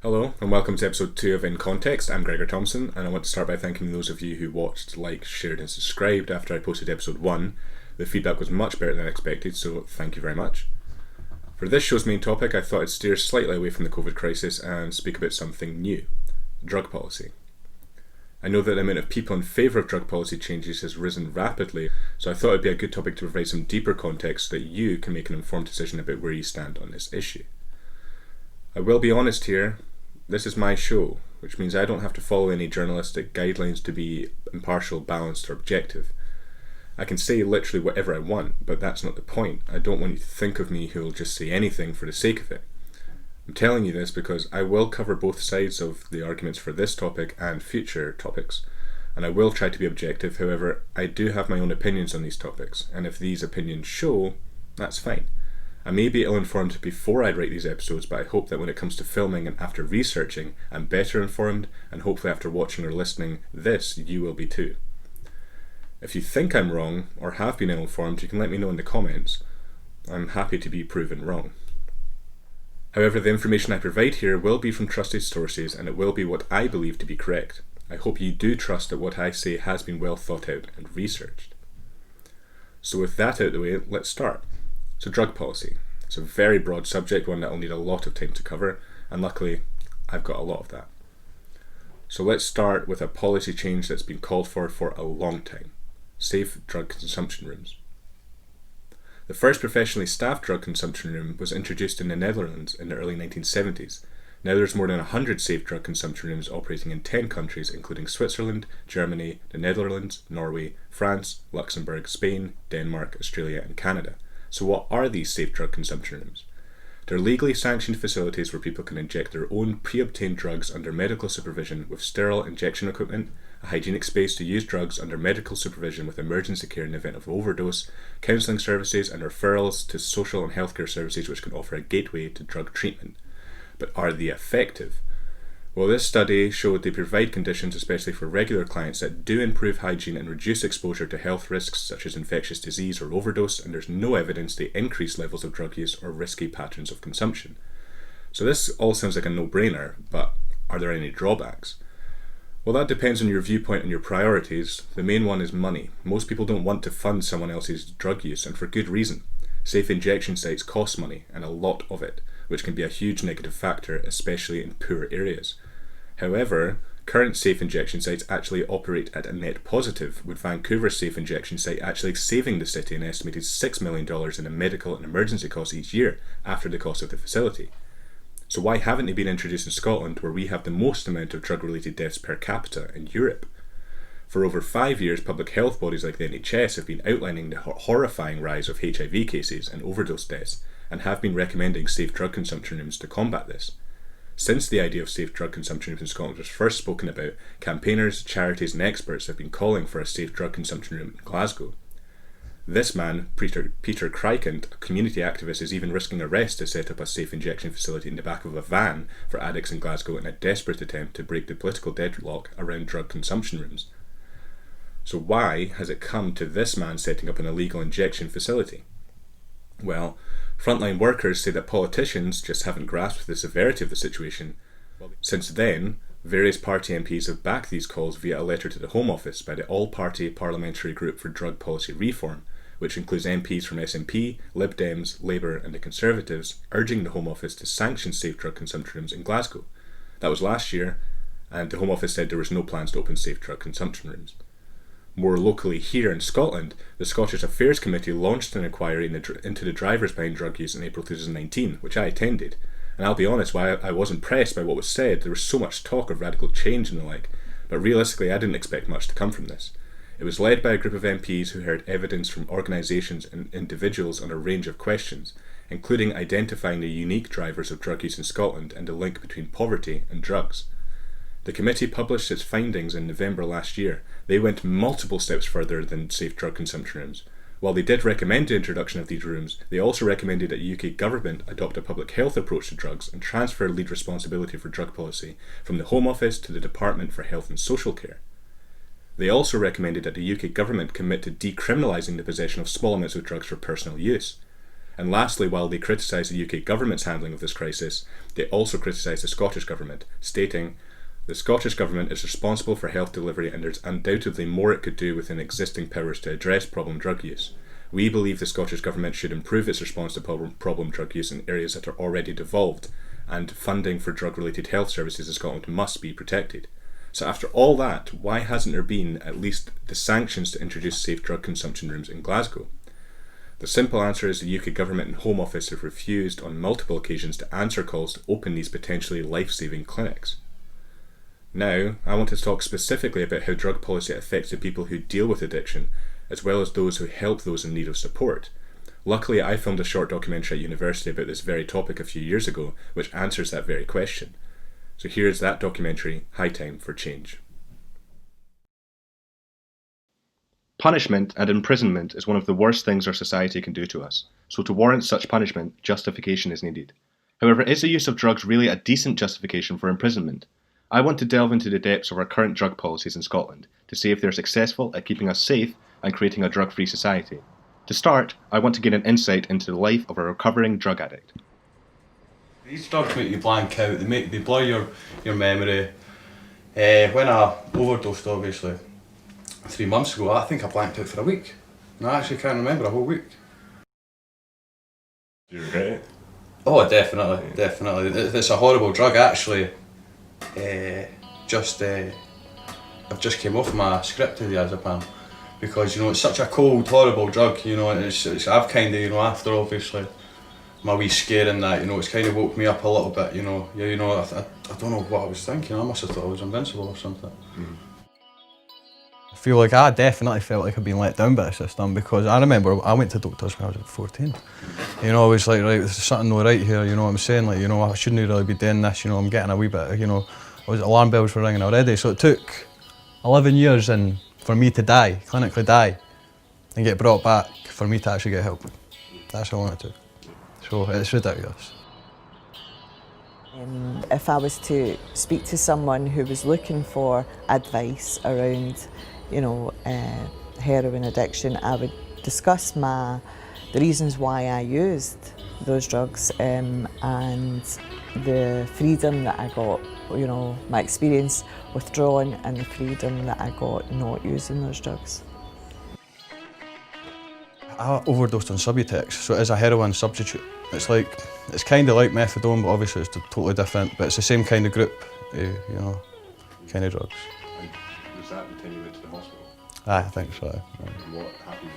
Hello, and welcome to episode 2 of In Context. I'm Gregor Thomson, and I want to start by thanking those of you who watched, liked, shared, and subscribed after I posted episode 1. The feedback was much better than I expected, so thank you very much. For this show's main topic, I thought I'd steer slightly away from the COVID crisis and speak about something new: drug policy. I know that the amount of people in favour of drug policy changes has risen rapidly, so I thought it'd be a good topic to provide some deeper context so that you can make an informed decision about where you stand on this issue. I will be honest here. This is my show, which means I don't have to follow any journalistic guidelines to be impartial, balanced, or objective. I can say literally whatever I want, but that's not the point. I don't want you to think of me who will just say anything for the sake of it. I'm telling you this because I will cover both sides of the arguments for this topic and future topics, and I will try to be objective. However, I do have my own opinions on these topics, and if these opinions show, that's fine. I may be ill-informed before I write these episodes, but I hope that when it comes to filming and after researching, I'm better informed, and hopefully after watching or listening this, you will be too. If you think I'm wrong, or have been ill-informed, you can let me know in the comments. I'm happy to be proven wrong. However, the information I provide here will be from trusted sources, and it will be what I believe to be correct. I hope you do trust that what I say has been well thought out and researched. So with that out of the way, let's start. So drug policy. It's a very broad subject, one that will need a lot of time to cover, and luckily I've got a lot of that. So let's start with a policy change that's been called for a long time: safe drug consumption rooms. The first professionally staffed drug consumption room was introduced in the Netherlands in the early 1970s. Now there's more than 100 safe drug consumption rooms operating in 10 countries, including Switzerland, Germany, the Netherlands, Norway, France, Luxembourg, Spain, Denmark, Australia, and Canada. So what are these safe drug consumption rooms? They're legally sanctioned facilities where people can inject their own pre-obtained drugs under medical supervision with sterile injection equipment, a hygienic space to use drugs under medical supervision with emergency care in the event of overdose, counselling services, and referrals to social and healthcare services which can offer a gateway to drug treatment. But are they effective? Well, this study showed they provide conditions, especially for regular clients, that do improve hygiene and reduce exposure to health risks such as infectious disease or overdose, and there's no evidence they increase levels of drug use or risky patterns of consumption. So this all sounds like a no-brainer, but are there any drawbacks? Well, that depends on your viewpoint and your priorities. The main one is money. Most people don't want to fund someone else's drug use, and for good reason. Safe injection sites cost money, and a lot of it, which can be a huge negative factor, especially in poor areas. However, current safe injection sites actually operate at a net positive, with Vancouver's safe injection site actually saving the city an estimated $6 million in medical and emergency costs each year after the cost of the facility. So why haven't they been introduced in Scotland, where we have the most amount of drug-related deaths per capita in Europe? For over 5 years, public health bodies like the NHS have been outlining the horrifying rise of HIV cases and overdose deaths, and have been recommending safe drug consumption rooms to combat this. Since the idea of safe drug consumption rooms in Scotland was first spoken about, campaigners, charities and experts have been calling for a safe drug consumption room in Glasgow. This man, Peter Crykent, a community activist, is even risking arrest to set up a safe injection facility in the back of a van for addicts in Glasgow in a desperate attempt to break the political deadlock around drug consumption rooms. So why has it come to this man setting up an illegal injection facility? Well, frontline workers say that politicians just haven't grasped the severity of the situation. Since then, various party MPs have backed these calls via a letter to the Home Office by the All-Party Parliamentary Group for Drug Policy Reform, which includes MPs from SNP, Lib Dems, Labour and the Conservatives, urging the Home Office to sanction safe drug consumption rooms in Glasgow. That was last year, and the Home Office said there was no plans to open safe drug consumption rooms. More locally here in Scotland, the Scottish Affairs Committee launched an inquiry into the drivers behind drug use in April 2019, which I attended. And I'll be honest, while I was impressed by what was said, there was so much talk of radical change and the like, but realistically I didn't expect much to come from this. It was led by a group of MPs who heard evidence from organisations and individuals on a range of questions, including identifying the unique drivers of drug use in Scotland and the link between poverty and drugs. The committee published its findings in November last year. They went multiple steps further than safe drug consumption rooms. While they did recommend the introduction of these rooms, they also recommended that the UK government adopt a public health approach to drugs and transfer lead responsibility for drug policy from the Home Office to the Department for Health and Social Care. They also recommended that the UK government commit to decriminalising the possession of small amounts of drugs for personal use. And lastly, while they criticise the UK government's handling of this crisis, they also criticise the Scottish government, stating, "The Scottish government is responsible for health delivery and there's undoubtedly more it could do within existing powers to address problem drug use. We believe the Scottish government should improve its response to problem drug use in areas that are already devolved, and funding for drug-related health services in Scotland must be protected." So after all that, why hasn't there been at least the sanctions to introduce safe drug consumption rooms in Glasgow? The simple answer is the UK government and Home Office have refused on multiple occasions to answer calls to open these potentially life-saving clinics. Now, I want to talk specifically about how drug policy affects the people who deal with addiction, as well as those who help those in need of support. Luckily, I filmed a short documentary at university about this very topic a few years ago, which answers that very question. So here is that documentary, High Time for Change. Punishment and imprisonment is one of the worst things our society can do to us, so to warrant such punishment, justification is needed. However, is the use of drugs really a decent justification for imprisonment? I want to delve into the depths of our current drug policies in Scotland to see if they're successful at keeping us safe and creating a drug-free society. To start, I want to gain an insight into the life of a recovering drug addict. These drugs make you blank out, they blur your memory. When I overdosed, obviously, 3 months ago, I think I blanked out for a week. And I actually can't remember a whole week. Do you regret it? Oh, definitely. It's a horrible drug, actually. I've just came off my script of the diazepam because, it's such a cold, horrible drug, and I've kind of, after obviously my wee scare and that, it's kind of woke me up a little bit, I don't know what I was thinking. I must have thought I was invincible or something. Mm. I feel like I definitely felt like I'd been let down by the system, because I remember I went to doctors when I was about 14. I was like, right, there's something not right here, what I'm saying? Like, I shouldn't really be doing this, I'm getting a wee bit, alarm bells were ringing already. So it took 11 years and for me to die, clinically die, and get brought back for me to actually get help. That's how long it took. So it's ridiculous. If I was to speak to someone who was looking for advice around, heroin addiction, I would discuss the reasons why I used those drugs and the freedom that I got, my experience withdrawing and the freedom that I got not using those drugs. I overdosed on Subutex, so it is a heroin substitute. It's kind of like methadone, but obviously it's totally different, but it's the same kind of group, kind of drugs. Was that the time you went to the hospital? I think so. And what happened?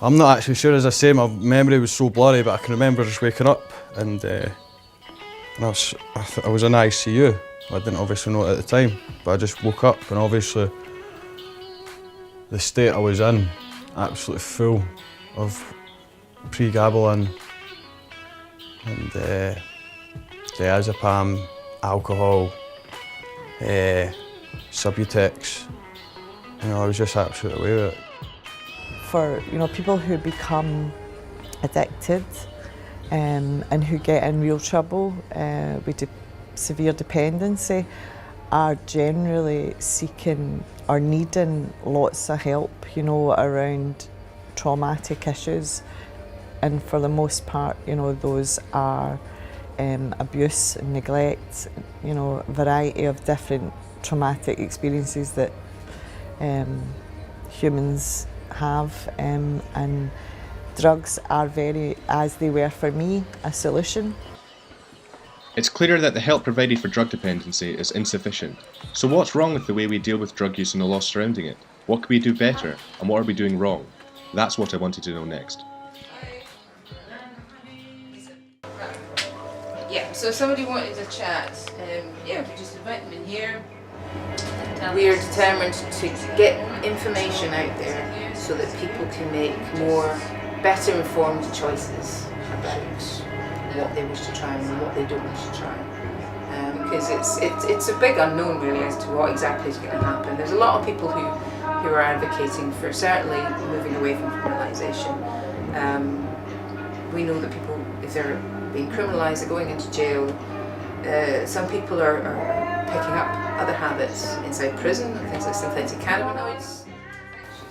I'm not actually sure, as I say, my memory was so blurry, but I can remember just waking up and I was in ICU. I didn't obviously know it at the time, but I just woke up and obviously the state I was in, absolutely full of pregabalin and diazepam, alcohol, Subutex. I was just absolutely away with it. For people who become addicted and who get in real trouble with severe dependency are generally seeking or needing lots of help, around traumatic issues. And for the most part, those are abuse and neglect, a variety of different traumatic experiences that humans have, and drugs are very, as they were for me, a solution. It's clear that the help provided for drug dependency is insufficient. So what's wrong with the way we deal with drug use and the law surrounding it? What can we do better, and what are we doing wrong? That's what I wanted to know next. Yeah, so if somebody wanted to chat, we just invite them in here. We are determined to get information out there so that people can make better informed choices about what they wish to try and what they don't wish to try. Because it's a big unknown really as to what exactly is going to happen. There's a lot of people who are advocating for certainly moving away from criminalisation. We know that people, if they're being criminalised, they're going into jail. Some people are picking up other habits inside prison, things like synthetic cannabinoids.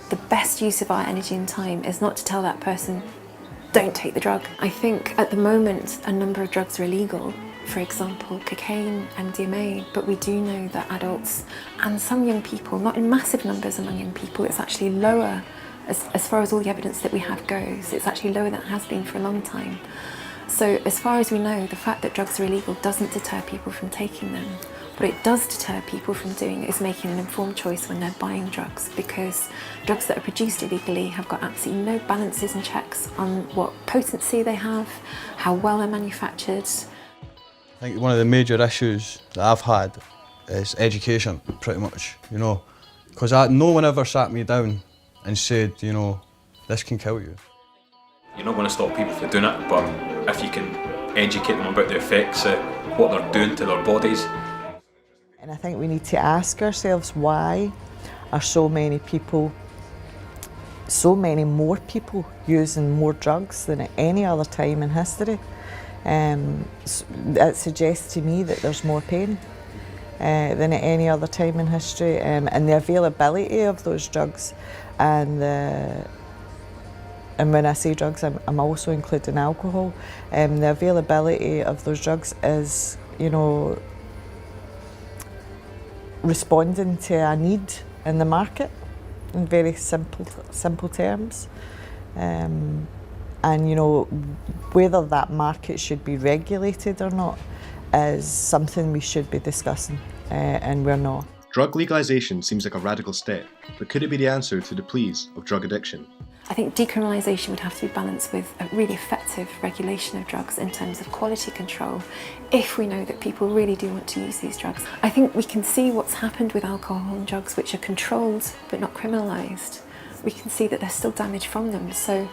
The best use of our energy and time is not to tell that person, don't take the drug. I think at the moment a number of drugs are illegal, for example cocaine, MDMA, but we do know that adults and some young people, not in massive numbers among young people, it's actually lower as far as all the evidence that we have goes. It's actually lower than it has been for a long time. So as far as we know, the fact that drugs are illegal doesn't deter people from taking them. What it does deter people from doing is making an informed choice when they're buying drugs, because drugs that are produced illegally have got absolutely no balances and checks on what potency they have, how well they're manufactured. I think one of the major issues that I've had is education, pretty much, you know, because no one ever sat me down and said, you know, this can kill you. You're not going to stop people from doing it, but if you can educate them about the effects of what they're doing to their bodies. And I think we need to ask ourselves, why are so many more people using more drugs than at any other time in history? That suggests to me that there's more pain than at any other time in history, and the availability of those drugs, and when I say drugs, I'm also including alcohol. The availability of those drugs is, you know, responding to a need in the market in very simple terms. And you know, whether that market should be regulated or not is something we should be discussing, and we're not. Drug legalisation seems like a radical step, but could it be the answer to the pleas of drug addiction? I think decriminalisation would have to be balanced with a really effective regulation of drugs in terms of quality control, if we know that people really do want to use these drugs. I think we can see what's happened with alcohol and drugs which are controlled but not criminalised. We can see that there's still damage from them. So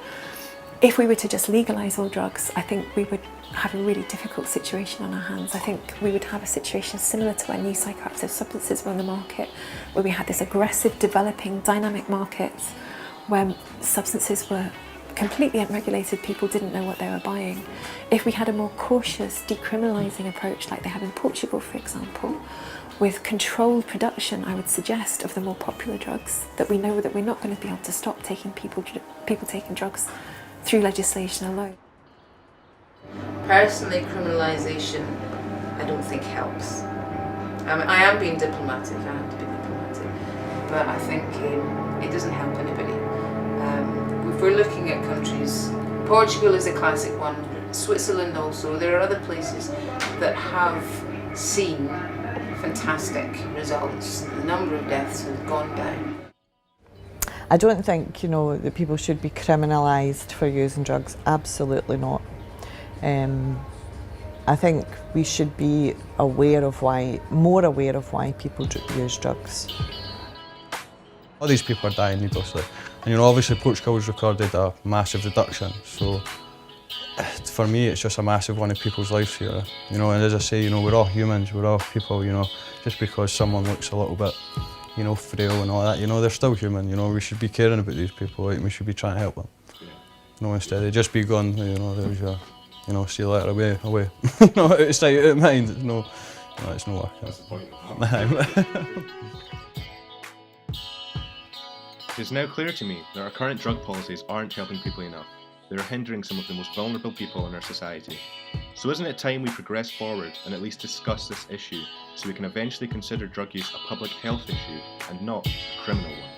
if we were to just legalise all drugs, I think we would have a really difficult situation on our hands. I think we would have a situation similar to when new psychoactive substances were on the market, where we had this aggressive, developing, dynamic market where substances were completely unregulated, people didn't know what they were buying. If we had a more cautious, decriminalising approach like they have in Portugal, for example, with controlled production, I would suggest, of the more popular drugs, that we know that we're not going to be able to stop people taking drugs through legislation alone. Personally, criminalisation I don't think helps. I am being diplomatic, I have to be diplomatic, but I think it doesn't help anybody. If we're looking at countries, Portugal is a classic one, Switzerland also, there are other places that have seen fantastic results. The number of deaths has gone down. I don't think, you know, that people should be criminalised for using drugs. Absolutely not. I think we should be more aware of why people use drugs. All these people are dying needlessly. And you know, obviously Portugal has recorded a massive reduction, so for me it's just a massive one of people's lives here. You know, and as I say, you know, we're all humans, we're all people, you know, just because someone looks a little bit, you know, frail and all that, you know, they're still human, you know, we should be caring about these people, like, we should be trying to help them. You know, instead of just be gone, you know, there's your, you know, see you later, away. You know, out of sight, out of mind, it's no work. That's the point. It is now clear to me that our current drug policies aren't helping people enough. They are hindering some of the most vulnerable people in our society. So isn't it time we progress forward and at least discuss this issue so we can eventually consider drug use a public health issue and not a criminal one?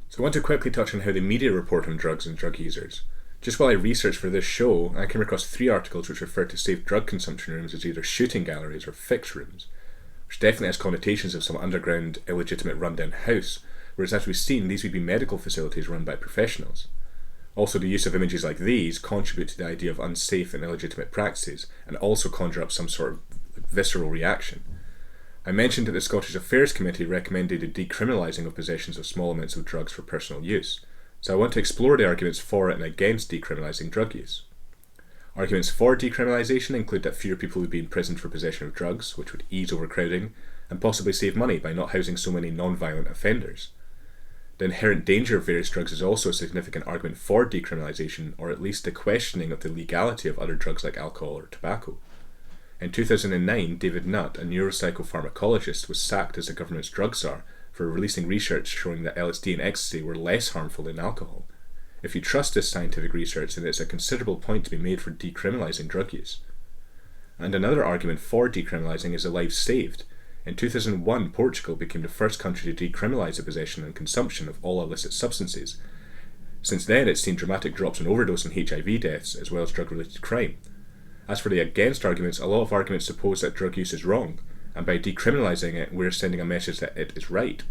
So I want to quickly touch on how the media report on drugs and drug users. Just while I researched for this show, I came across 3 articles which refer to safe drug consumption rooms as either shooting galleries or fixed rooms, which definitely has connotations of some underground, illegitimate rundown house, whereas as we've seen, these would be medical facilities run by professionals. Also, the use of images like these contribute to the idea of unsafe and illegitimate practices, and also conjure up some sort of visceral reaction. I mentioned that the Scottish Affairs Committee recommended a decriminalising of possessions of small amounts of drugs for personal use, so I want to explore the arguments for it and against decriminalising drug use. Arguments for decriminalisation include that fewer people would be imprisoned for possession of drugs, which would ease overcrowding, and possibly save money by not housing so many non-violent offenders. The inherent danger of various drugs is also a significant argument for decriminalisation, or at least the questioning of the legality of other drugs like alcohol or tobacco. In 2009, David Nutt, a neuropsychopharmacologist, was sacked as the government's drug czar for releasing research showing that LSD and ecstasy were less harmful than alcohol. If you trust this scientific research, then it's a considerable point to be made for decriminalising drug use. And another argument for decriminalising is the lives saved. In 2001, Portugal became the first country to decriminalise the possession and consumption of all illicit substances. Since then, it's seen dramatic drops in overdose and HIV deaths, as well as drug-related crime. As for the against arguments, a lot of arguments suppose that drug use is wrong, and by decriminalising it, we're sending a message that it is right.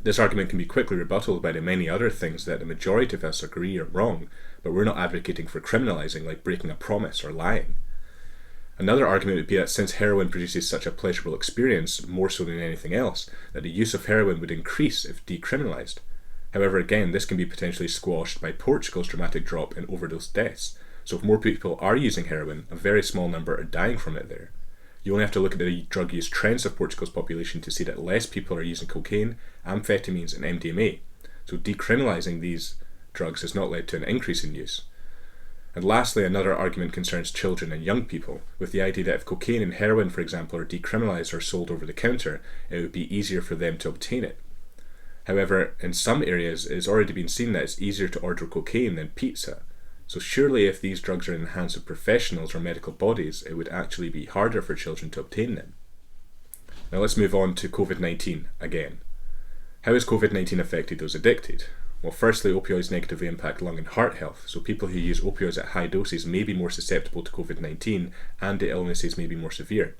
This argument can be quickly rebutted by the many other things that the majority of us agree are wrong, but we're not advocating for criminalising, like breaking a promise or lying. Another argument would be that since heroin produces such a pleasurable experience, more so than anything else, that the use of heroin would increase if decriminalised. However, again, this can be potentially squashed by Portugal's dramatic drop in overdose deaths. So if more people are using heroin, a very small number are dying from it there. You only have to look at the drug use trends of Portugal's population to see that less people are using cocaine, amphetamines and MDMA. So decriminalising these drugs has not led to an increase in use. And lastly, another argument concerns children and young people, with the idea that if cocaine and heroin, for example, are decriminalised or sold over the counter, it would be easier for them to obtain it. However, in some areas, it has already been seen that it's easier to order cocaine than pizza. So surely if these drugs are in the hands of professionals or medical bodies, it would actually be harder for children to obtain them. Now let's move on to COVID-19 again. How has COVID-19 affected those addicted? Well, firstly, opioids negatively impact lung and heart health, so people who use opioids at high doses may be more susceptible to COVID-19 and the illnesses may be more severe.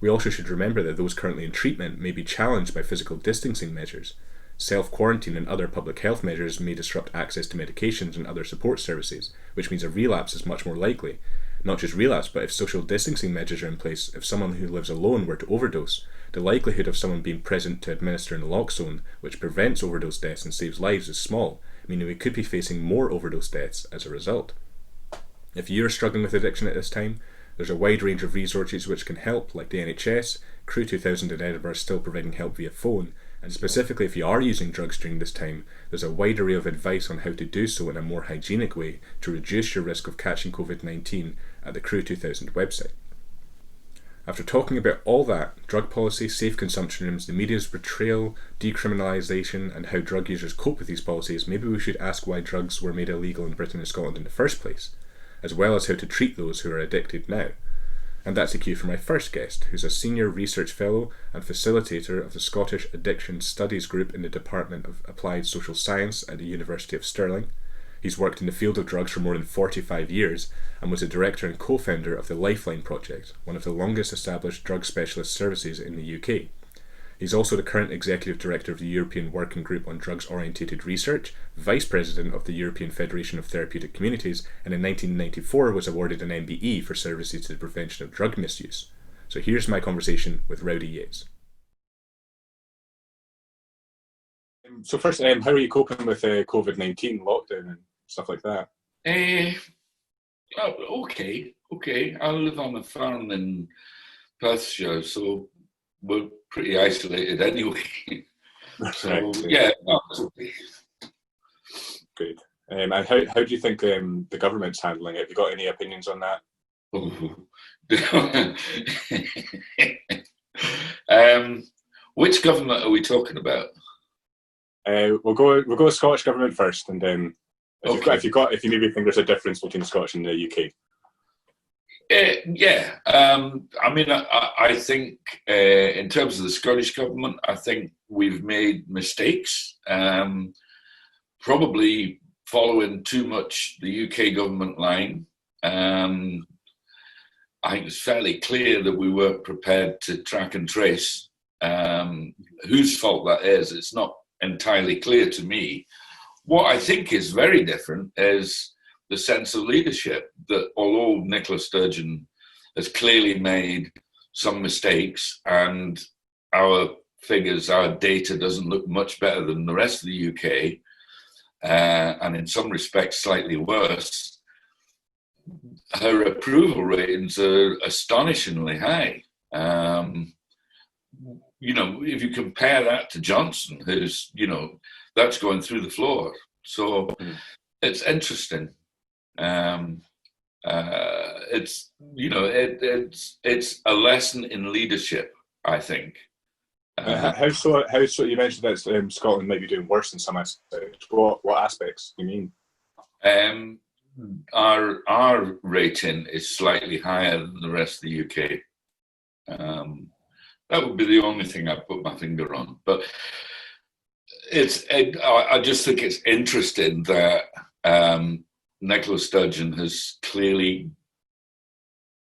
We also should remember that those currently in treatment may be challenged by physical distancing measures. Self-quarantine and other public health measures may disrupt access to medications and other support services, which means a relapse is much more likely. Not just relapse, but if social distancing measures are in place, if someone who lives alone were to overdose, the likelihood of someone being present to administer naloxone, which prevents overdose deaths and saves lives, is small, meaning we could be facing more overdose deaths as a result. If you're struggling with addiction at this time, there's a wide range of resources which can help, like the NHS, Crew 2000 in Edinburgh is still providing help via phone, and specifically if you are using drugs during this time, there's a wide array of advice on how to do so in a more hygienic way to reduce your risk of catching COVID-19 at the Crew 2000 website. After talking about all that, drug policy, safe consumption rooms, the media's portrayal, decriminalisation and how drug users cope with these policies, maybe we should ask why drugs were made illegal in Britain and Scotland in the first place, as well as how to treat those who are addicted now. And that's the cue for my first guest, who's a senior research fellow and facilitator of the Scottish Addiction Studies Group in the Department of Applied Social Science at the University of Stirling. He's worked in the field of drugs for more than 45 years and was the director and co-founder of the Lifeline Project, one of the longest established drug specialist services in the UK. He's also the current executive director of the European Working Group on Drugs-Orientated Research, vice president of the European Federation of Therapeutic Communities, and in 1994 was awarded an MBE for services to the prevention of drug misuse. So here's my conversation with Rowdy Yates. So first, how are you coping with COVID-19 lockdown and stuff like that? Okay. I live on a farm in Perthshire, so we're pretty isolated anyway. So yeah, no, it's okay. Good. And how do you think the government's handling it? Have you got any opinions on that? Which government are we talking about? We'll go Scottish government first, and then if you maybe think there's a difference between the Scottish and the UK. I mean, I think in terms of the Scottish government, I think we've made mistakes, probably following too much the UK government line. I think it's fairly clear that we weren't prepared to track and trace. Whose fault that is, it's not entirely clear to me. What I think is very different is the sense of leadership, that although Nicola Sturgeon has clearly made some mistakes and our figures, our data doesn't look much better than the rest of the UK, and in some respects slightly worse, her approval ratings are astonishingly high. if you compare that to Johnson, who's, that's going through the floor. So it's interesting. It's a lesson in leadership, I think. How so? You mentioned that Scotland might be doing worse in some aspects. What aspects do you mean? Our rating is slightly higher than the rest of the UK. That would be the only thing I'd put my finger on. But I just think it's interesting that Nicola Sturgeon has clearly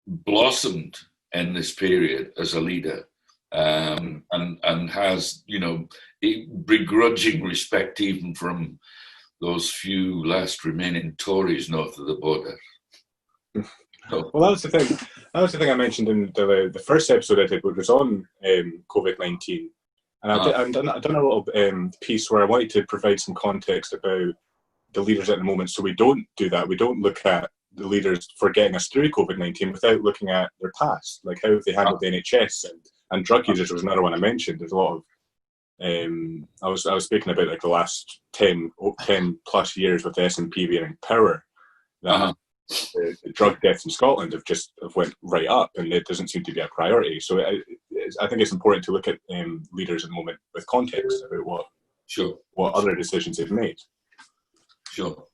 blossomed in this period as a leader, and has, begrudging respect even from those few last remaining Tories north of the border. Well, that was the thing. That was the thing I mentioned in the first episode I did, which was on COVID-19. And I've done a little piece where I wanted to provide some context about the leaders at the moment, so we don't do that. We don't look at the leaders for getting us through COVID-19 without looking at their past, like how they handled the NHS and drug users was another one I mentioned. There's a lot of I was speaking about like the last 10 plus years with the SNP being in power. That the drug deaths in Scotland have went right up, and it doesn't seem to be a priority. So I think it's important to look at leaders at the moment with context about what other decisions they've made. Sure.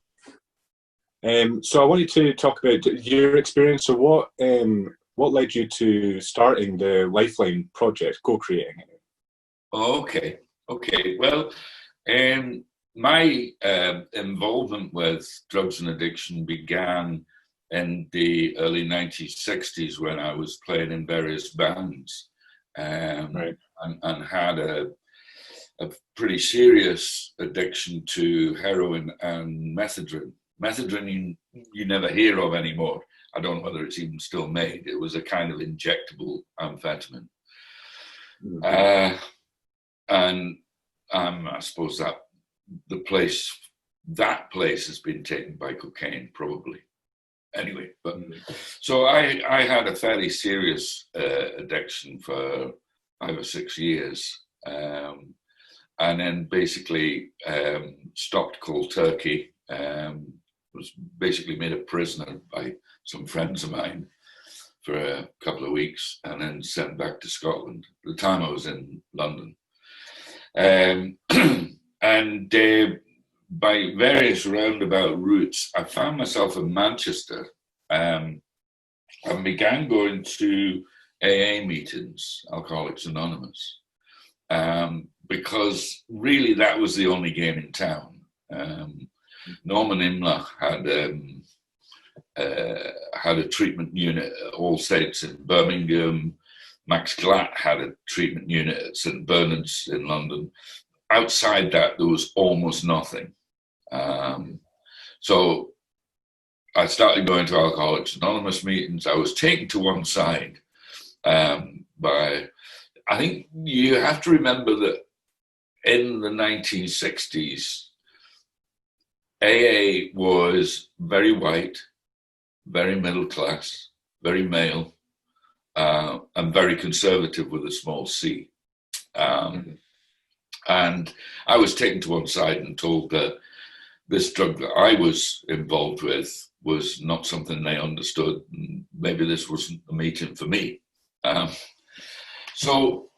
So I wanted to talk about your experience. So what led you to starting the Lifeline project, co-creating it? Okay. Well, my involvement with drugs and addiction began in the early 1960s when I was playing in various bands, and had a pretty serious addiction to heroin and methadone. Methadone you never hear of anymore. I don't know whether it's even still made. It was a kind of injectable amphetamine. And I suppose that that place has been taken by cocaine, probably. Anyway, but so I had a fairly serious addiction for 5 or 6 years, and then basically stopped cold turkey. Was basically made a prisoner by some friends of mine for a couple of weeks, and then sent back to Scotland. At the time I was in London. And by various roundabout routes, I found myself in Manchester, and began going to AA meetings, Alcoholics Anonymous, because really that was the only game in town. Norman Imlach had a treatment unit at All Saints in Birmingham. Max Glatt had a treatment unit at St Bernard's in London. Outside that, there was almost nothing. So I started going to Alcoholics Anonymous meetings. I was taken to one side by, I think you have to remember that in the 1960s, AA was very white, very middle class, very male, and very conservative with a small c. And I was taken to one side and told that this drug that I was involved with was not something they understood, and maybe this wasn't the meeting for me. So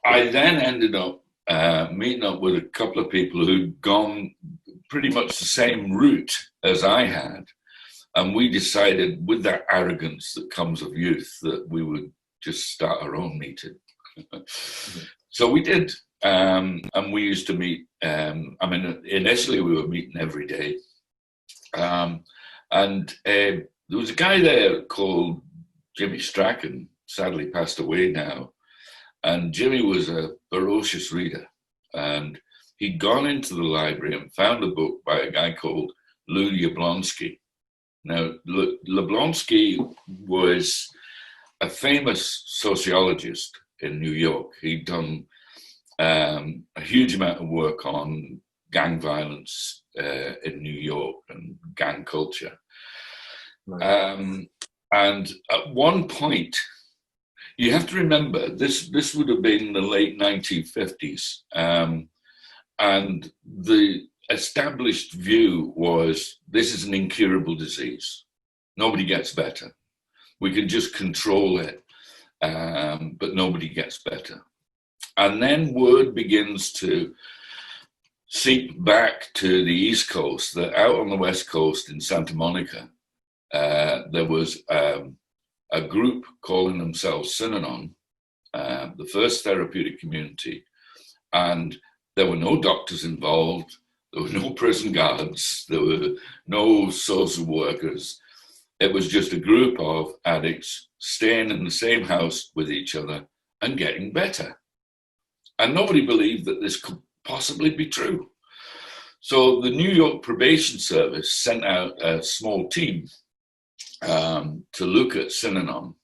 I then ended up meeting up with a couple of people who'd gone pretty much the same route as I had. And we decided, with that arrogance that comes of youth, that we would just start our own meeting. So we did. And we used to meet, initially we were meeting every day. And there was a guy there called Jimmy Strachan, sadly passed away now. And Jimmy was a ferocious reader. And he'd gone into the library and found a book by a guy called Lou Yablonsky. Now, Yablonsky was a famous sociologist in New York. He'd done a huge amount of work on gang violence in New York and gang culture. Right. And at one point, You have to remember, this would have been the late 1950s, and the established view was this is an incurable disease. Nobody gets better. We can just control it, but nobody gets better. And then word begins to seep back to the East Coast, that out on the West Coast in Santa Monica, there was a group calling themselves Synanon, the first therapeutic community, and there were no doctors involved, there were no prison guards, there were no social workers. It was just a group of addicts staying in the same house with each other and getting better. And nobody believed that this could possibly be true. So the New York Probation Service sent out a small team to look at Synanon.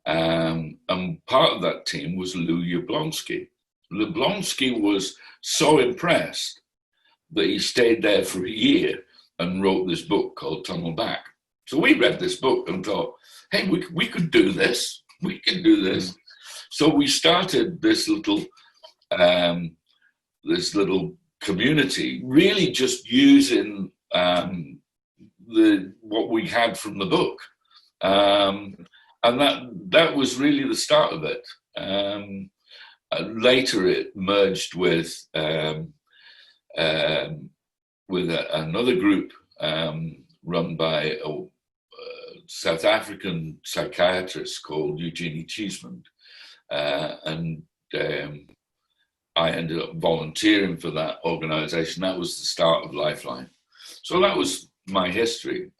And part of that team was Lou Yablonsky. Yablonsky was so impressed that he stayed there for a year and wrote this book called Tunnel Back. So we read this book and thought, hey, we could do this. We can do this. So we started this little community, really just using what we had from the book, and that was really the start of it. Later, it merged with another group run by a South African psychiatrist called Eugenie Cheeseman, and I ended up volunteering for that organization. That was the start of Lifeline. So that was my history.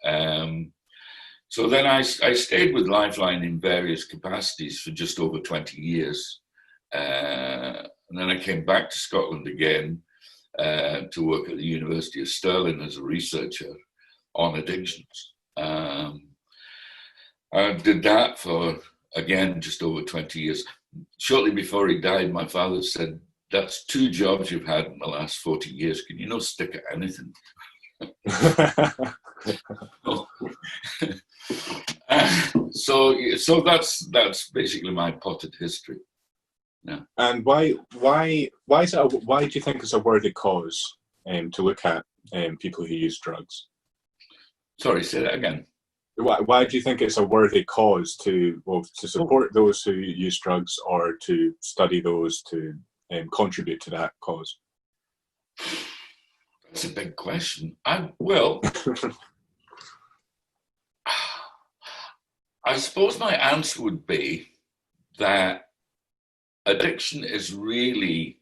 So then I stayed with Lifeline in various capacities for just over 20 years. And then I came back to Scotland again to work at the University of Stirling as a researcher on addictions. I did that for, again, just over 20 years. Shortly before he died, my father said, "That's 2 jobs you've had in the last 40 years. Can you not stick at anything?" So that's basically my potted history. Yeah. And why do you think it's a worthy cause to look at people who use drugs? Sorry, say that again. Why do you think it's a worthy cause to support those who use drugs, or to study those to contribute to that cause? That's a big question. I suppose my answer would be that addiction is really,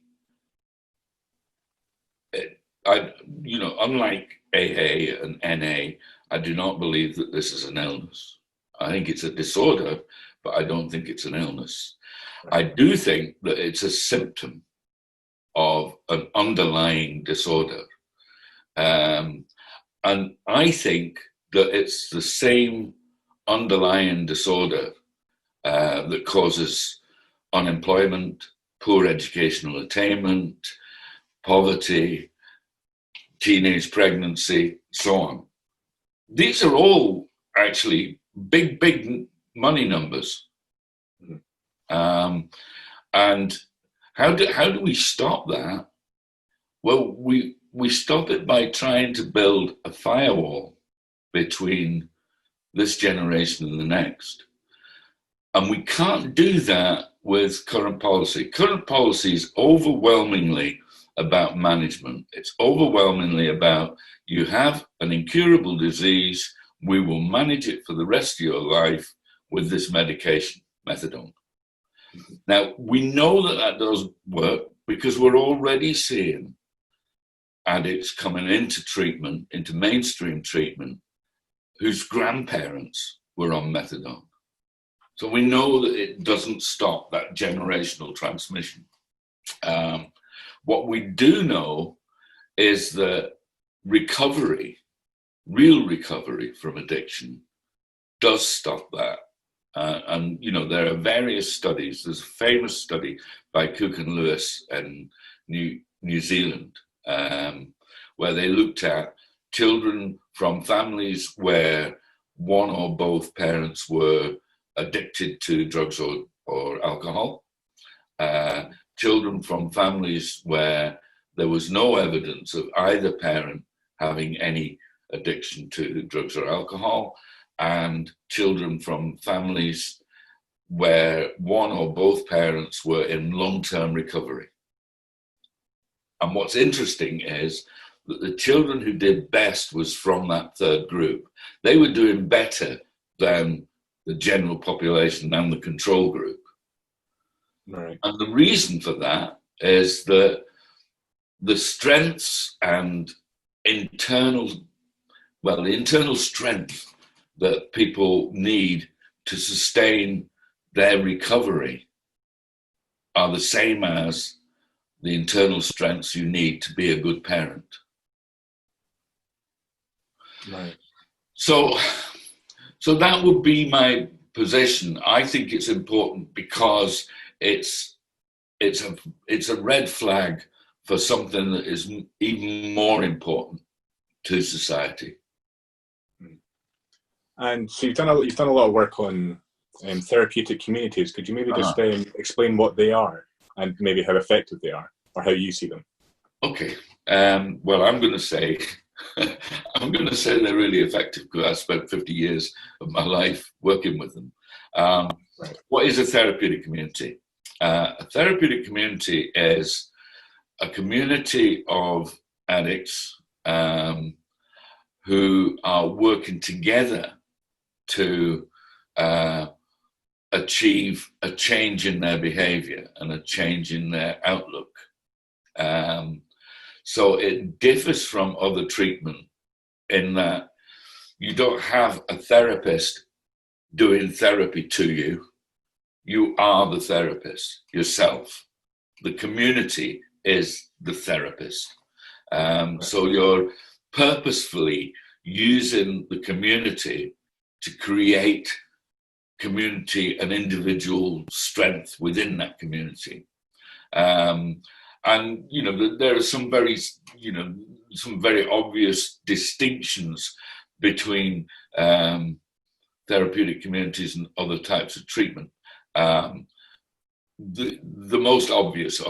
unlike AA and NA, I do not believe that this is an illness. I think it's a disorder, but I don't think it's an illness. I do think that it's a symptom of an underlying disorder. And I think that it's the same underlying disorder that causes unemployment, poor educational attainment, poverty, teenage pregnancy, so on. These are all actually big money numbers. And how do we stop that? Well, we stop it by trying to build a firewall between this generation and the next. And we can't do that with current policy. Current policy is overwhelmingly about management. It's overwhelmingly about, you have an incurable disease, we will manage it for the rest of your life with this medication, methadone. Now, we know that doesn't work because we're already seeing addicts coming into treatment, into mainstream treatment, whose grandparents were on methadone. So we know that it doesn't stop that generational transmission. What we do know is that recovery, real recovery from addiction, does stop that. And there are various studies. There's a famous study by Cook and Lewis in New Zealand, where they looked at children from families where one or both parents were addicted to drugs or or alcohol, children from families where there was no evidence of either parent having any addiction to drugs or alcohol, and children from families where one or both parents were in long-term recovery. And what's interesting is that the children who did best was from that third group. They were doing better than the general population and the control group. Right. And the reason for that is that the strengths and the internal strength that people need to sustain their recovery are the same as the internal strengths you need to be a good parent. Right. So that would be my position. I think it's important because it's a red flag for something that is even more important to society. And so you've done a lot of work on therapeutic communities. Could you maybe just explain what they are and maybe how effective they are, or how you see them? Okay. Well, I'm going to say they're really effective because I spent 50 years of my life working with them. Right. What is a therapeutic community? A therapeutic community is a community of addicts who are working together to achieve a change in their behavior and a change in their outlook. So it differs from other treatment in that you don't have a therapist doing therapy to you. You are the therapist yourself. The community is the therapist. So you're purposefully using the community to create community and individual strength within that community. And there are some very obvious distinctions between therapeutic communities and other types of treatment. The most obvious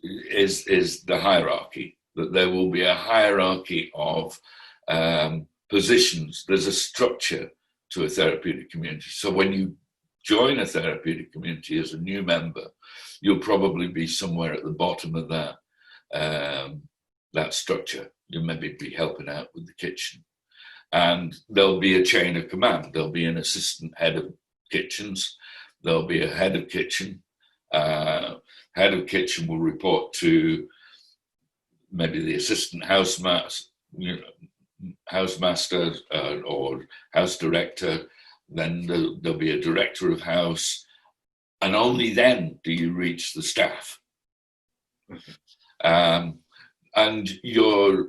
is the hierarchy, that there will be a hierarchy of positions. There's a structure to a therapeutic community. So when you join a therapeutic community as a new member, you'll probably be somewhere at the bottom of that structure. You'll maybe be helping out with the kitchen. And there'll be a chain of command. There'll be an assistant head of kitchens. There'll be a head of kitchen. Head of kitchen will report to maybe the assistant housemaster, or house director. Then there'll be a director of house, and only then do you reach the staff. And your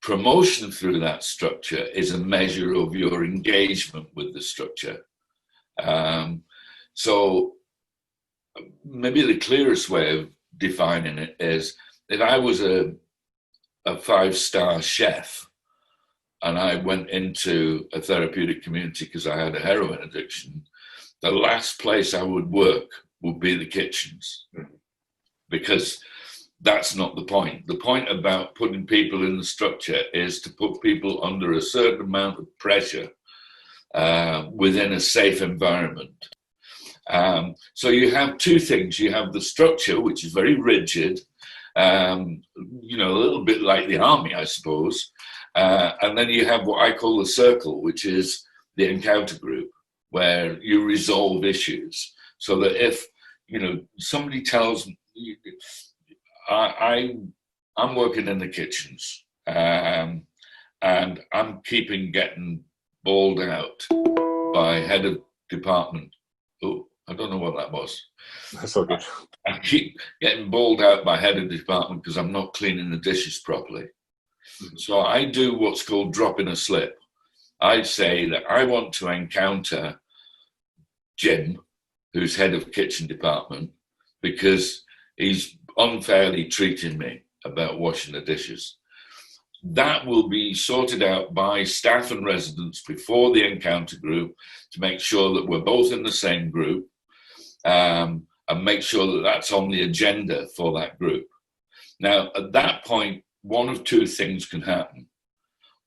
promotion through that structure is a measure of your engagement with the structure. So maybe the clearest way of defining it is, if I was a 5-star chef and I went into a therapeutic community because I had a heroin addiction, the last place I would work would be the kitchens, because that's not the point. The point about putting people in the structure is to put people under a certain amount of pressure within a safe environment. So you have two things. You have the structure, which is very rigid, a little bit like the army, I suppose. And then you have what I call the circle, which is the encounter group, where you resolve issues. So that if, somebody tells me, I'm working in the kitchens, and I'm getting bawled out by head of department. Oh, I don't know what that was. That's all good. I keep getting bawled out by head of department because I'm not cleaning the dishes properly. Mm-hmm. So I do what's called dropping a slip. I say that I want to encounter Jim, who's head of kitchen department, because he's unfairly treating me about washing the dishes. That will be sorted out by staff and residents before the encounter group to make sure that we're both in the same group. and make sure that that's on the agenda for that group. Now, at that point, one of two things can happen.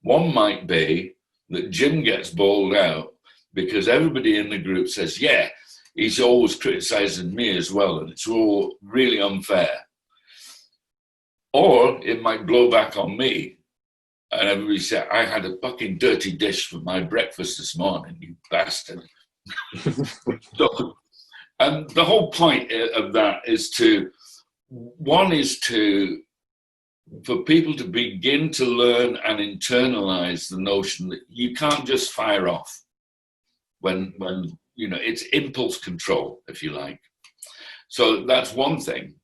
One might be that Jim gets bowled out because everybody in the group says, yeah, he's always criticising me as well, and it's all really unfair. Or it might blow back on me, and everybody say, I had a fucking dirty dish for my breakfast this morning, you bastard. So, and the whole point of that is for people to begin to learn and internalize the notion that you can't just fire off when it's impulse control, if you like. So that's one thing.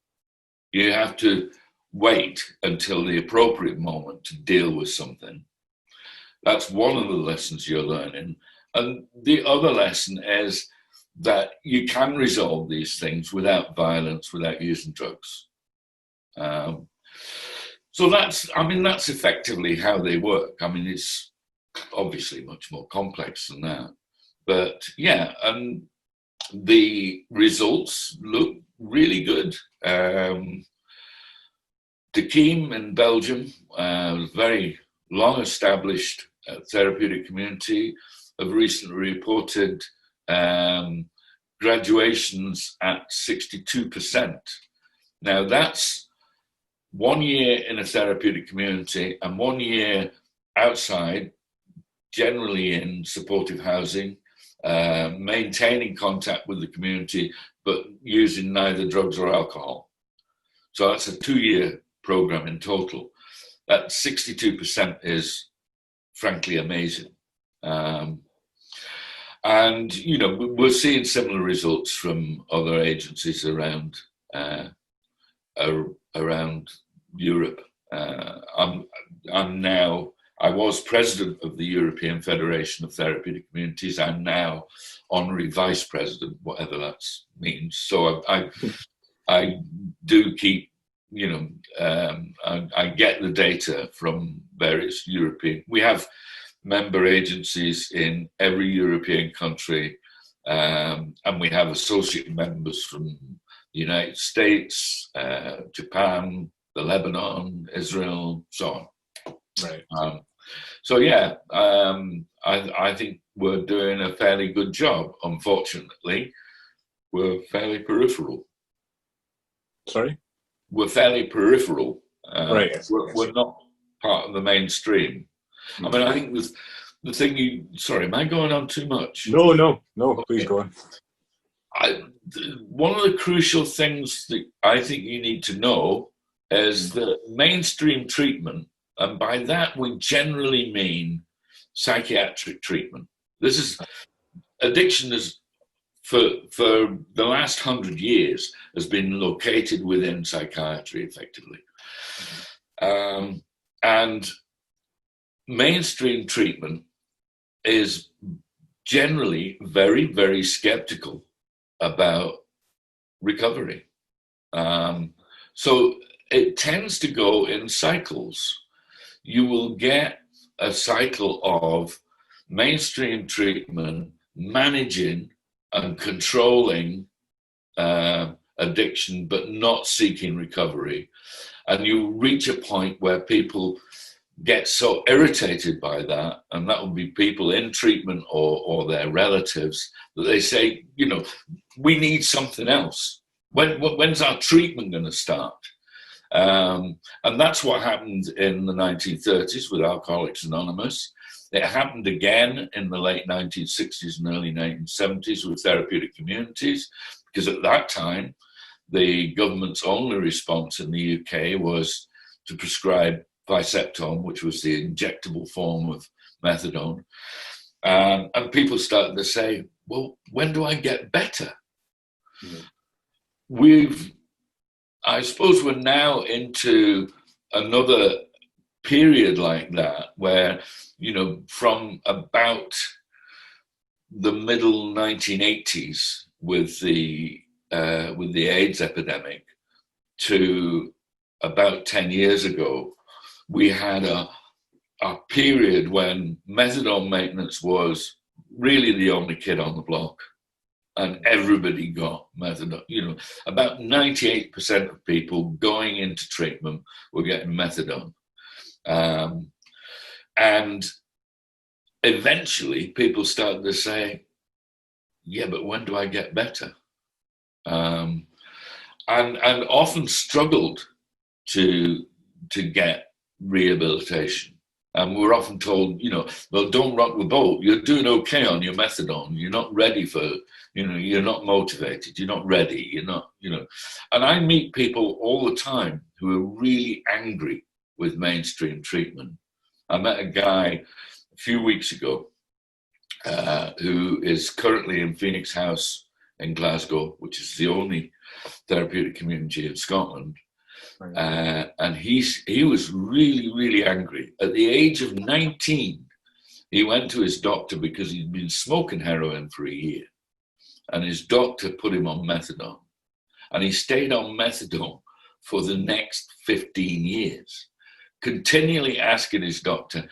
You have to wait until the appropriate moment to deal with something. That's one of the lessons you're learning. And the other lesson is that you can resolve these things without violence, without using drugs. So that's effectively how they work. I mean, it's obviously much more complex than that. But yeah, and the results look really good. Tequim in Belgium, very long established therapeutic community, have recently reported graduations at 62%. Now that's 1 year in a therapeutic community and 1 year outside, generally in supportive housing, maintaining contact with the community, but using neither drugs or alcohol. So that's a 2-year program in total. That 62% is frankly amazing. And, we're seeing similar results from other agencies around Europe. I was president of the European Federation of Therapeutic Communities. I'm now honorary vice president, whatever that means. So I do keep, I get the data from various European. We have member agencies in every European country, and we have associate members from the United States, Japan, the Lebanon, Israel, so on. Right. I think we're doing a fairly good job. Unfortunately, we're fairly peripheral. Sorry? We're fairly peripheral. Right. We're not part of the mainstream. I mean, I think the thing sorry, am I going on too much? No, please go on. One of the crucial things that I think you need to know is that mainstream treatment, and by that we generally mean psychiatric treatment. Addiction is, for the last 100 years, has been located within psychiatry, effectively. And mainstream treatment is generally very, very skeptical about recovery. So it tends to go in cycles. You will get a cycle of mainstream treatment managing and controlling addiction, but not seeking recovery. And you reach a point where people get so irritated by that, and that will be people in treatment or their relatives, that they say, we need something else. When's our treatment going to start? And that's what happened in the 1930s with Alcoholics Anonymous. It happened again in the late 1960s and early 1970s with therapeutic communities, because at that time, the government's only response in the UK was to prescribe Viceptone, which was the injectable form of methadone. And people started to say, well, when do I get better? Mm-hmm. I suppose we're now into another period like that where, from about the middle 1980s with the AIDS epidemic to about 10 years ago, we had a period when methadone maintenance was really the only kid on the block. and everybody got methadone. You know, about 98% of people going into treatment were getting methadone. And eventually people started to say, yeah, but when do I get better? And often struggled to get rehabilitation. And we're often told, you know, well, don't rock the boat. You're doing okay on your methadone. You're not ready for, you know, you're not motivated. You're not ready. You're not, you know. And I meet people all the time who are really angry with mainstream treatment. I met a guy a few weeks ago who is currently in Phoenix House in Glasgow, which is the only therapeutic community in Scotland. And he was really, really angry. At the age of 19, he went to his doctor because he'd been smoking heroin for a year. And his doctor put him on methadone. And he stayed on methadone for the next 15 years, continually asking his doctor,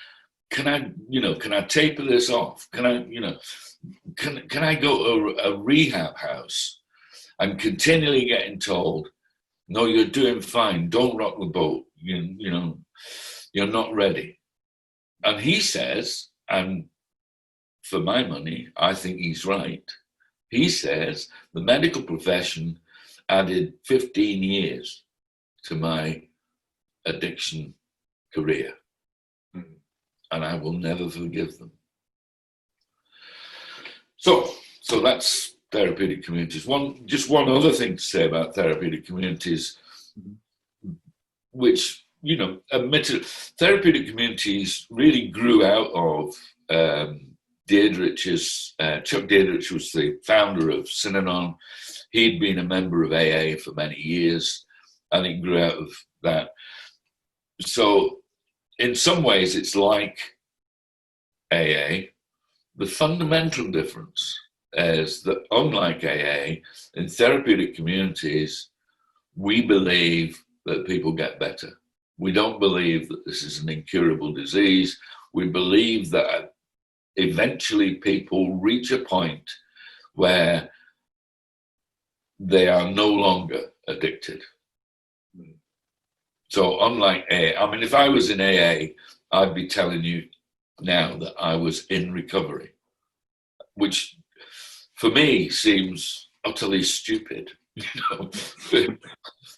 can I taper this off? Can I go to a rehab house? I'm continually getting told, no, you're doing fine. Don't rock the boat. You know, you're not ready. And he says, and for my money, I think he's right. He says the medical profession added 15 years to my addiction career. And I will never forgive them. So that's therapeutic communities. Just one other thing to say about therapeutic communities, which, you know, admitted, therapeutic communities really grew out of Deirdre's. Chuck Deirdre was the founder of Synanon. He'd been a member of AA for many years, and it grew out of that. So in some ways, it's like AA. The fundamental difference is that, unlike AA, in therapeutic communities, we believe that people get better. We don't believe that this is an incurable disease. We believe that eventually people reach a point where they are no longer addicted. So unlike AA, I mean, if I was in AA, I'd be telling you now that I was in recovery, which for me seems utterly stupid, you know,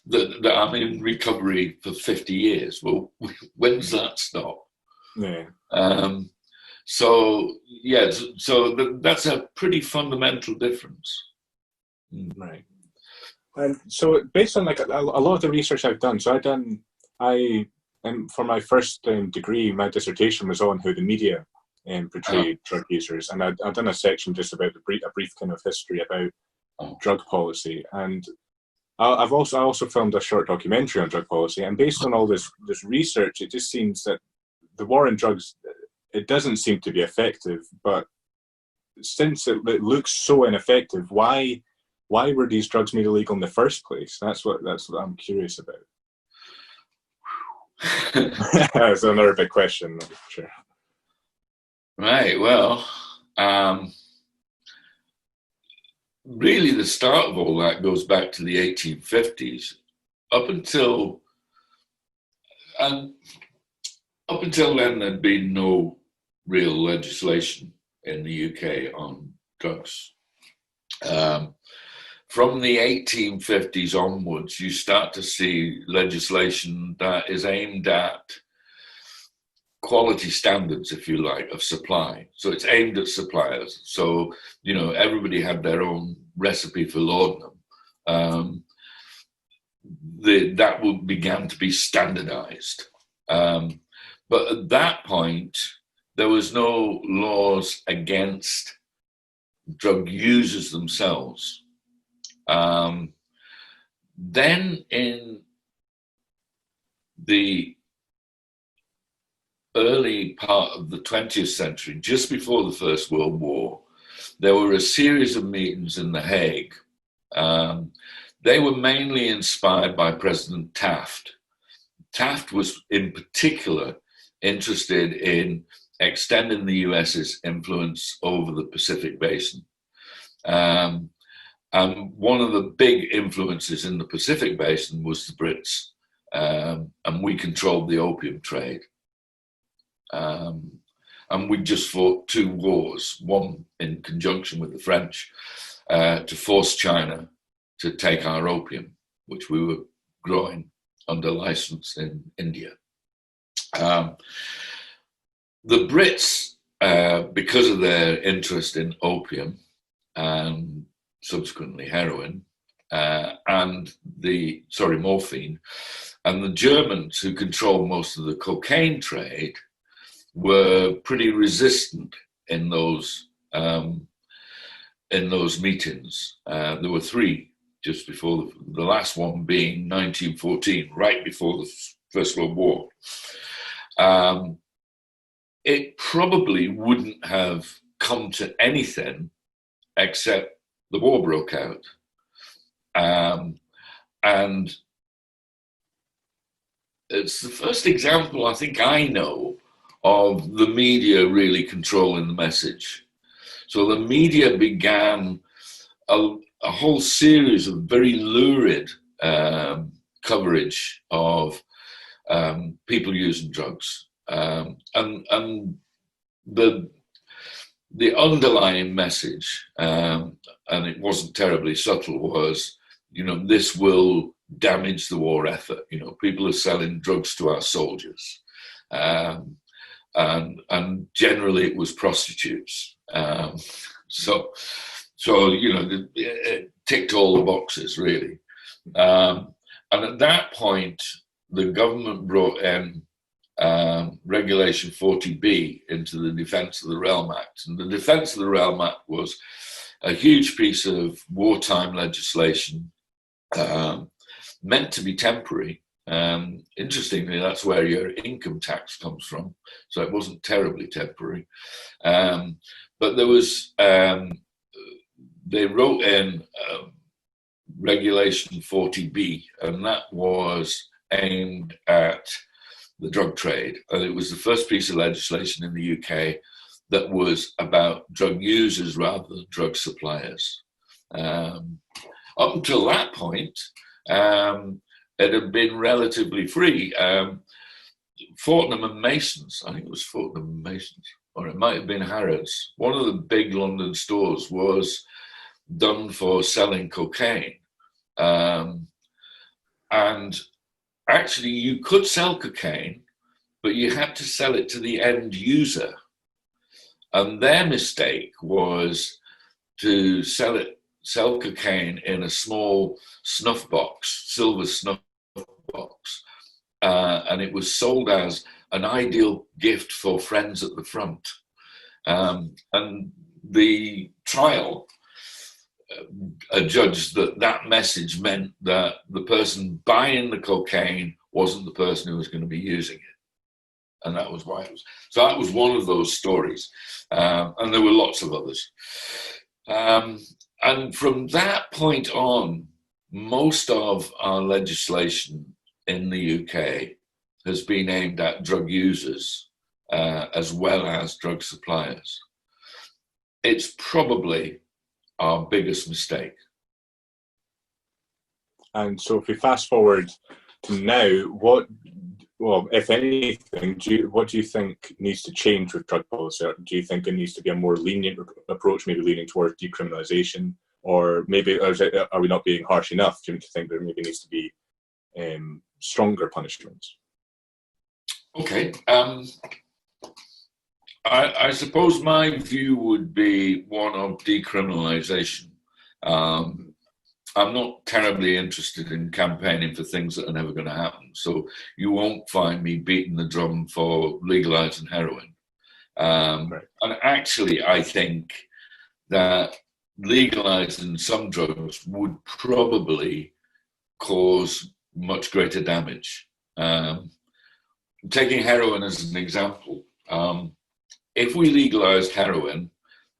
that I'm in recovery for 50 years. Well, when does that stop? Yeah. So that's a pretty fundamental difference. Right. And so based on like a lot of the research I've done, for my first degree, my dissertation was on how the media portrayed drug users, and I've done a section just about a brief kind of history about drug policy, and I also filmed a short documentary on drug policy, and based on all this research, it just seems that the war on drugs, it doesn't seem to be effective. But since it looks so ineffective, why were these drugs made illegal in the first place? That's what I'm curious about. That's another big question, I'm sure. Right, well, really the start of all that goes back to the 1850s. Up until then, there'd been no real legislation in the UK on drugs. From the 1850s onwards, you start to see legislation that is aimed at quality standards, if you like, of supply. So it's aimed at suppliers. So, you know, everybody had their own recipe for laudanum. That began to be standardized. But at that point, there was no laws against drug users themselves. Then in the early part of the 20th century, just before the First World War, there were a series of meetings in The Hague. They were mainly inspired by President Taft. Taft was in particular interested in extending the US's influence over the Pacific Basin. And one of the big influences in the Pacific Basin was the Brits, and we controlled the opium trade. And we just fought 2 wars, one in conjunction with the French, to force China to take our opium, which we were growing under license in India. The Brits, because of their interest in opium and subsequently heroin, and morphine, and the Germans, who controlled most of the cocaine trade, were pretty resistant in those meetings. There were 3 just before the last one being 1914, right before the First World War. It probably wouldn't have come to anything except the war broke out. And it's the first example I think I know of the media really controlling the message. So the media began a whole series of very lurid coverage of people using drugs. And the underlying message, and it wasn't terribly subtle, was, this will damage the war effort. People are selling drugs to our soldiers. And generally it was prostitutes. So it ticked all the boxes, really. And at that point, the government brought in Regulation 40B into the Defence of the Realm Act. And the Defence of the Realm Act was a huge piece of wartime legislation meant to be temporary. Interestingly, that's where your income tax comes from, so it wasn't terribly temporary. But there was, they wrote in Regulation 40B, and that was aimed at the drug trade. And it was the first piece of legislation in the UK that was about drug users rather than drug suppliers. Up until that point, it had been relatively free. Fortnum and Mason's, I think it was Fortnum and Mason's, or it might have been Harrods. One of the big London stores was done for selling cocaine. And actually you could sell cocaine, but you had to sell it to the end user. And their mistake was to sell cocaine in a small snuff box, silver snuff box. And it was sold as an ideal gift for friends at the front. And the trial adjudged that message meant that the person buying the cocaine wasn't the person who was going to be using it. And that was why it was. So that was one of those stories. And there were lots of others. And from that point on, most of our legislation in the UK has been aimed at drug users as well as drug suppliers. It's probably our biggest mistake. And so if we fast forward to now, if anything, what do you think needs to change with drug policy? Do you think it needs to be a more lenient approach, maybe leaning towards decriminalisation? Or maybe are we not being harsh enough? Do you think there maybe needs to be stronger punishments? Okay. I suppose my view would be one of decriminalisation. I'm not terribly interested in campaigning for things that are never going to happen. So you won't find me beating the drum for legalising heroin. Right. And actually, I think that legalising some drugs would probably cause much greater damage. Taking heroin as an example, if we legalised heroin,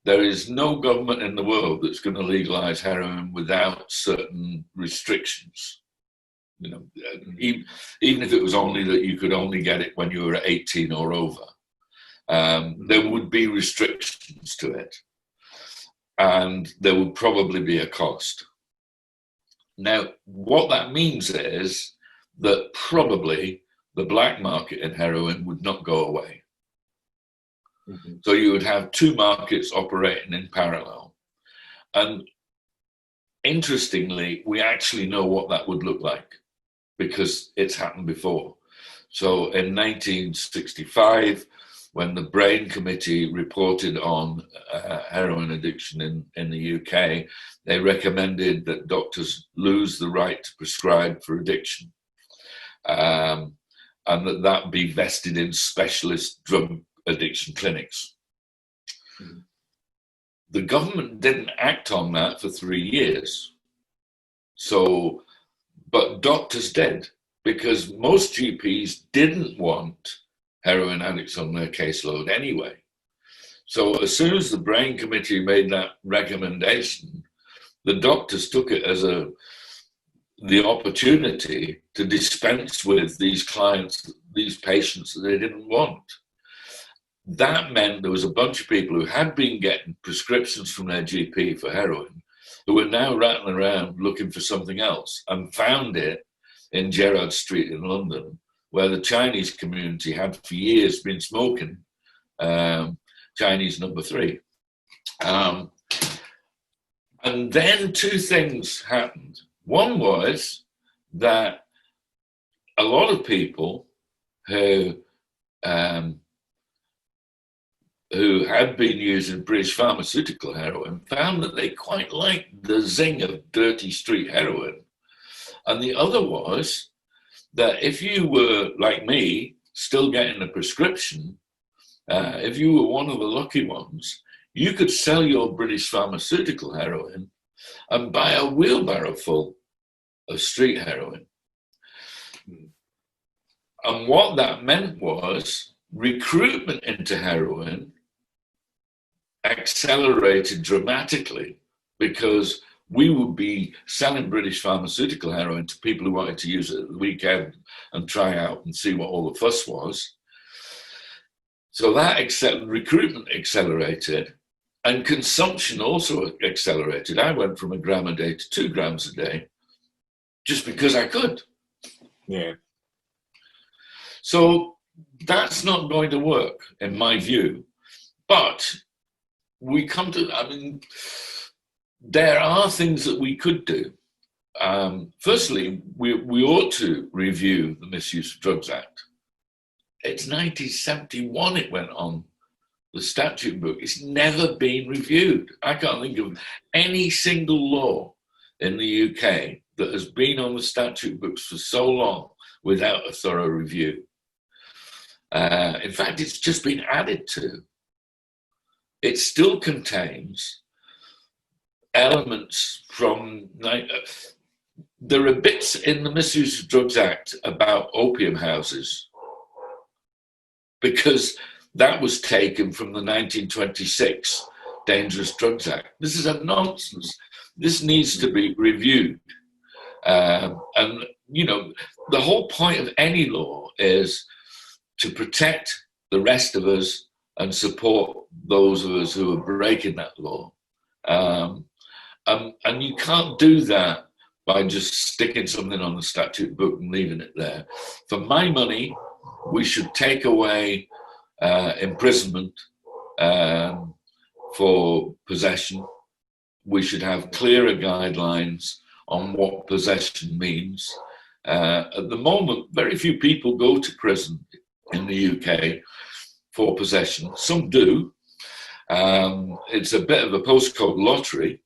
there is no government in the world that's going to legalise heroin without certain restrictions. Even if it was only that you could only get it when you were 18 or over, there would be restrictions to it. and there would probably be a cost. Now, what that means is that probably the black market in heroin would not go away. Mm-hmm. So you would have two markets operating in parallel. And interestingly, we actually know what that would look like because it's happened before. So in 1965, when the Brain Committee reported on heroin addiction in the UK, they recommended that doctors lose the right to prescribe for addiction, and that be vested in specialist drug addiction clinics. Mm-hmm. The government didn't act on that for 3 years. So, but doctors did, because most GPs didn't want heroin addicts on their caseload anyway. So as soon as the Brain Committee made that recommendation, the doctors took it as the opportunity to dispense with these clients, these patients that they didn't want. That meant there was a bunch of people who had been getting prescriptions from their GP for heroin who were now rattling around looking for something else and found it in Gerrard Street in London, where the Chinese community had for years been smoking Chinese number 3. And then two things happened. One was that a lot of people who had been using British pharmaceutical heroin found that they quite liked the zing of dirty street heroin. And the other was that if you were, like me, still getting a prescription, if you were one of the lucky ones, you could sell your British pharmaceutical heroin and buy a wheelbarrow full of street heroin. And what that meant was recruitment into heroin accelerated dramatically, because we would be selling British pharmaceutical heroin to people who wanted to use it at the weekend and try out and see what all the fuss was. So that recruitment accelerated, and consumption also accelerated. I went from 1 gram a day to 2 grams a day just because I could. Yeah. So that's not going to work, in my view. But we come to, there are things that we could do. Firstly, we ought to review the Misuse of Drugs Act. It's 1971 it went on the statute book. It's never been reviewed. I can't think of any single law in the UK that has been on the statute books for so long without a thorough review. In fact, it's just been added to. It still contains elements from... there are bits in the Misuse of Drugs Act about opium houses, because that was taken from the 1926 Dangerous Drugs Act. This is a nonsense. This needs to be reviewed. And, the whole point of any law is to protect the rest of us and support those of us who are breaking that law. And you can't do that by just sticking something on the statute book and leaving it there. For my money, we should take away imprisonment for possession. We should have clearer guidelines on what possession means. At the moment, very few people go to prison in the UK for possession. Some do. It's a bit of a postcode lottery.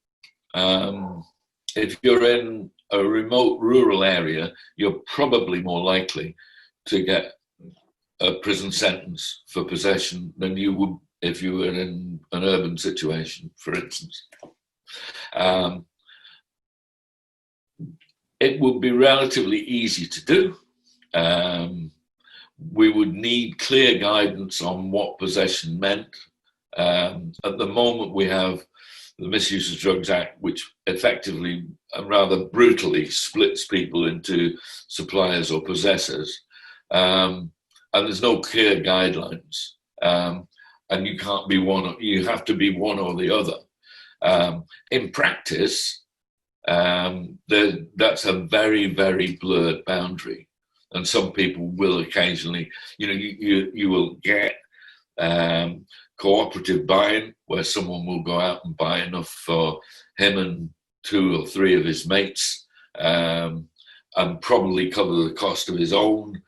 If you're in a remote rural area, you're probably more likely to get a prison sentence for possession than you would if you were in an urban situation, for instance. It would be relatively easy to do. We would need clear guidance on what possession meant. At the moment, we have the Misuse of Drugs Act, which effectively and rather brutally splits people into suppliers or possessors. And there's no clear guidelines. And you can't be one, you have to be one or the other. In practice, that's a very, very blurred boundary. And some people will occasionally, you will get cooperative buying, where someone will go out and buy enough for him and 2 or 3 of his mates, and probably cover the cost of his own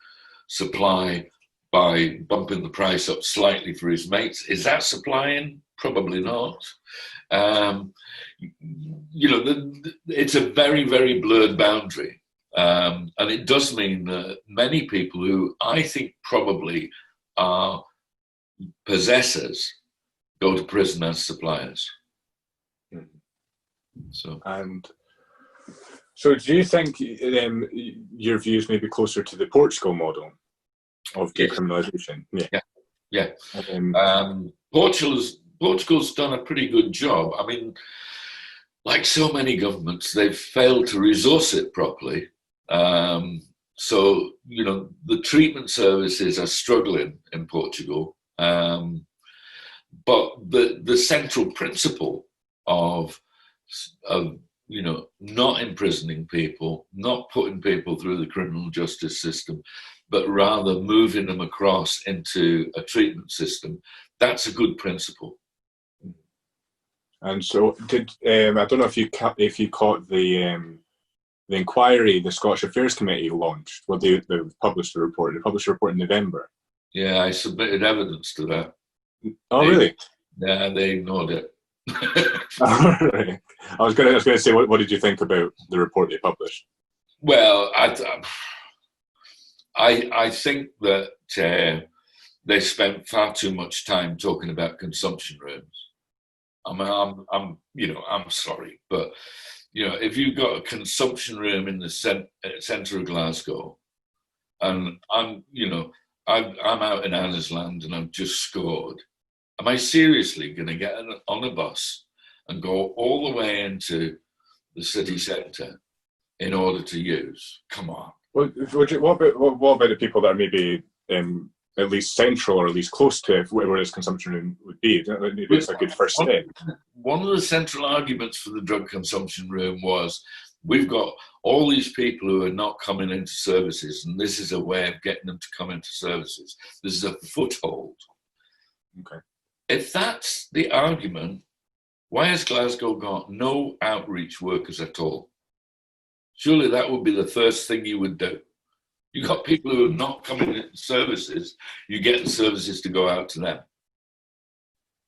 supply by bumping the price up slightly for his mates. Is that supplying? Probably not. It's a very, very blurred boundary. And it does mean that many people who I think probably are possessors go to prison as suppliers. So do you think your views may be closer to the Portugal model of decriminalisation? Yeah. Portugal's done a pretty good job. I mean, like so many governments, they've failed to resource it properly. So, the treatment services are struggling in Portugal. But the central principle of not imprisoning people, not putting people through the criminal justice system, but rather moving them across into a treatment system, that's a good principle. And so, I don't know if you caught the inquiry the Scottish Affairs Committee launched. Well, they published a report. They published a report in November. Yeah, I submitted evidence to that. Oh, really? Yeah, they ignored it. Right. I was going to say, what did you think about the report they published? Well, I think that they spent far too much time talking about consumption rooms. I mean, I'm sorry, but if you've got a consumption room in the centre of Glasgow, and I'm out in Anna's Land and I've just scored, am I seriously going to get on a bus and go all the way into the city centre in order to use? Come on. Well, what about the people that are maybe at least central or at least close to where this consumption room would be? Maybe it's a good first step. One of the central arguments for the drug consumption room was, we've got all these people who are not coming into services, and this is a way of getting them to come into services. This is a foothold. Okay. If that's the argument, why has Glasgow got no outreach workers at all? Surely that would be the first thing you would do. You've got people who are not coming into services, you get the services to go out to them.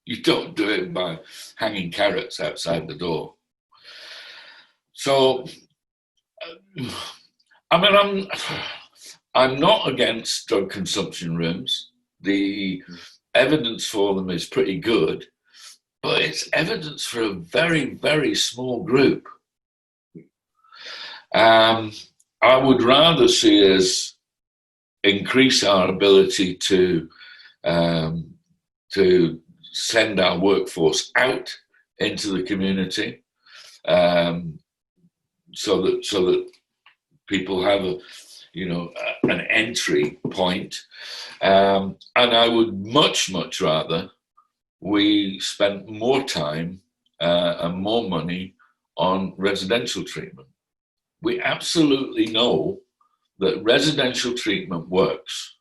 You don't do it by hanging carrots outside the door. So, I mean, I'm not against drug consumption rooms. The evidence for them is pretty good, but it's evidence for a very, very small group. I would rather see us increase our ability to send our workforce out into the community, so that people have an entry point, and I would much rather we spent more time and more money on residential treatment. We absolutely know that residential treatment works,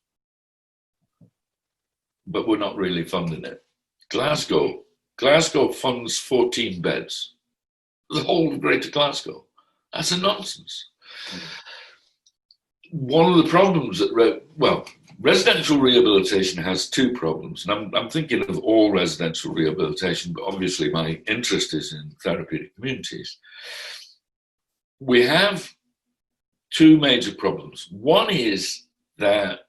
but we're not really funding it. Glasgow funds 14 beds. The whole of Greater Glasgow. That's a nonsense. One of the problems residential rehabilitation has 2 problems, and I'm thinking of all residential rehabilitation, but obviously my interest is in therapeutic communities. We have 2 major problems. One is that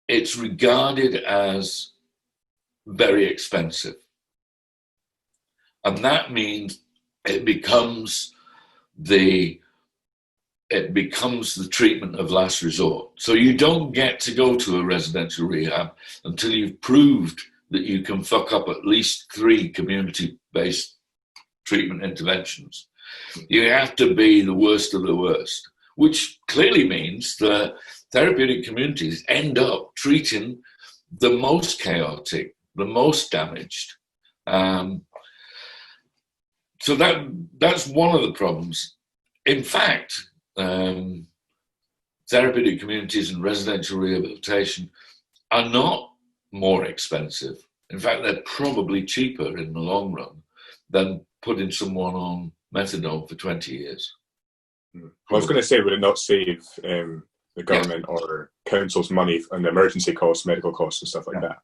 it's regarded as very expensive. And that means it becomes the treatment of last resort. So you don't get to go to a residential rehab until you've proved that you can fuck up at least 3 community-based treatment interventions. You have to be the worst of the worst, which clearly means that therapeutic communities end up treating the most chaotic, the most damaged. so that's one of the problems. In fact, therapeutic communities and residential rehabilitation are not more expensive. In fact, they're probably cheaper in the long run than putting someone on methadone for 20 years. I was going to say, would it not save the government or council's money on the emergency costs, medical costs and stuff like that?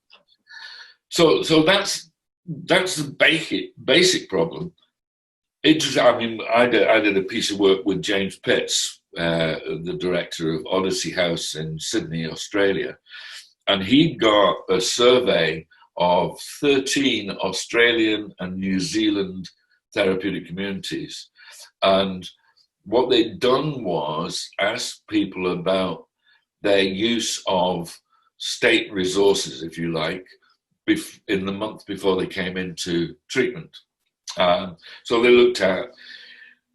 So that's the basic problem. I did a piece of work with James Pitts, the director of Odyssey House in Sydney, Australia, and he got a survey of 13 Australian and New Zealand therapeutic communities, and what they'd done was ask people about their use of state resources, if you like, in the month before they came into treatment. So they looked at,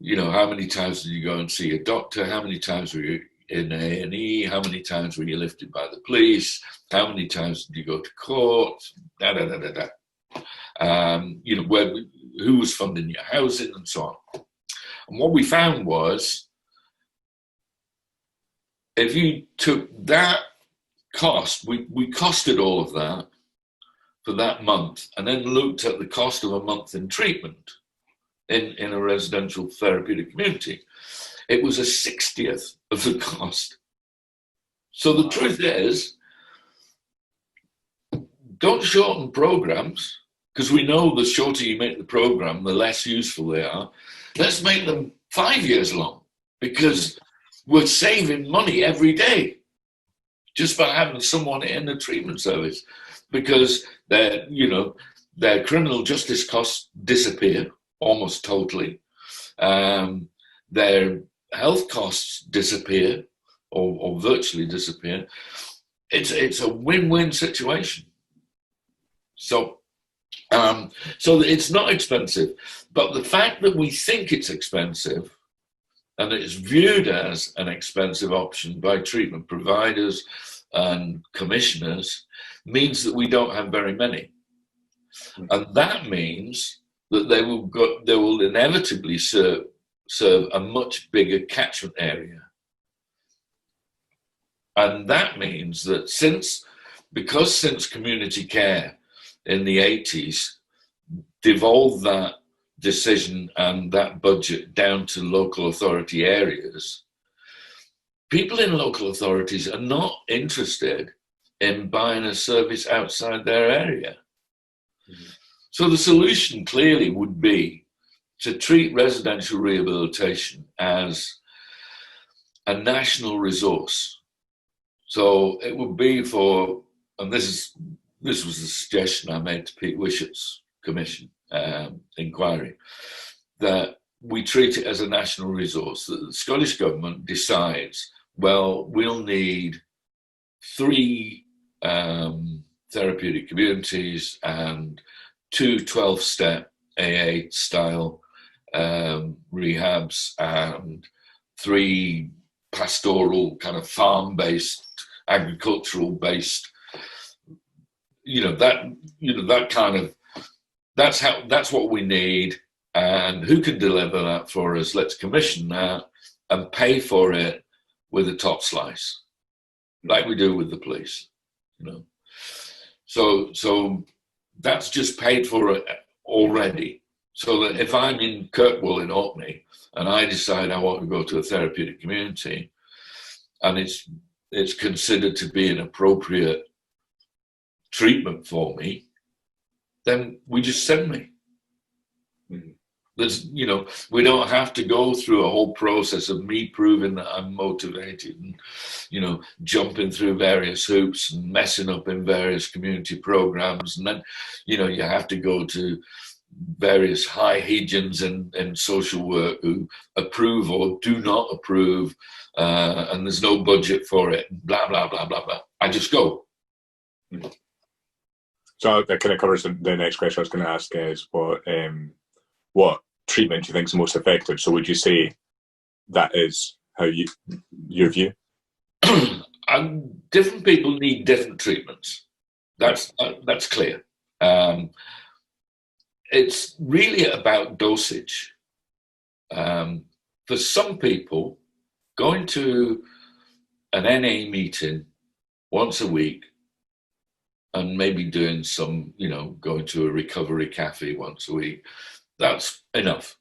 how many times did you go and see a doctor? How many times were you in A&E? How many times were you lifted by the police? How many times did you go to court? Who was funding your housing and so on. And what we found was, if you took that cost, we costed all of that for that month, and then looked at the cost of a month in treatment in a residential therapeutic community, it was a 60th of the cost. So the truth is, don't shorten programs, because we know the shorter you make the program, the less useful they are. Let's make them 5 years long, because we're saving money every day just by having someone in the treatment service, because their criminal justice costs disappear almost totally. Their health costs disappear or virtually disappear. It's a win-win situation. So it's not expensive, but the fact that we think it's expensive and it's viewed as an expensive option by treatment providers and commissioners means that we don't have very many. And that means that they will inevitably serve a much bigger catchment area. And that means that since community care in the 80s devolved that decision and that budget down to local authority areas, people in local authorities are not interested in buying a service outside their area. Mm-hmm. So the solution clearly would be to treat residential rehabilitation as a national resource. So it would be and this was the suggestion I made to Pete Wishart's commission inquiry, that we treat it as a national resource, that the Scottish Government decides, well, we'll need 3 therapeutic communities and 2 12-step AA-style rehabs and 3 pastoral kind of farm-based, agricultural-based, that's what we need, and who can deliver that for us? Let's commission that and pay for it with a top slice, like we do with the police, So that's just paid for already. So that if I'm in Kirkwall in Orkney and I decide I want to go to a therapeutic community, and it's considered to be an appropriate treatment for me, then we just send me. There's, we don't have to go through a whole process of me proving that I'm motivated and, jumping through various hoops and messing up in various community programs. And then, you have to go to various high hegians in social work who approve or do not approve, and there's no budget for it, blah, blah, blah, blah, blah. I just go. So that kind of covers the next question I was going to ask is what treatment do you think is the most effective? So would you say that is how your view? Different people need different treatments. That's clear. it's really about dosage. For some people, going to an NA meeting once a week and maybe doing some, going to a recovery cafe once a week, that's enough.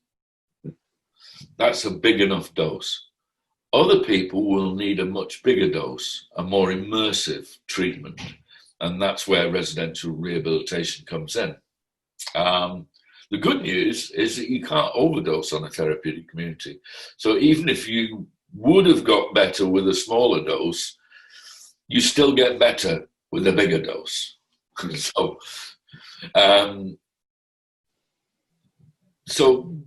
That's a big enough dose. Other people will need a much bigger dose, a more immersive treatment, and that's where residential rehabilitation comes in. The good news is that you can't overdose on a therapeutic community. So even if you would have got better with a smaller dose, you still get better with a bigger dose. So,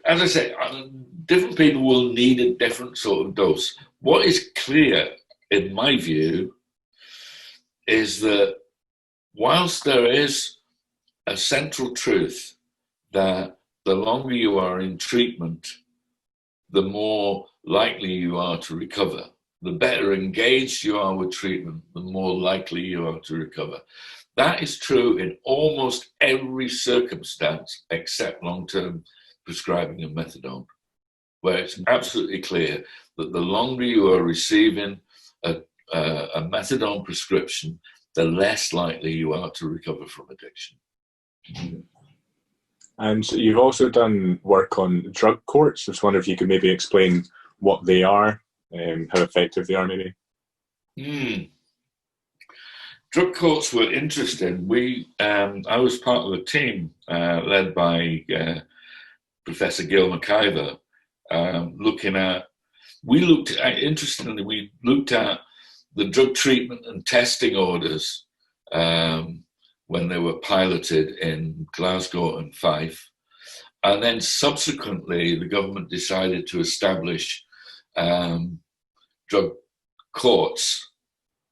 as I say, different people will need a different sort of dose. What is clear, in my view, is that whilst there is a central truth that the longer you are in treatment, the more likely you are to recover. The better engaged you are with treatment, the more likely you are to recover. That is true in almost every circumstance except long-term prescribing of methadone, where it's absolutely clear that the longer you are receiving a methadone prescription, the less likely you are to recover from addiction. And you've also done work on drug courts. I just wonder if you could maybe explain what they are and how effective they are, maybe. Drug courts were interesting. I was part of a team led by Professor Gil McIver, we looked at the drug treatment and testing orders when they were piloted in Glasgow and Fife. And then subsequently, the government decided to establish drug courts.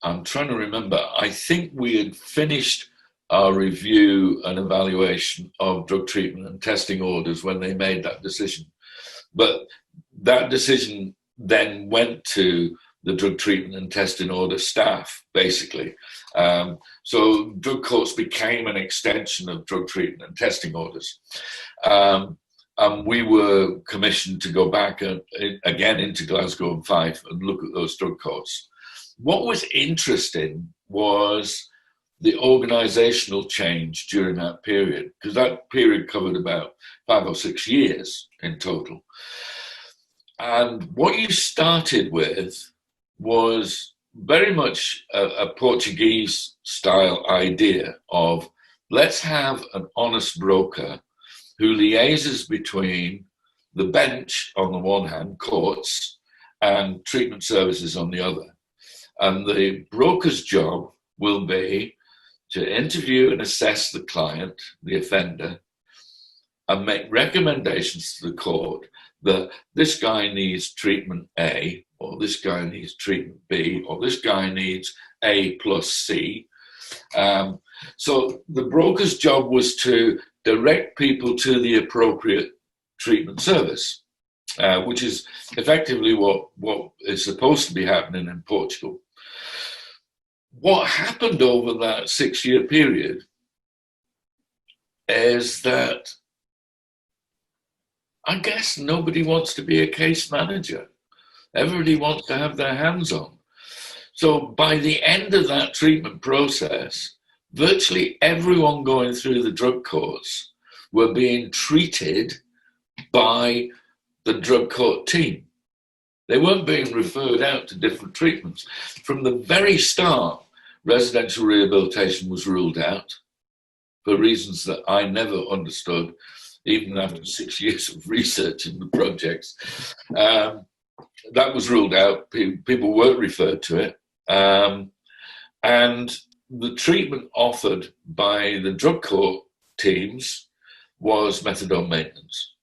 I'm trying to remember, I think we had finished our review and evaluation of drug treatment and testing orders when they made that decision. But that decision then went to the drug treatment and testing order staff, basically. So drug courts became an extension of drug treatment and testing orders. And we were commissioned to go back again into Glasgow and Fife and look at those drug courts. What was interesting was the organisational change during that period, because that period covered about 5 or 6 years in total. And what you started with was very much a Portuguese style idea of, let's have an honest broker who liaises between the bench on the one hand, courts, and treatment services on the other. And the broker's job will be to interview and assess the client, the offender, and make recommendations to the court that this guy needs treatment A, or this guy needs treatment B, or this guy needs A plus C. So the broker's job was to direct people to the appropriate treatment service, which is effectively what is supposed to be happening in Portugal. What happened over that 6-year period is that I guess nobody wants to be a case manager. Everybody wants to have their hands on. So by the end of that treatment process, virtually everyone going through the drug courts were being treated by the drug court team. They weren't being referred out to different treatments. From the very start, residential rehabilitation was ruled out for reasons that I never understood, even after 6 years of research in the projects. That was ruled out. People weren't referred to it. And the treatment offered by the drug court teams was methadone maintenance.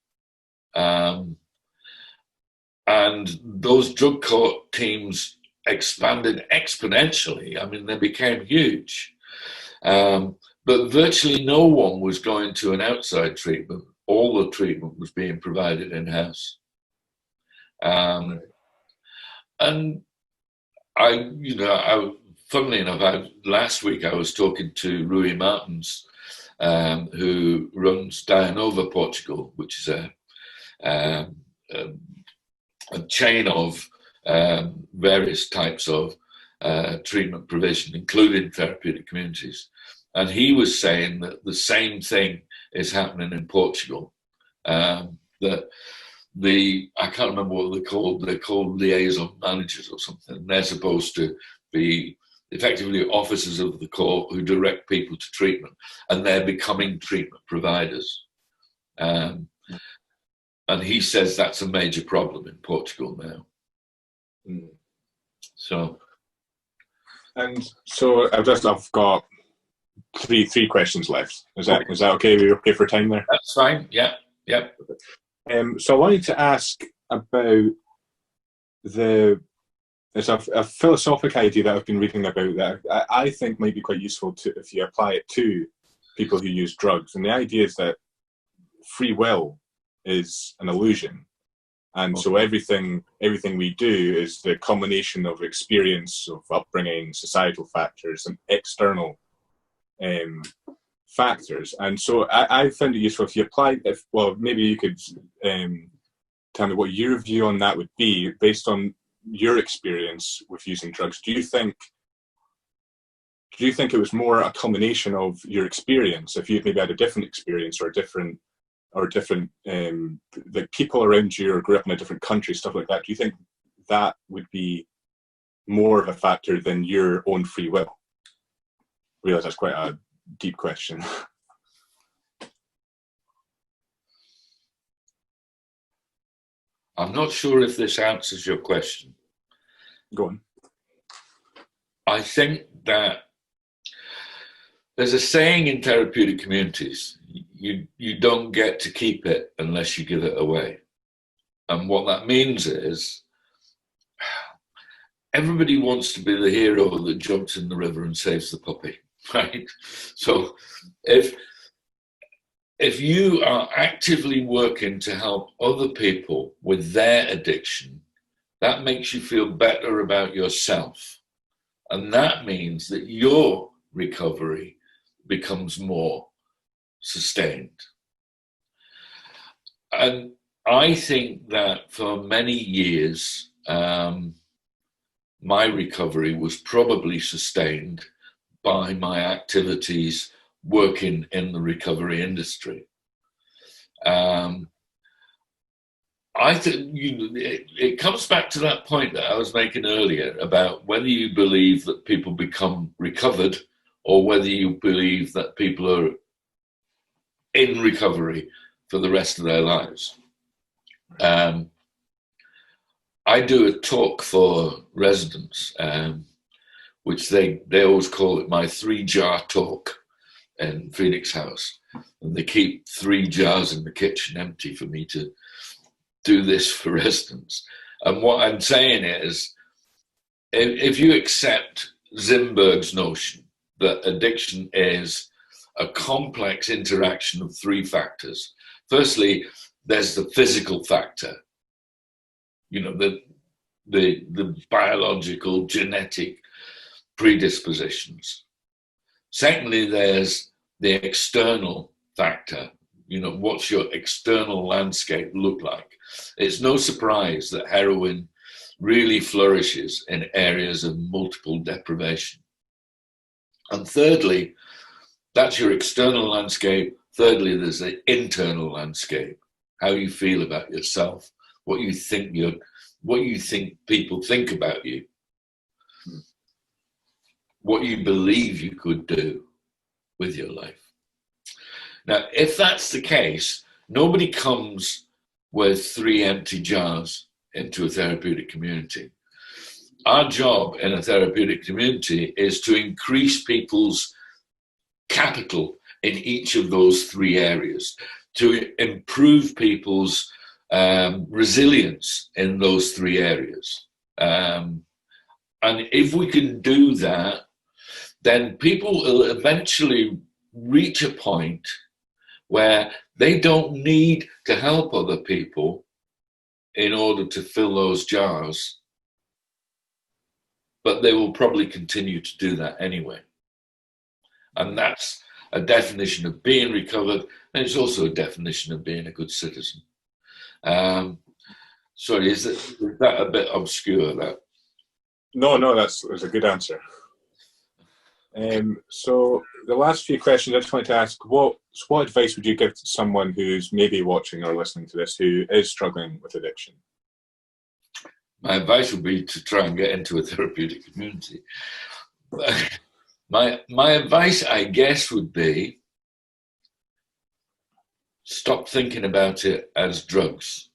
And those drug court teams expanded exponentially. I mean, they became huge. But virtually no one was going to an outside treatment. All the treatment was being provided in-house. And funnily enough, last week I was talking to Rowdy Martins, who runs Dianova Portugal, which is a chain of various types of treatment provision, including therapeutic communities. And he was saying that the same thing is happening in Portugal. That I can't remember what they're called liaison managers or something. They're supposed to be effectively officers of the court who direct people to treatment, and they're becoming treatment providers. And he says that's a major problem in Portugal now. So I've got three questions left. Is that okay? We're okay for time there? That's fine. Yeah. So I wanted to ask about there's a philosophical idea that I've been reading about that I think might be quite useful if you apply it to people who use drugs. And the idea is that free will is an illusion. And so everything we do is the combination of experience, of upbringing, societal factors, and external factors. And so I found it useful if you applied, maybe you could tell me what your view on that would be based on your experience with using drugs. Do you think it was more a combination of your experience, if you'd maybe had a different experience or different like people around you or grew up in a different country, stuff like that? Do you think that would be more of a factor than your own free will? I realize that's quite a deep question. I'm not sure if this answers your question. Go on. I think that there's a saying in therapeutic communities, you don't get to keep it unless you give it away. And what that means is everybody wants to be the hero that jumps in the river and saves the puppy, right? So if you are actively working to help other people with their addiction, that makes you feel better about yourself. And that means that your recovery becomes more sustained. And I think that for many years, my recovery was probably sustained by my activities working in the recovery industry. I think it comes back to that point that I was making earlier about whether you believe that people become recovered or whether you believe that people are in recovery for the rest of their lives. I do a talk for residents, which they always call it my 3-jar talk in Phoenix House. And they keep 3 jars in the kitchen empty for me to do this for residents. And what I'm saying is, if you accept Zimberg's notion that addiction is a complex interaction of 3 factors. Firstly, there's the physical factor, the biological, genetic predispositions. Secondly, there's the external factor. What's your external landscape look like? It's no surprise that heroin really flourishes in areas of multiple deprivation. And thirdly, that's your external landscape. Thirdly, there's the internal landscape, how you feel about yourself, what you think people think about you, what you believe you could do with your life. Now, if that's the case, nobody comes with 3 empty jars into a therapeutic community. Our job in a therapeutic community is to increase people's capital in each of those 3 areas, to improve people's resilience in those 3 areas. And if we can do that, then people will eventually reach a point where they don't need to help other people in order to fill those jars, but they will probably continue to do that anyway. And that's a definition of being recovered, and it's also a definition of being a good citizen. Sorry, is that a bit obscure, that? No, that's a good answer. So the last few questions I just wanted to ask, what advice would you give to someone who's maybe watching or listening to this who is struggling with addiction? My advice would be to try and get into a therapeutic community. My advice, I guess, would be stop thinking about it as drugs.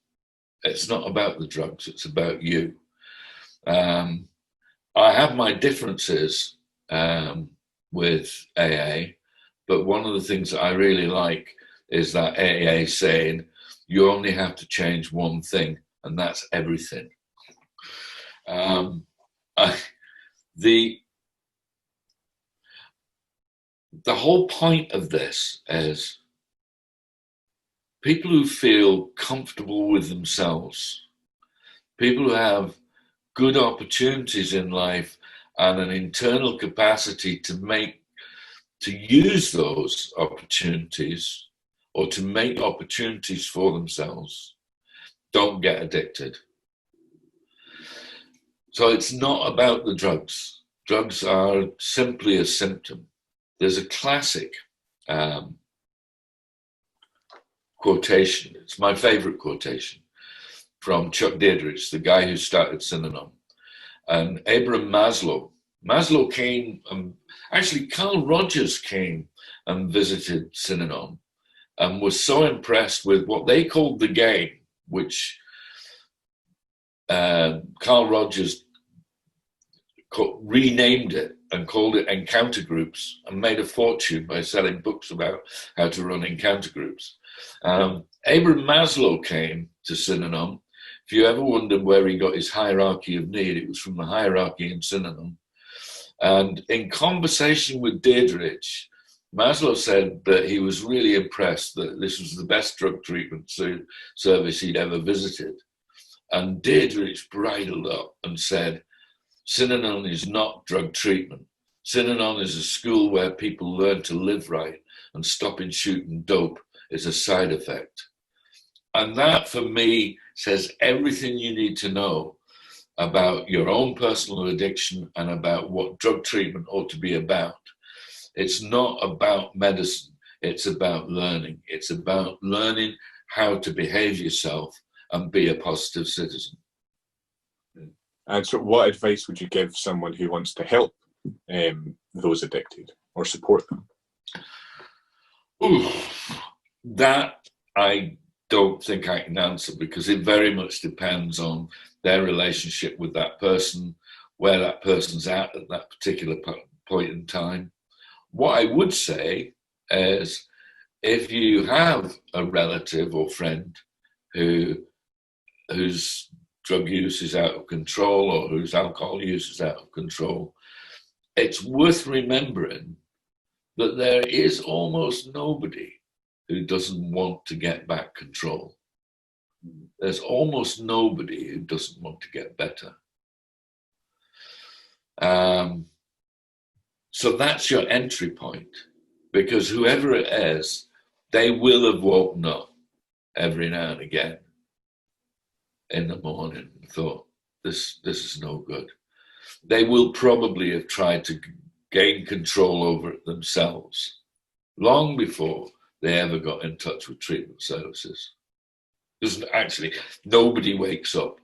It's not about the drugs, it's about you. I have my differences with AA, but one of the things that I really like is that AA saying you only have to change one thing, and that's everything. The whole point of this is people who feel comfortable with themselves, people who have good opportunities in life and an internal capacity to use those opportunities or to make opportunities for themselves, don't get addicted. So it's not about the drugs. Drugs are simply a symptom. There's a classic quotation, it's my favorite quotation, from Chuck Deirdrich, the guy who started Synanon. And Abraham Maslow came, actually Carl Rogers came and visited Synanon and was so impressed with what they called the game, which Carl Rogers renamed it and called it encounter groups and made a fortune by selling books about how to run encounter groups. Abraham Maslow came to Synanon. If you ever wondered where he got his hierarchy of need, it was from the hierarchy in Synanon. And in conversation with Deirdrich, Maslow said that he was really impressed that this was the best drug treatment service he'd ever visited. And Deirdrich bridled up and said, Synanon is not drug treatment. Synanon is a school where people learn to live right, and stopping shooting dope is a side effect. And that, for me, says everything you need to know about your own personal addiction and about what drug treatment ought to be about. It's not about medicine. It's about learning. It's about learning how to behave yourself and be a positive citizen. And so what advice would you give someone who wants to help those addicted or support them? Ooh, that I don't think I can answer, because it very much depends on their relationship with that person, where that person's at that particular point in time. What I would say is, if you have a relative or friend whose drug use is out of control or whose alcohol use is out of control, it's worth remembering that there is almost nobody who doesn't want to get back control. There's almost nobody who doesn't want to get better. So that's your entry point, because whoever it is, they will have woken up every now and again in the morning and thought, this is no good. They will probably have tried to gain control over it themselves long before they ever got in touch with treatment services. Nobody wakes up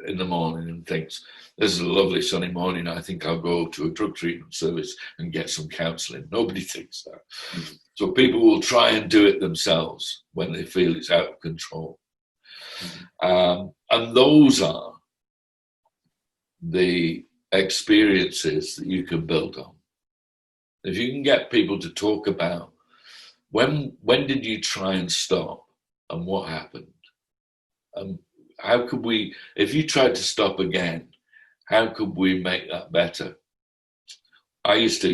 in the morning and thinks, this is a lovely sunny morning, I think I'll go to a drug treatment service and get some counselling. Nobody thinks that. Mm-hmm. So people will try and do it themselves when they feel it's out of control. Mm-hmm. And those are the experiences that you can build on. If you can get people to talk about when did you try and stop and what happened? How could we, if you tried to stop again, how could we make that better? Years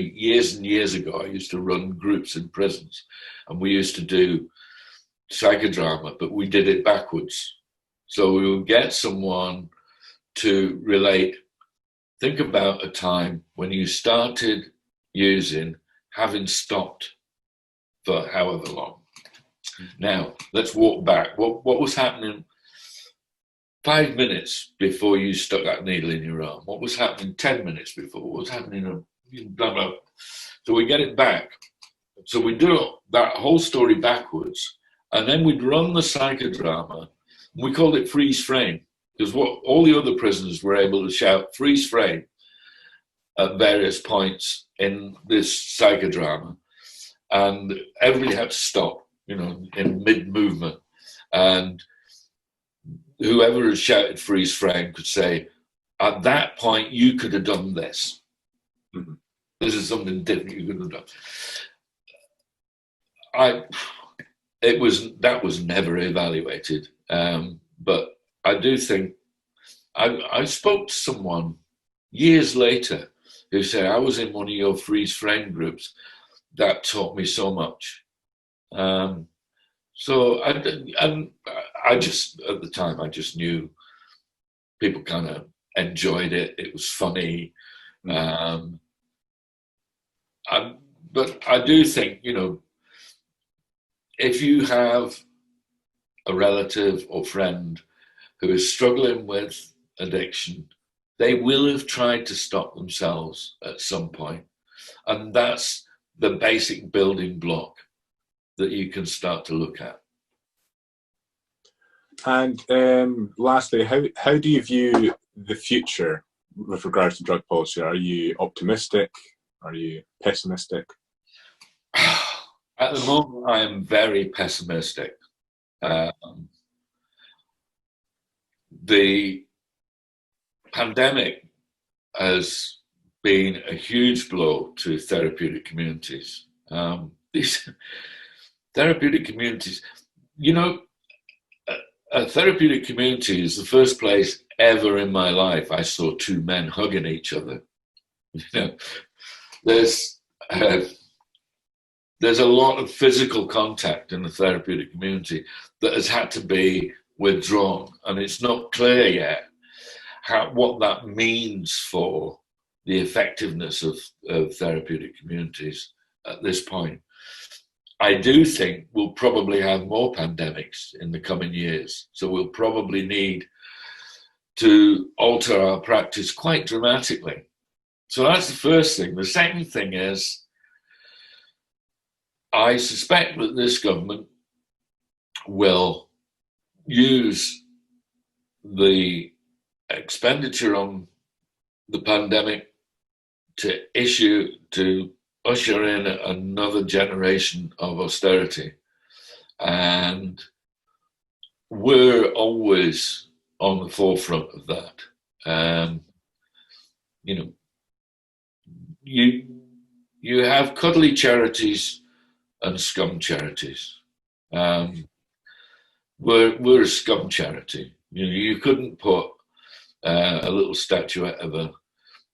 and years ago, I used to run groups in prisons, and we used to do psychodrama, but we did it backwards. So we would get someone to relate, think about a time when you started using, having stopped for however long. Now, let's walk back. What was happening 5 minutes before you stuck that needle in your arm? What was happening 10 minutes before? What was happening? Blah, blah. So we get it back. So we do that whole story backwards, and then we'd run the psychodrama. We called it freeze frame, because what all the other prisoners were able to shout freeze frame at various points in this psychodrama, and everybody had to stop, in mid-movement, and whoever had shouted freeze frame could say, at that point you could have done this. Mm-hmm. This is something different you could have done. That was never evaluated, but I do think I spoke to someone years later who said, I was in one of your freeze frame groups that taught me so much. So I just, at the time, I just knew people kind of enjoyed it. It was funny. But I do think, if you have a relative or friend who is struggling with addiction, they will have tried to stop themselves at some point. And that's the basic building block that you can start to look at. And lastly, how do you view the future with regards to drug policy? Are you optimistic? Are you pessimistic? At the moment, I am very pessimistic. The pandemic has been a huge blow to therapeutic communities. These therapeutic communities, a therapeutic community is the first place ever in my life I saw two men hugging each other. There's a lot of physical contact in the therapeutic community that has had to be withdrawn, and it's not clear yet what that means for the effectiveness of therapeutic communities at this point. I do think we'll probably have more pandemics in the coming years, so we'll probably need to alter our practice quite dramatically. So that's the first thing. The second thing is, I suspect that this government will use the expenditure on the pandemic to usher in another generation of austerity. And we're always on the forefront of that. You have cuddly charities and scum charities. We're a scum charity. You couldn't put a little statuette of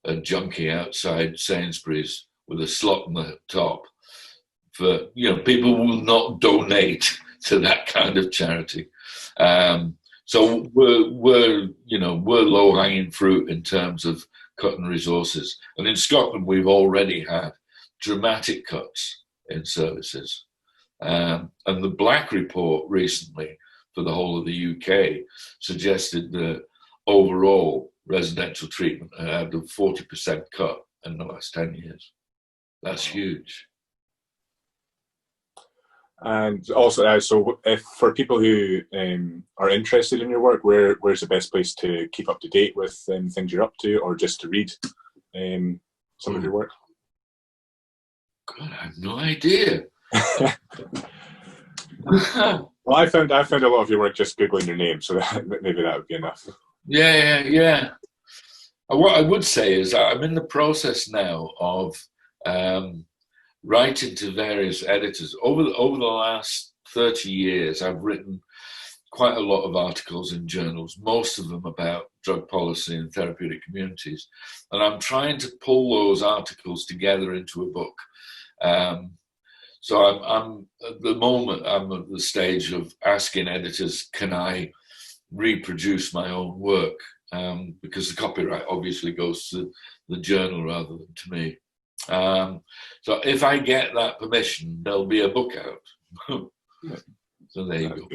a junkie outside Sainsbury's with a slot on the top. For people will not donate to that kind of charity. So we're low-hanging fruit in terms of cutting resources. And in Scotland, we've already had dramatic cuts in services. And the Black Report recently for the whole of the UK suggested that overall residential treatment had a 40% cut in the last 10 years. That's huge. And also, so if for people who are interested in your work, where's the best place to keep up to date with things you're up to, or just to read some of your work? God, I have no idea. Well, I found a lot of your work just Googling your name, so maybe that would be enough. Yeah. What I would say is I'm in the process now of writing to various editors. Over the last 30 years, I've written quite a lot of articles in journals, most of them about drug policy and therapeutic communities. And I'm trying to pull those articles together into a book. So I'm at the moment, I'm at the stage of asking editors, can I reproduce my own work? Because the copyright obviously goes to the journal rather than to me. So if I get that permission, there'll be a book out. So there you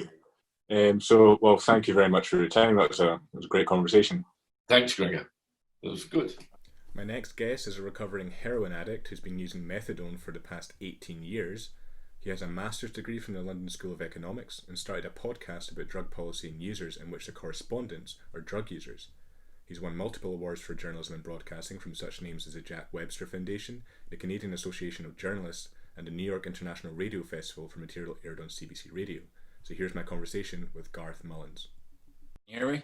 go. Well, thank you very much for your time. That was a great conversation. Thanks, Gregor. It was good. My next guest is a recovering heroin addict who's been using methadone for the past 18 years. He has a master's degree from the London School of Economics and started a podcast about drug policy and users in which the correspondents are drug users. He's won multiple awards for journalism and broadcasting from such names as the Jack Webster Foundation, the Canadian Association of Journalists, and the New York International Radio Festival for material aired on CBC Radio. So here's my conversation with Garth Mullins. Can you hear me?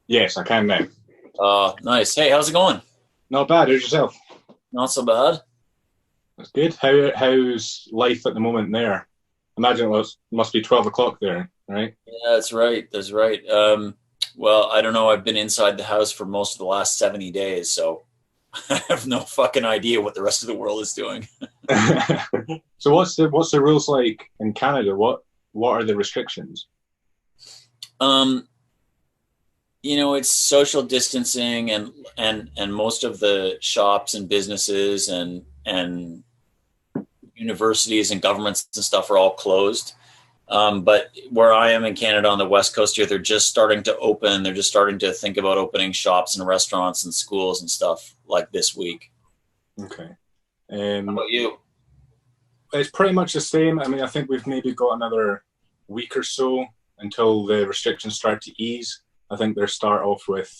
Yes, I can now. Nice. Hey, how's it going? Not bad. How's yourself? Not so bad. That's good. How's life at the moment there? Imagine it must be 12 o'clock there, right? Yeah, that's right. That's right. Well, I don't know. I've been inside the house for most of the last 70 days, so I have no fucking idea what the rest of the world is doing. So what's the rules like in Canada? What are the restrictions? It's social distancing and most of the shops and businesses and universities and governments and stuff are all closed. But where I am in Canada on the West Coast here, they're just starting to open. They're just starting to think about opening shops and restaurants and schools and stuff like this week. Okay. How about you? It's pretty much the same. I mean, I think we've maybe got another week or so until the restrictions start to ease. I think they'll start off with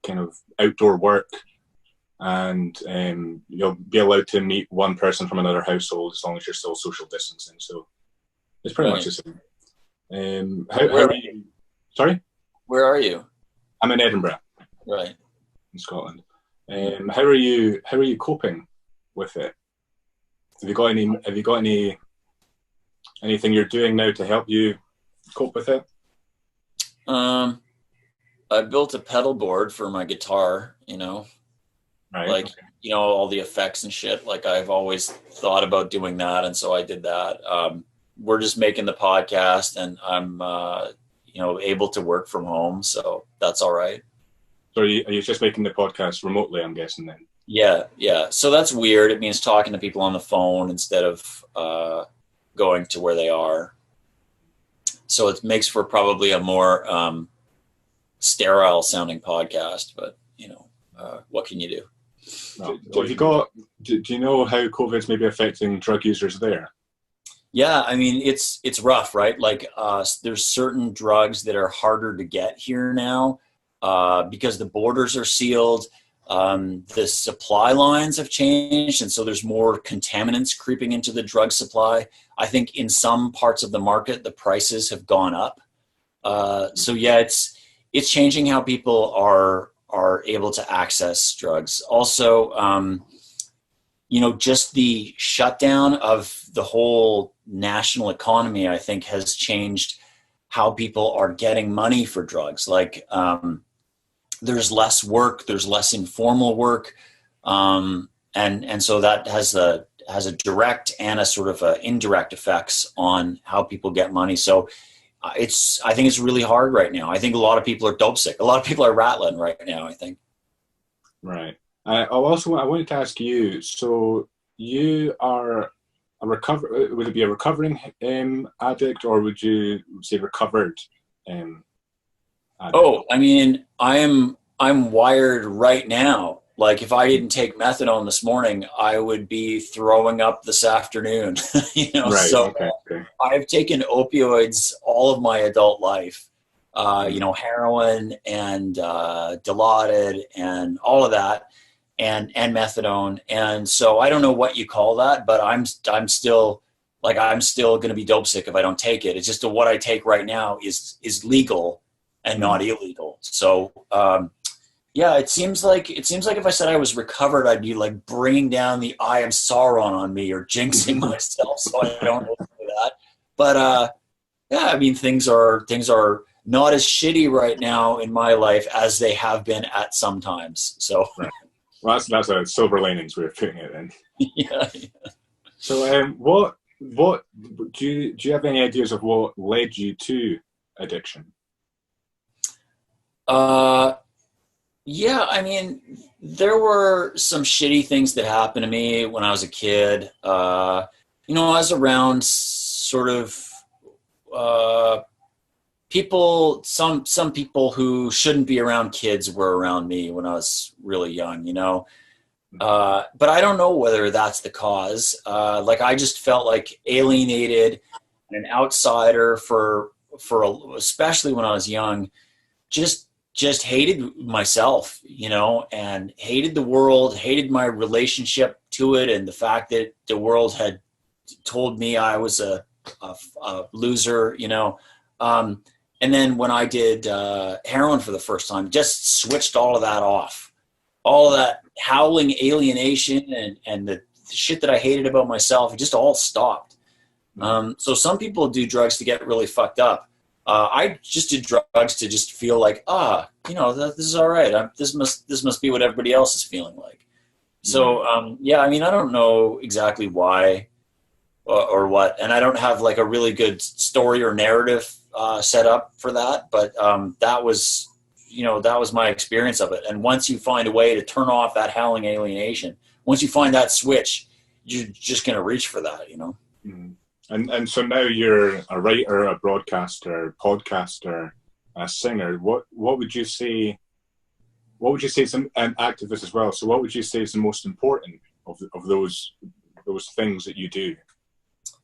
kind of outdoor work, and you'll be allowed to meet one person from another household as long as you're still social distancing. So it's pretty much the same. How are you? Sorry? Where are you? I'm in Edinburgh. Right. In Scotland. How are you coping with it? Have you got anything you're doing now to help you cope with it? I built a pedal board for my guitar, Right. All the effects and shit. Like I've always thought about doing that. And so I did that. We're just making the podcast and I'm, able to work from home. So that's all right. So are you just making the podcast remotely, I'm guessing then? Yeah. So that's weird. It means talking to people on the phone instead of going to where they are. So it makes for probably a more sterile sounding podcast, but what can you do? Do you know how COVID's maybe affecting drug users there? Yeah, I mean it's rough, right? Like there's certain drugs that are harder to get here now because the borders are sealed. The supply lines have changed, and so there's more contaminants creeping into the drug supply. I think in some parts of the market, the prices have gone up. So yeah, it's changing how people are able to access drugs. Also, just the shutdown of the whole national economy, I think, has changed how people are getting money for drugs. Like, there's less work, there's less informal work, and so that has a direct and a sort of indirect effects on how people get money. So I think it's really hard right now. I think a lot of people are dope sick. A lot of people are rattling right now, I think. Right. I wanted to ask you, so you are would it be a recovering addict, or would you say recovered addict? Oh, I mean, I'm wired right now. Like if I didn't take methadone this morning, I would be throwing up this afternoon. Right, So okay. I've taken opioids all of my adult life. Heroin and Dilaudid and all of that, and methadone. And so I don't know what you call that, but I'm still going to be dope sick if I don't take it. It's just what I take right now is legal and not illegal. So, yeah, it seems like if I said I was recovered, I'd be like bringing down the Eye of Sauron on me or jinxing myself. So I don't do that. But yeah, I mean, things are not as shitty right now in my life as they have been at some times. So, right. Well, that's a silver linings way of putting it in. Yeah. So, what do you have any ideas of what led you to addiction? Yeah, I mean, there were some shitty things that happened to me when I was a kid. I was around sort of uh, people, some people who shouldn't be around kids were around me when I was really young. But I don't know whether that's the cause. Like I just felt like alienated and an outsider especially when I was young. Just hated myself, and hated the world, hated my relationship to it, and the fact that the world had told me I was a loser. And then when I did heroin for the first time, just switched all of that off. All of that howling alienation and the shit that I hated about myself, it just all stopped. So some people do drugs to get really fucked up. I just did drugs to just feel like, this is all right. This must be what everybody else is feeling like. So, I mean, I don't know exactly why or what, and I don't have like a really good story or narrative set up for that, but that was my experience of it. And once you find a way to turn off that howling alienation, once you find that switch, you're just going to reach for that, Mm. And so now you're a writer, a broadcaster, podcaster, a singer. What would you say? What would you say is an activist as well? So what would you say is the most important of those things that you do?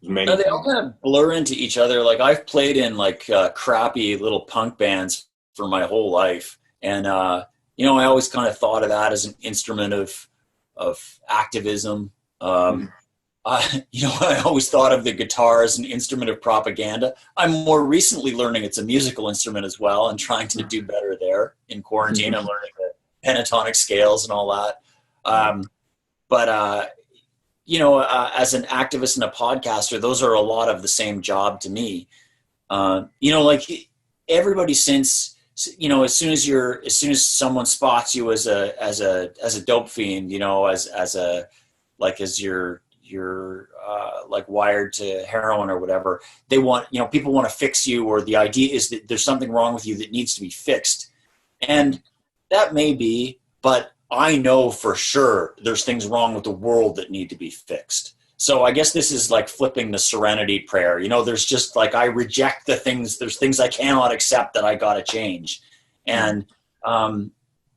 They all kind of blur into each other. Like I've played in like crappy little punk bands for my whole life, and I always kind of thought of that as an instrument of activism. I always thought of the guitar as an instrument of propaganda. I'm more recently learning it's a musical instrument as well and trying to do better there. In quarantine, I'm learning the pentatonic scales and all that. As an activist and a podcaster, those are a lot of the same job to me. Like everybody since, as soon as someone spots you as a dope fiend, as you're like wired to heroin or whatever, people want to fix you, or the idea is that there's something wrong with you that needs to be fixed. And that may be, but I know for sure there's things wrong with the world that need to be fixed. So I guess this is like flipping the serenity prayer. There's just like, I reject there's things I cannot accept that I got to change. And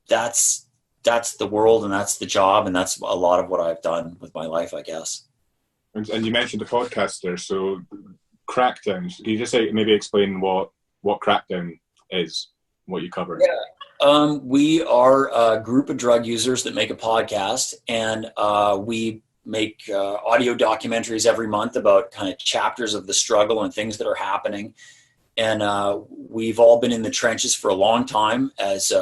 that's the world, and that's the job, and that's a lot of what I've done with my life, I guess. And you mentioned the podcast there, so Crackdown. Can you just maybe explain what Crackdown is, what you cover? Yeah, we are a group of drug users that make a podcast, and we make audio documentaries every month about kind of chapters of the struggle and things that are happening. And we've all been in the trenches for a long time as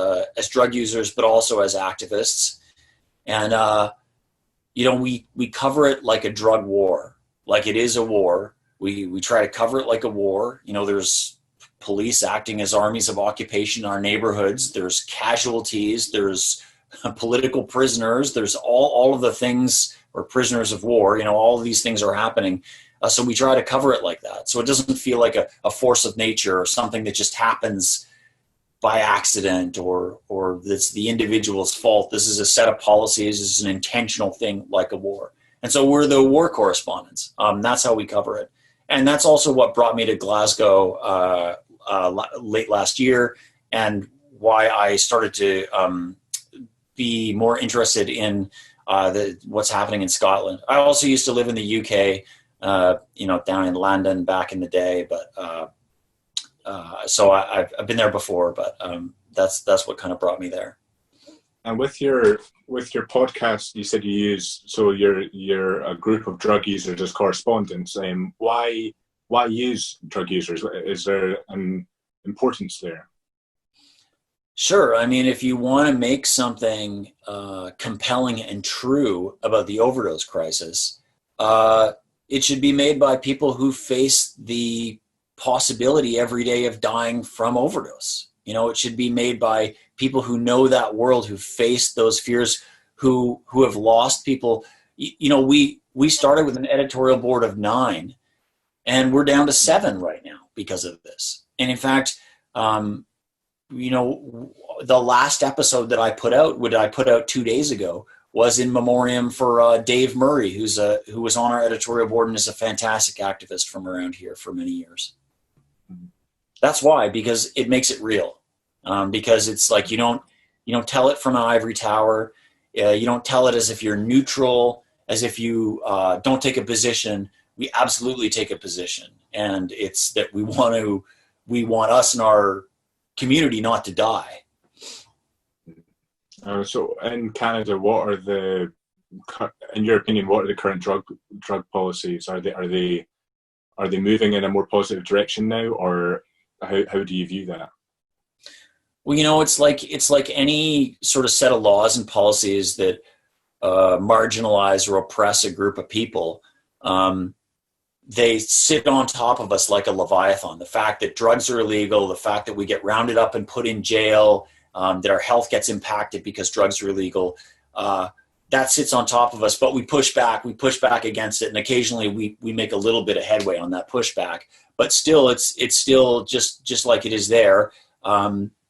drug users, but also as activists. And, we cover it like a drug war, like it is a war. We try to cover it like a war. There's police acting as armies of occupation in our neighborhoods. There's casualties. There's political prisoners. There's all of the things, or prisoners of war. All of these things are happening. So we try to cover it like that. So it doesn't feel like a force of nature or something that just happens by accident or that's the individual's fault. This is a set of policies. This is an intentional thing like a war. And so we're the war correspondents. That's how we cover it. And that's also what brought me to Glasgow late last year, and why I started to be more interested in what's happening in Scotland. I also used to live in the UK, down in London back in the day, but so I've been there before, but that's what kind of brought me there. And with your podcast, you said you use, so you're a group of drug users as correspondents. Why use drug users? Is there an importance there? Sure. I mean, if you want to make something compelling and true about the overdose crisis, it should be made by people who face the possibility every day of dying from overdose. It should be made by people who know that world, who face those fears, who have lost people. We started with an editorial board of 9, and we're down to 7 right now because of this. And in fact, the last episode that I put out 2 days ago, was in memoriam for Dave Murray, who was on our editorial board and is a fantastic activist from around here for many years. That's why, because it makes it real. Because it's like you don't tell it from an ivory tower. You don't tell it as if you're neutral, as if you don't take a position. We absolutely take a position, and it's that we want us and our community not to die. So in Canada, in your opinion, what are the current drug policies? Are they moving in a more positive direction now, or how do you view that? Well, it's like any sort of set of laws and policies that marginalize or oppress a group of people. They sit on top of us like a leviathan. The fact that drugs are illegal, the fact that we get rounded up and put in jail, that our health gets impacted because drugs are illegal, that sits on top of us. But we push back against it, and occasionally we make a little bit of headway on that pushback. But still, it's still just like it is there.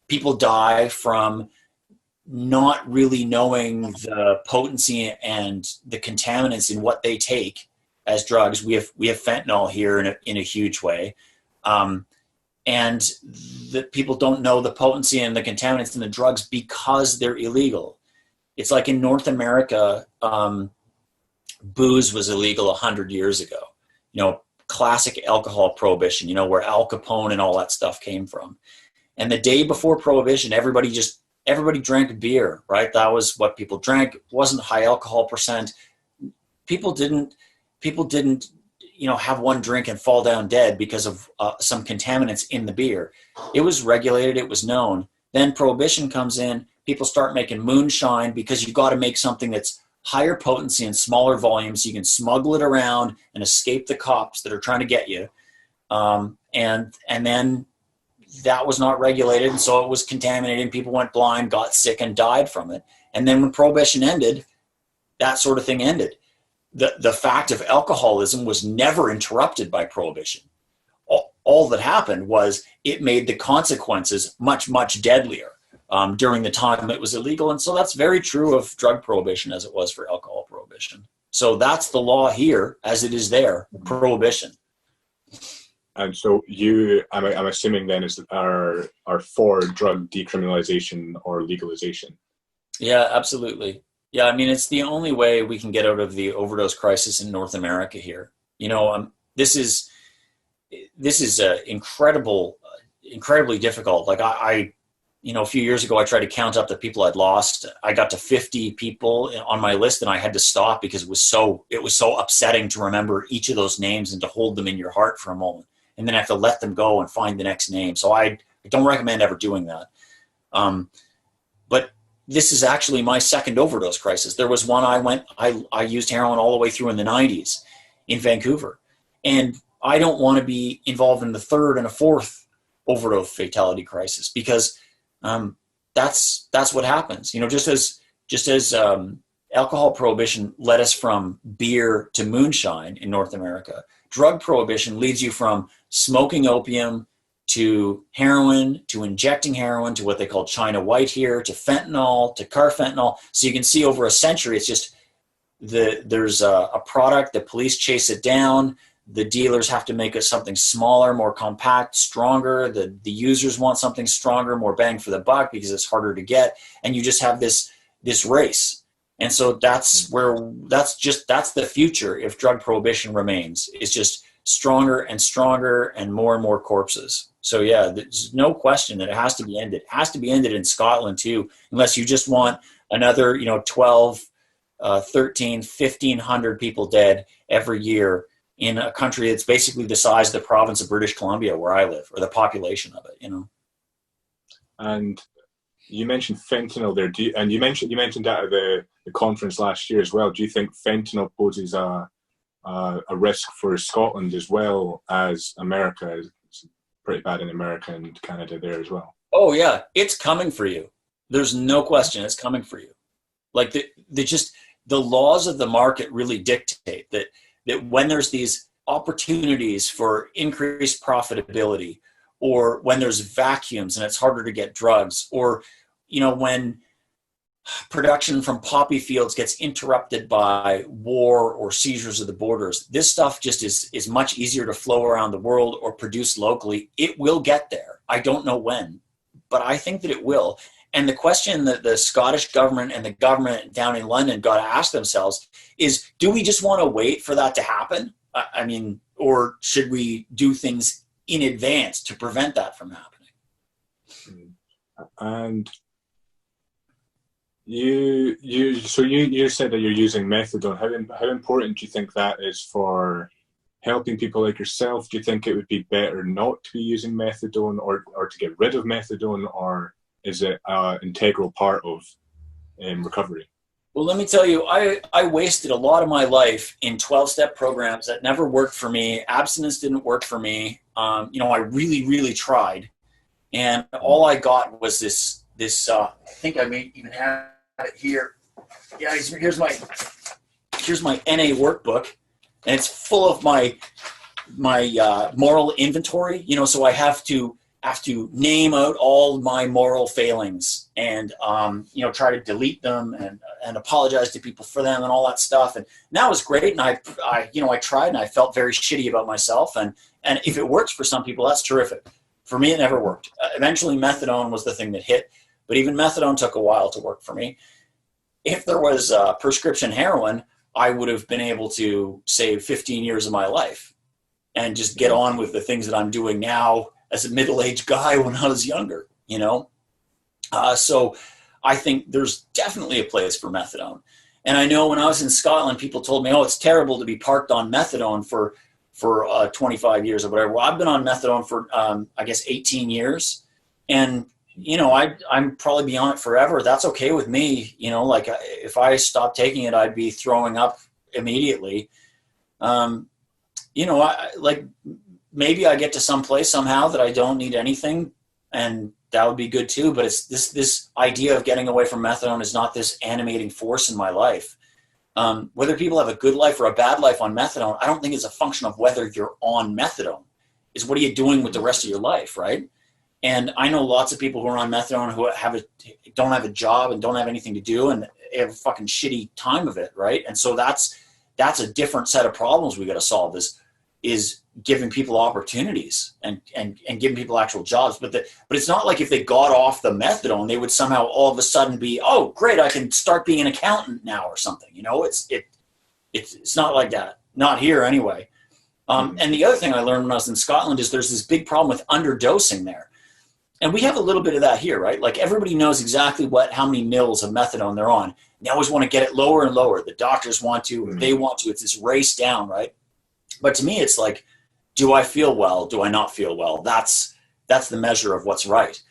People die from not really knowing the potency and the contaminants in what they take as drugs. We have fentanyl here in a huge way. And the people don't know the potency and the contaminants in the drugs because they're illegal. It's like in North America, booze was illegal 100 years ago. Classic alcohol prohibition, where Al Capone and all that stuff came from. And the day before prohibition, everybody drank beer, right? That was what people drank. It wasn't high alcohol percent. People didn't have one drink and fall down dead because of some contaminants in the beer. It was regulated. It was known. Then prohibition comes in. People start making moonshine because you've got to make something that's higher potency and smaller volumes so you can smuggle it around and escape the cops that are trying to get you. And then that was not regulated, and so it was contaminated, and people went blind, got sick, and died from it. And then when prohibition ended, that sort of thing ended. The fact of alcoholism was never interrupted by prohibition. All that happened was it made the consequences much, much deadlier during the time it was illegal. And so that's very true of drug prohibition as it was for alcohol prohibition. So that's the law here as it is there, prohibition. And so I'm assuming then are for drug decriminalization or legalization. Yeah, absolutely. Yeah, I mean, it's the only way we can get out of the overdose crisis in North America here. This is incredibly difficult. Like a few years ago, I tried to count up the people I'd lost. I got to 50 people on my list, and I had to stop because it was so upsetting to remember each of those names and to hold them in your heart for a moment, and then have to let them go and find the next name. So I don't recommend ever doing that. But this is actually my second overdose crisis. There was one I used heroin all the way through in the 90s in Vancouver. And I don't want to be involved in the third and a fourth overdose fatality crisis because that's what happens. Just as alcohol prohibition led us from beer to moonshine in North America, drug prohibition leads you from smoking opium to heroin, to injecting heroin, to what they call China White here, to fentanyl, to carfentanil. So you can see over a century, it's just there's a product, the police chase it down, the dealers have to make it something smaller, more compact, stronger. The users want something stronger, more bang for the buck because it's harder to get. And you just have this race. And so that's the future if drug prohibition remains. It's just stronger and stronger and more corpses. So yeah, there's no question that it has to be ended. It has to be ended in Scotland too, unless you just want another 12, 13, 1,500 people dead every year in a country that's basically the size of the province of British Columbia where I live, or the population of it, And you mentioned fentanyl there, and you mentioned that at the conference last year as well. Do you think fentanyl poses a risk for Scotland as well as America? It's pretty bad in America and Canada there as well. Oh yeah, it's coming for you. There's no question it's coming for you. Like the laws of the market really dictate that when there's these opportunities for increased profitability or when there's vacuums and it's harder to get drugs, or, you know, when production from poppy fields gets interrupted by war or seizures of the borders. This stuff just is much easier to flow around the world or produce locally. It will get there. I don't know when, but I think that it will. And the question that the Scottish government and the government down in London got to ask themselves is, do we just want to wait for that to happen? I mean, or should we do things in advance to prevent that from happening? And you said that you're using methadone. How important do you think that is for helping people like yourself? Do you think it would be better not to be using methadone, or to get rid of methadone, or is it an integral part of recovery? Well, let me tell you, I wasted a lot of my life in 12-step programs that never worked for me. Abstinence didn't work for me. You know, I really, really tried. And all I got was this I think I may even have it here. Yeah, here's my NA workbook, and it's full of my moral inventory. You know, so I have to name out all my moral failings, and you know, try to delete them and apologize to people for them and all that stuff. And that was great. And I you know, I tried, and I felt very shitty about myself. And if it works for some people, that's terrific. For me, it never worked. Eventually, methadone was the thing that hit. But even methadone took a while to work for me. If there was prescription heroin, I would have been able to save 15 years of my life and just get on with the things that I'm doing now as a middle-aged guy when I was younger, you know? So I think there's definitely a place for methadone. And I know when I was in Scotland, people told me, oh, it's terrible to be parked on methadone for 25 years or whatever. Well, I've been on methadone for, I guess, 18 years. And you know, I'm probably be on it forever. That's okay with me. You know, like if I stopped taking it, I'd be throwing up immediately. You know, like maybe I get to some place somehow that I don't need anything, and that would be good too. But it's this idea of getting away from methadone is not this animating force in my life. Whether people have a good life or a bad life on methadone, I don't think it's a function of whether you're on methadone. It's what are you doing with the rest of your life, right? And I know lots of people who are on methadone who don't have a job and don't have anything to do and have a fucking shitty time of it, right? And so that's a different set of problems we got to solve is giving people opportunities and giving people actual jobs. But it's not like if they got off the methadone, they would somehow all of a sudden be, oh, great, I can start being an accountant now or something. You know, it's not like that. Not here anyway. And the other thing I learned when I was in Scotland is there's this big problem with underdosing there. And we have a little bit of that here, right? Like everybody knows exactly how many mils of methadone they're on. They always want to get it lower and lower. The doctors want to, they want to. It's this race down, right? But to me, it's like, do I feel well? Do I not feel well? That's the measure of what's right.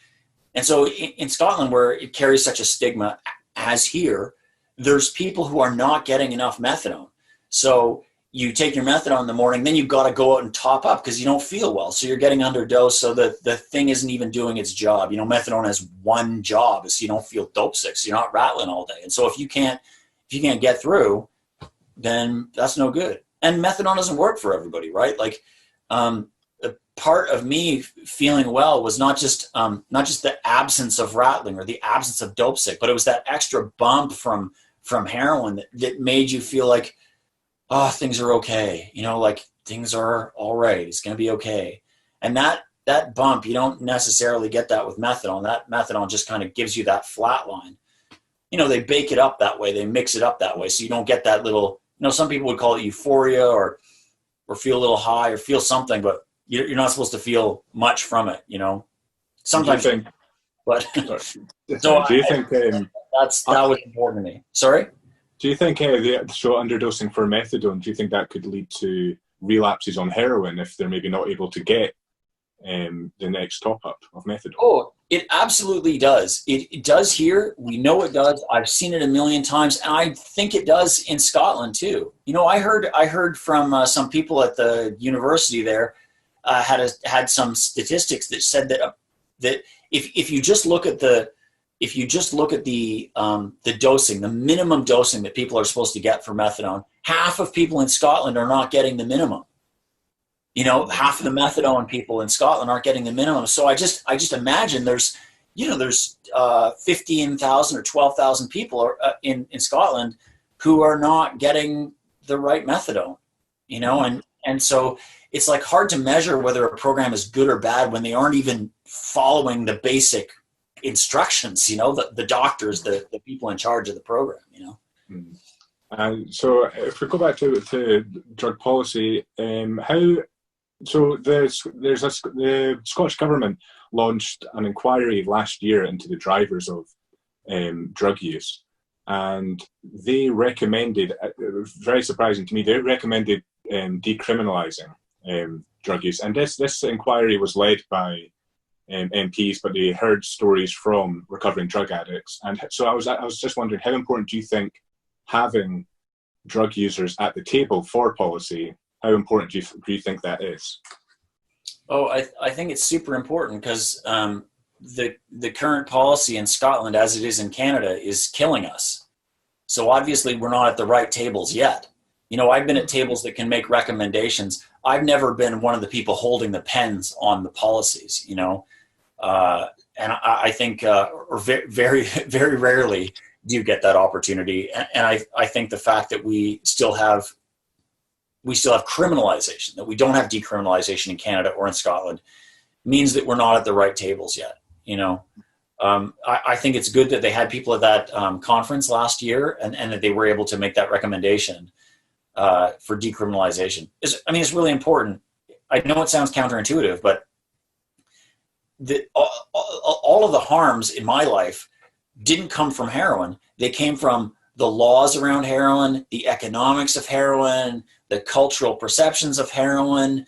And so in Scotland, where it carries such a stigma as here, there's people who are not getting enough methadone. So you take your methadone in the morning, then you've got to go out and top up because you don't feel well. So you're getting underdosed, so the thing isn't even doing its job. You know, methadone has one job, is so you don't feel dope sick, so you're not rattling all day. And so if you can't get through, then that's no good. And methadone doesn't work for everybody, right? Like a part of me feeling well was not just the absence of rattling or the absence of dope sick, but it was that extra bump from heroin that made you feel like, oh, things are okay. You know, like things are all right. It's going to be okay. And that bump, you don't necessarily get that with methadone. That methadone just kind of gives you that flat line. You know, they bake it up that way. They mix it up that way. So you don't get that little, you know, some people would call it euphoria or feel a little high or feel something, but you're not supposed to feel much from it, you know. Sometimes, but so do you think that was important to me. Sorry? Do you think so underdosing for methadone, do you think that could lead to relapses on heroin if they're maybe not able to get the next top up of methadone? Oh, it absolutely does. It does here. We know it does. I've seen it a million times, and I think it does in Scotland too. You know, I heard from some people at the university there had some statistics that said that if you just look at the dosing, the minimum dosing that people are supposed to get for methadone, half of people in Scotland are not getting the minimum. You know, half of the methadone people in Scotland aren't getting the minimum. So I just imagine there's 15,000 or 12,000 people in Scotland who are not getting the right methadone, you know, and so it's like hard to measure whether a program is good or bad when they aren't even following the basic instructions, you know, the doctors, the people in charge of the program, you know. So if we go back to drug policy, the Scottish Government launched an inquiry last year into the drivers of drug use, and they recommended, it was very surprising to me, they recommended decriminalising drug use. And this inquiry was led by MPs, but they heard stories from recovering drug addicts. And so I was just wondering, how important do you think having drug users at the table for policy, how important do you think that is? Oh, I think it's super important because the current policy in Scotland, as it is in Canada, is killing us. So obviously we're not at the right tables yet. You know, I've been at tables that can make recommendations. I've never been one of the people holding the pens on the policies, you know. And I think or very, very rarely do you get that opportunity. And I think the fact that we still have criminalization, that we don't have decriminalization in Canada or in Scotland, means that we're not at the right tables yet. You know, I think it's good that they had people at that conference last year and that they were able to make that recommendation for decriminalization. It's really important. I know it sounds counterintuitive, but all of the harms in my life didn't come from heroin. They came from the laws around heroin, the economics of heroin, the cultural perceptions of heroin,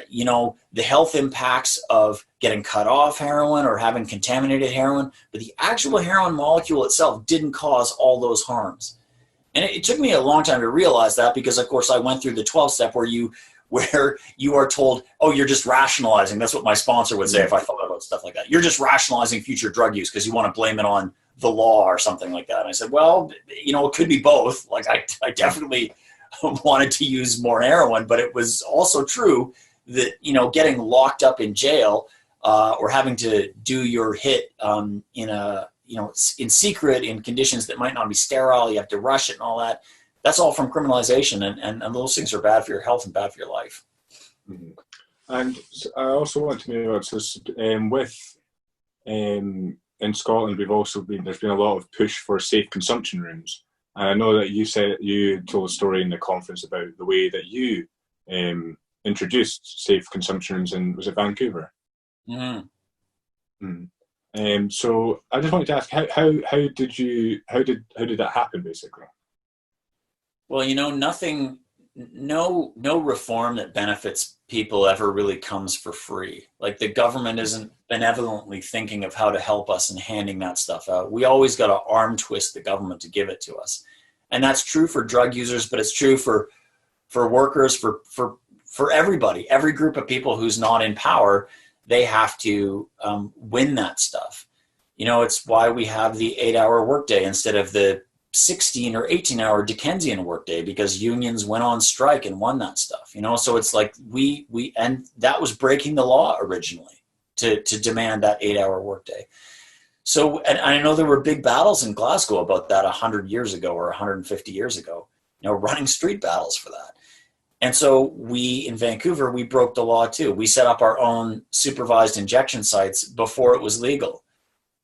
you know, the health impacts of getting cut off heroin or having contaminated heroin. But the actual heroin molecule itself didn't cause all those harms. And it took me a long time to realize that because, of course, I went through the 12-step where you are told, oh, you're just rationalizing. That's what my sponsor would say if I thought about stuff like that. You're just rationalizing future drug use because you want to blame it on the law or something like that. And I said, well, you know, it could be both. Like I definitely wanted to use more heroin, but it was also true that, you know, getting locked up in jail or having to do your hit in secret in conditions that might not be sterile, you have to rush it and all that. That's all from criminalization, and those things are bad for your health and bad for your life. Mm-hmm. And I also want to know about this in Scotland. There's been a lot of push for safe consumption rooms, and I know that you told a story in the conference about the way that you introduced safe consumption rooms in, was it Vancouver? Mm-hmm. So I just wanted to ask, how did that happen, basically? Well, you know, no reform that benefits people ever really comes for free. Like the government isn't benevolently thinking of how to help us and handing that stuff out. We always got to arm twist the government to give it to us. And that's true for drug users, but it's true for workers, for everybody, every group of people who's not in power. They have to win that stuff. You know, it's why we have the 8-hour workday instead of the 16 or 18-hour Dickensian workday, because unions went on strike and won that stuff. You know, so it's like and that was breaking the law originally to demand that 8-hour workday. So, and I know there were big battles in Glasgow about that 100 years ago or 150 years ago, you know, running street battles for that. And so in Vancouver, we broke the law too. We set up our own supervised injection sites before it was legal.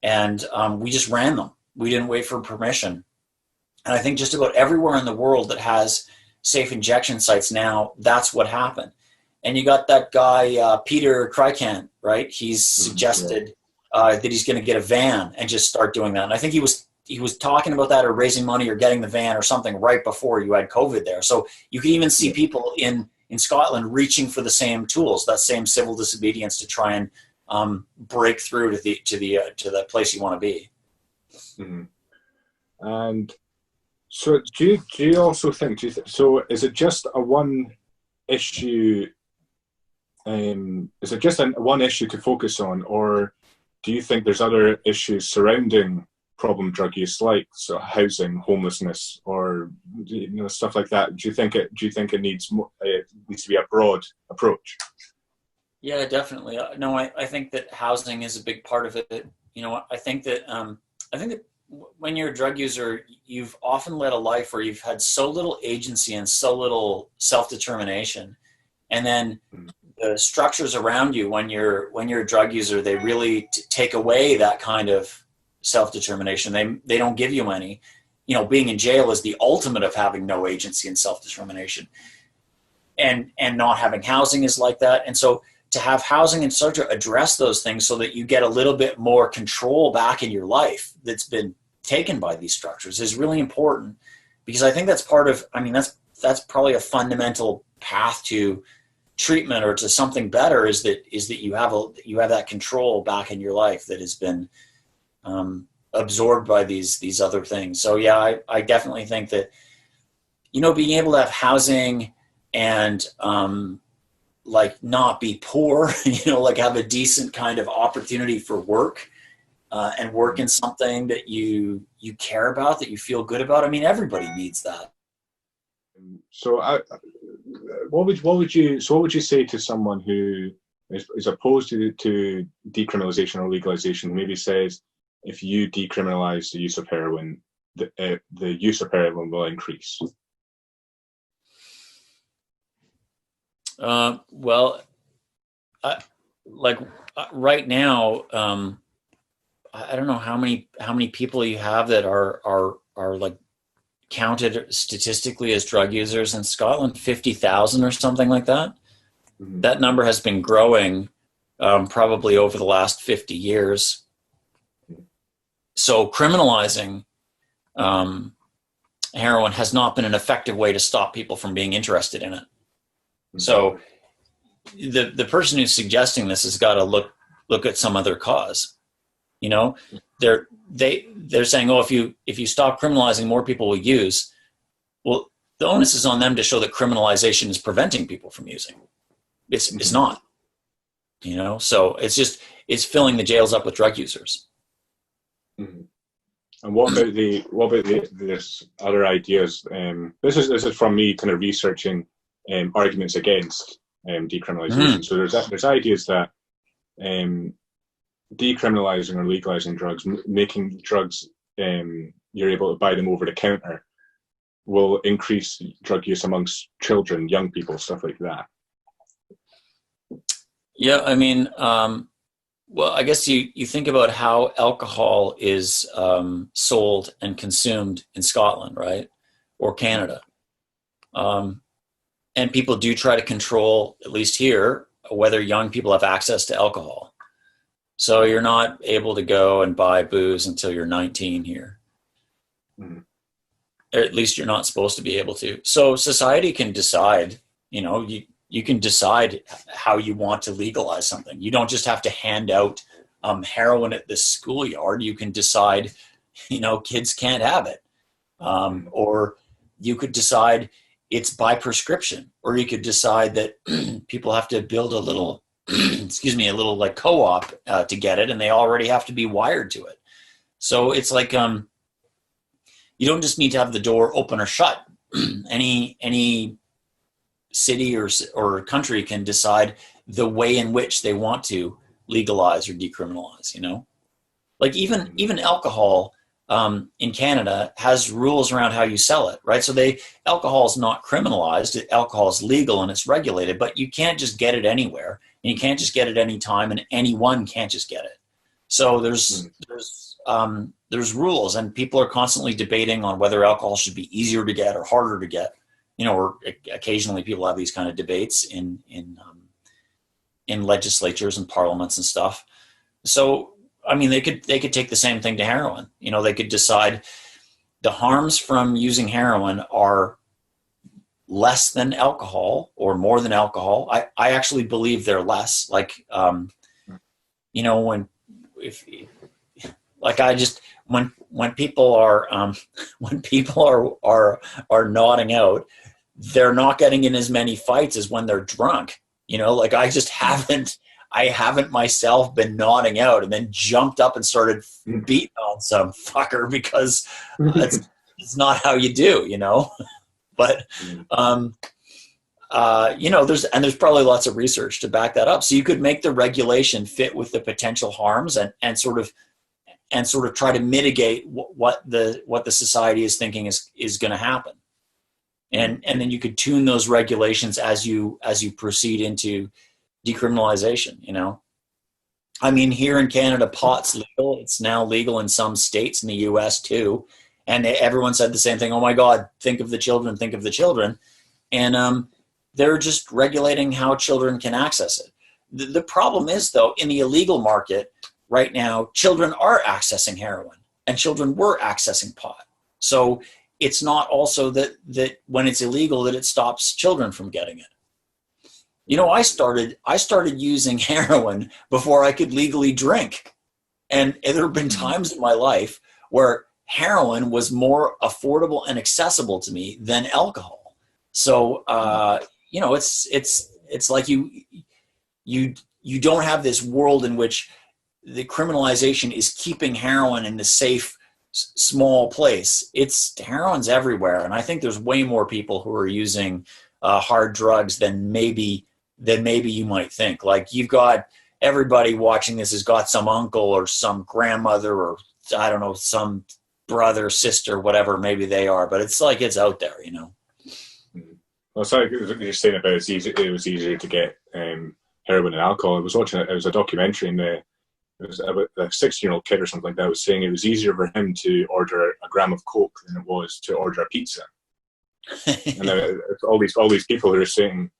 And we just ran them. We didn't wait for permission. And I think just about everywhere in the world that has safe injection sites now, that's what happened. And you got that guy, Peter Krykant, right? He's suggested that he's going to get a van and just start doing that. And I think he was talking about that or raising money or getting the van or something right before you had COVID there. So you can even see people in Scotland reaching for the same tools, that same civil disobedience to try and break through to the place you want to be. Mm-hmm. And so do you also think, so is it just a one issue, is it just one issue to focus on, or do you think there's other issues surrounding problem drug use, like so housing, homelessness, or stuff like that? Do you think it needs more, it needs to be a broad approach? Yeah, definitely. No, I think that housing is a big part of it. I think that when you're a drug user, you've often led a life where you've had so little agency and so little self-determination, and then the structures around you when you're a drug user, they really take away that kind of self-determination. They don't give you any. Being in jail is the ultimate of having no agency and self-determination, and not having housing is like that. And so to have housing and start to address those things so that you get a little bit more control back in your life that's been taken by these structures is really important, because I think that's part of, that's probably a fundamental path to treatment or to something better, is that you have that control back in your life that has been absorbed by these other things. So yeah, I definitely think that, being able to have housing and not be poor, have a decent kind of opportunity for work, and work in something that you care about, that you feel good about. Everybody needs that. So what would you say to someone who is opposed to decriminalization or legalization, maybe says if you decriminalize the use of heroin, the use of heroin will increase? Right now, I don't know how many people you have that are like counted statistically as drug users in Scotland. 50,000 or something like that. Mm-hmm. That number has been growing probably over the last 50 years. So criminalizing heroin has not been an effective way to stop people from being interested in it. Mm-hmm. So the person who's suggesting this has got to look at some other cause. They're saying, oh, if you stop criminalizing, more people will use. Well, the onus is on them to show that criminalization is preventing people from using. It's not. So it's filling the jails up with drug users. Mm-hmm. And what about there's other ideas? This is from me kind of researching arguments against decriminalization. Mm-hmm. So there's ideas that decriminalizing or legalizing drugs, making drugs you're able to buy them over the counter, will increase drug use amongst children, young people, stuff like that. Yeah, well, I guess you think about how alcohol is sold and consumed in Scotland, right? Or Canada. And people do try to control, at least here, whether young people have access to alcohol. So you're not able to go and buy booze until you're 19 here. Mm-hmm. Or at least you're not supposed to be able to. So society can decide, you can decide how you want to legalize something. You don't just have to hand out heroin at the schoolyard. You can decide, kids can't have it. Or you could decide it's by prescription. Or you could decide that people have to build a little like co-op to get it, and they already have to be wired to it. So it's like you don't just need to have the door open or shut. Any city or country can decide the way in which they want to legalize or decriminalize. Like even alcohol in Canada has rules around how you sell it, right? So alcohol is not criminalized. Alcohol is legal and it's regulated, but you can't just get it anywhere. And you can't just get it anytime, and anyone can't just get it. So there's rules, and people are constantly debating on whether alcohol should be easier to get or harder to get. Or occasionally people have these kind of debates in legislatures and parliaments and stuff. So they could take the same thing to heroin. They could decide the harms from using heroin are less than alcohol or more than alcohol. I actually believe they're less. When people are nodding out, they're not getting in as many fights as when they're drunk. I just haven't I haven't myself been nodding out and then jumped up and started beating on some fucker, because it's not how you do, you know. But you know, there's probably lots of research to back that up. So you could make the regulation fit with the potential harms and sort of try to mitigate what the society is thinking is going to happen. And then you could tune those regulations as you proceed into decriminalization, you know. I mean, here in Canada, pot's legal. It's now legal in some states in the US too. And everyone said the same thing. Oh my God, think of the children, think of the children. And they're just regulating how children can access it. The problem is, though, in the illegal market right now, children are accessing heroin and children were accessing pot. So it's not also that when it's illegal that it stops children from getting it. You know, I started using heroin before I could legally drink. And there have been times in my life where heroin was more affordable and accessible to me than alcohol. So, you know, it's like you don't have this world in which the criminalization is keeping heroin in the safe, small place. Heroin's everywhere. And I think there's way more people who are using hard drugs than maybe you might think. Like, you've got everybody watching this has got some uncle or some grandmother or, I don't know, some brother, sister, whatever maybe they are, but it's like it's out there, you know. Well, sorry, you're saying about it was easier to get heroin and alcohol. I was watching it was a documentary, and it was about a 16-year-old kid or something like that was saying it was easier for him to order a gram of coke than it was to order a pizza. And all these people who are saying,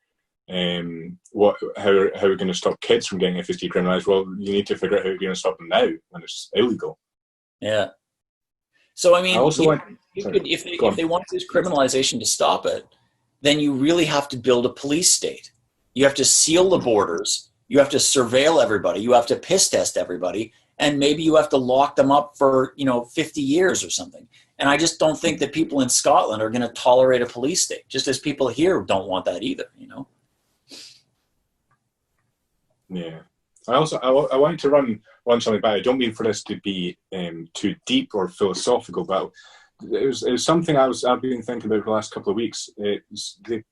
how are we going to stop kids from getting it if it's decriminalised? Well, you need to figure out how you're going to stop them now when it's illegal. Yeah. So I mean, if they want this criminalization to stop it, then you really have to build a police state. You have to seal the borders. You have to surveil everybody. You have to piss test everybody. And maybe you have to lock them up for, 50 years or something. And I just don't think that people in Scotland are going to tolerate a police state, just as people here don't want that either, you know? Yeah. I wanted to run something by. I don't mean for this to be too deep or philosophical, but it was something I've been thinking about for the last couple of weeks. It's the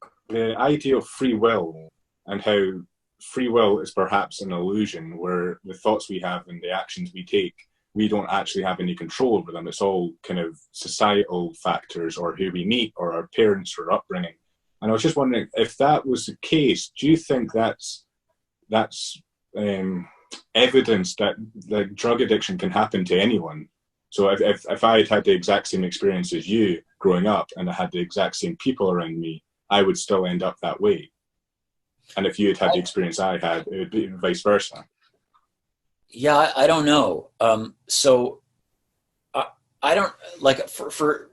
idea of free will, and how free will is perhaps an illusion where the thoughts we have and the actions we take, we don't actually have any control over them. It's all kind of societal factors, or who we meet, or our parents, or upbringing. And I was just wondering, if that was the case, do you think that's evidence that drug addiction can happen to anyone? So if I had the exact same experience as you growing up, and I had the exact same people around me, I would still end up that way. And if you had the experience I had, it would be vice versa. Yeah, I don't know. So I don't, like, for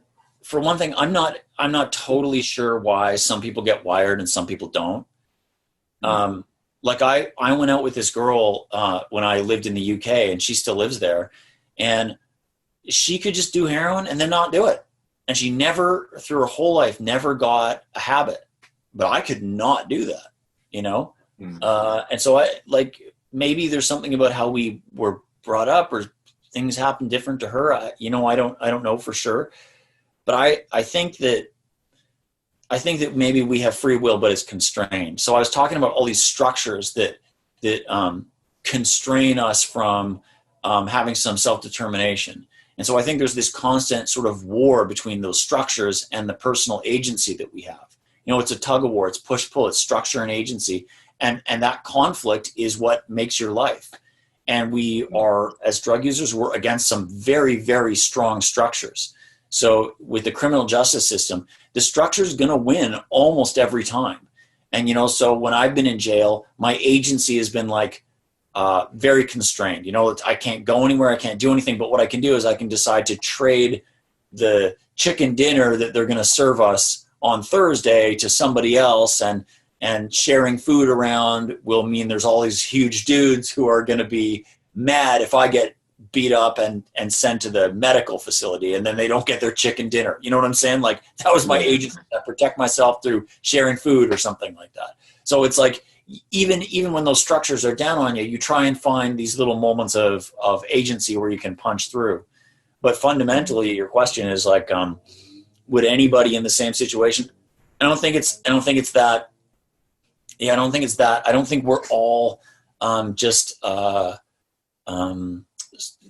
one thing, I'm not totally sure why some people get wired and some people don't. Like I went out with this girl when I lived in the UK, and she still lives there, and she could just do heroin and then not do it. And she never, through her whole life, never got a habit. But I could not do that, you know? And so maybe there's something about how we were brought up, or things happen different to her. I don't know for sure. But I think that maybe we have free will, but it's constrained. So I was talking about all these structures that constrain us from having some self-determination. And so I think there's this constant sort of war between those structures and the personal agency that we have. It's a tug of war. It's push-pull. It's structure and agency. And that conflict is what makes your life. And we are, as drug users, we're against some very, very strong structures. So with the criminal justice system, the structure is going to win almost every time. And, so when I've been in jail, my agency has been very constrained. I can't go anywhere. I can't do anything. But what I can do is I can decide to trade the chicken dinner that they're going to serve us on Thursday to somebody else. And sharing food around will mean there's all these huge dudes who are going to be mad if I get beat up and sent to the medical facility, and then they don't get their chicken dinner. You know what I'm saying? Like, that was my agency. I protect myself through sharing food or something like that. So it's like, even when those structures are down on you, you try and find these little moments of agency where you can punch through. But fundamentally, your question is like, would anybody in the same situation? I don't think it's that. Yeah, I don't think it's that. I don't think we're all just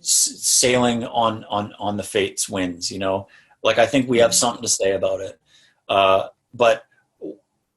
sailing on the fate's winds. You know, like I think we have something to say about it. But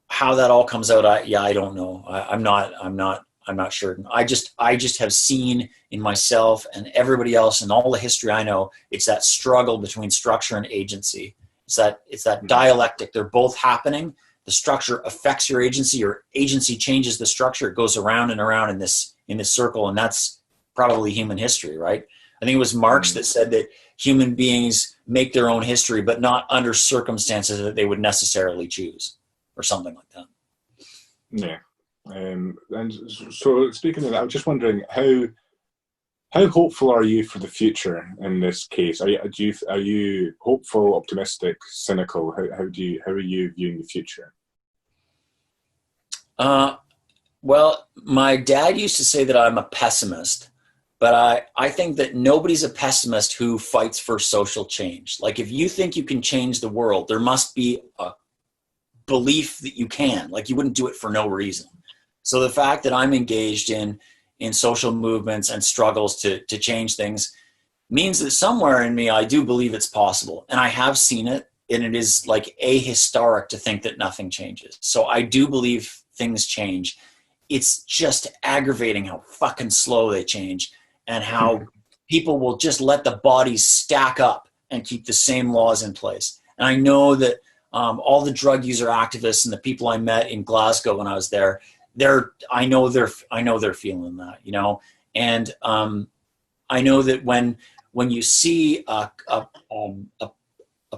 how that all comes out, I don't know. I'm not sure. I just have seen in myself and everybody else and all the history I know, it's that struggle between structure and agency. It's that dialectic. They're both happening. The structure affects your agency. Your agency changes the structure. It goes around and around in this circle, and that's probably human history, right? I think it was Marx that said that human beings make their own history, but not under circumstances that they would necessarily choose, or something like that. Yeah. And so speaking of that, I'm just wondering how hopeful are you for the future in this case? Are you hopeful, optimistic, cynical? How are you viewing the future? Well, my dad used to say that I'm a pessimist, but I think that nobody's a pessimist who fights for social change. Like if you think you can change the world, there must be a belief that you can. Like you wouldn't do it for no reason. So the fact that I'm engaged in social movements and struggles to change things means that somewhere in me, I do believe it's possible. And I have seen it, and it is like ahistoric to think that nothing changes. So I do believe things change. It's just aggravating how fucking slow they change and how people will just let the bodies stack up and keep the same laws in place. And I know that all the drug user activists and the people I met in Glasgow when I was there, I know they're feeling that, you know, and I know that when you see a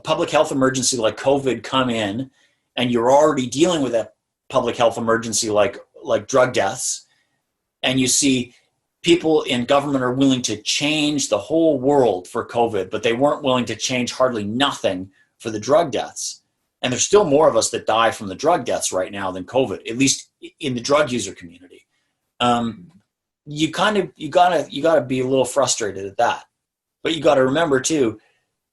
public health emergency like COVID come in, and you're already dealing with a public health emergency like drug deaths, and you see people in government are willing to change the whole world for COVID, but they weren't willing to change hardly nothing for the drug deaths. And there's still more of us that die from the drug deaths right now than COVID, at least in the drug user community. You gotta be a little frustrated at that, but you got to remember too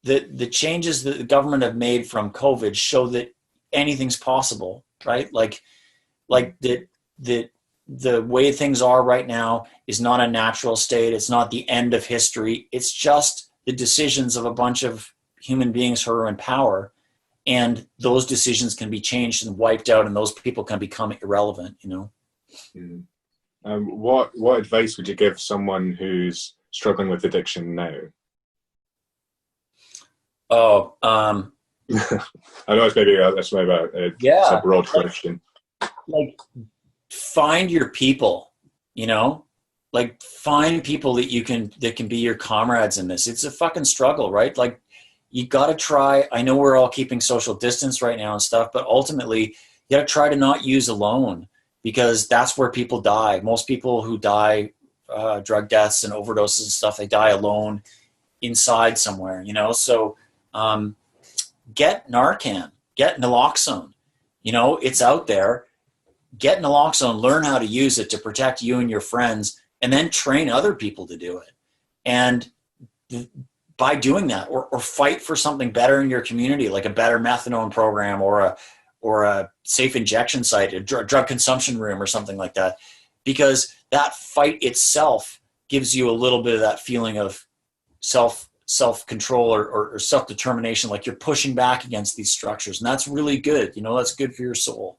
that the changes that the government have made from COVID show that anything's possible, right? Like the way things are right now is not a natural state. It's not the end of history. It's just the decisions of a bunch of human beings who are in power. And those decisions can be changed and wiped out, and those people can become irrelevant, you know? What advice would you give someone who's struggling with addiction now? I know it's maybe a broad question. Like, find your people, you know? Like, find people that can be your comrades in this. It's a fucking struggle, right? Like, you got to try. I know we're all keeping social distance right now and stuff, but ultimately you got to try to not use alone, because that's where people die. Most people who die, drug deaths and overdoses and stuff, they die alone inside somewhere, you know? So get Narcan, get naloxone, you know, it's out there. Get naloxone, learn how to use it to protect you and your friends, and then train other people to do it. And by doing that, or fight for something better in your community, like a better methadone program or a safe injection site, a drug consumption room or something like that, because that fight itself gives you a little bit of that feeling of self-control or self-determination, like you're pushing back against these structures. And that's really good. You know, that's good for your soul.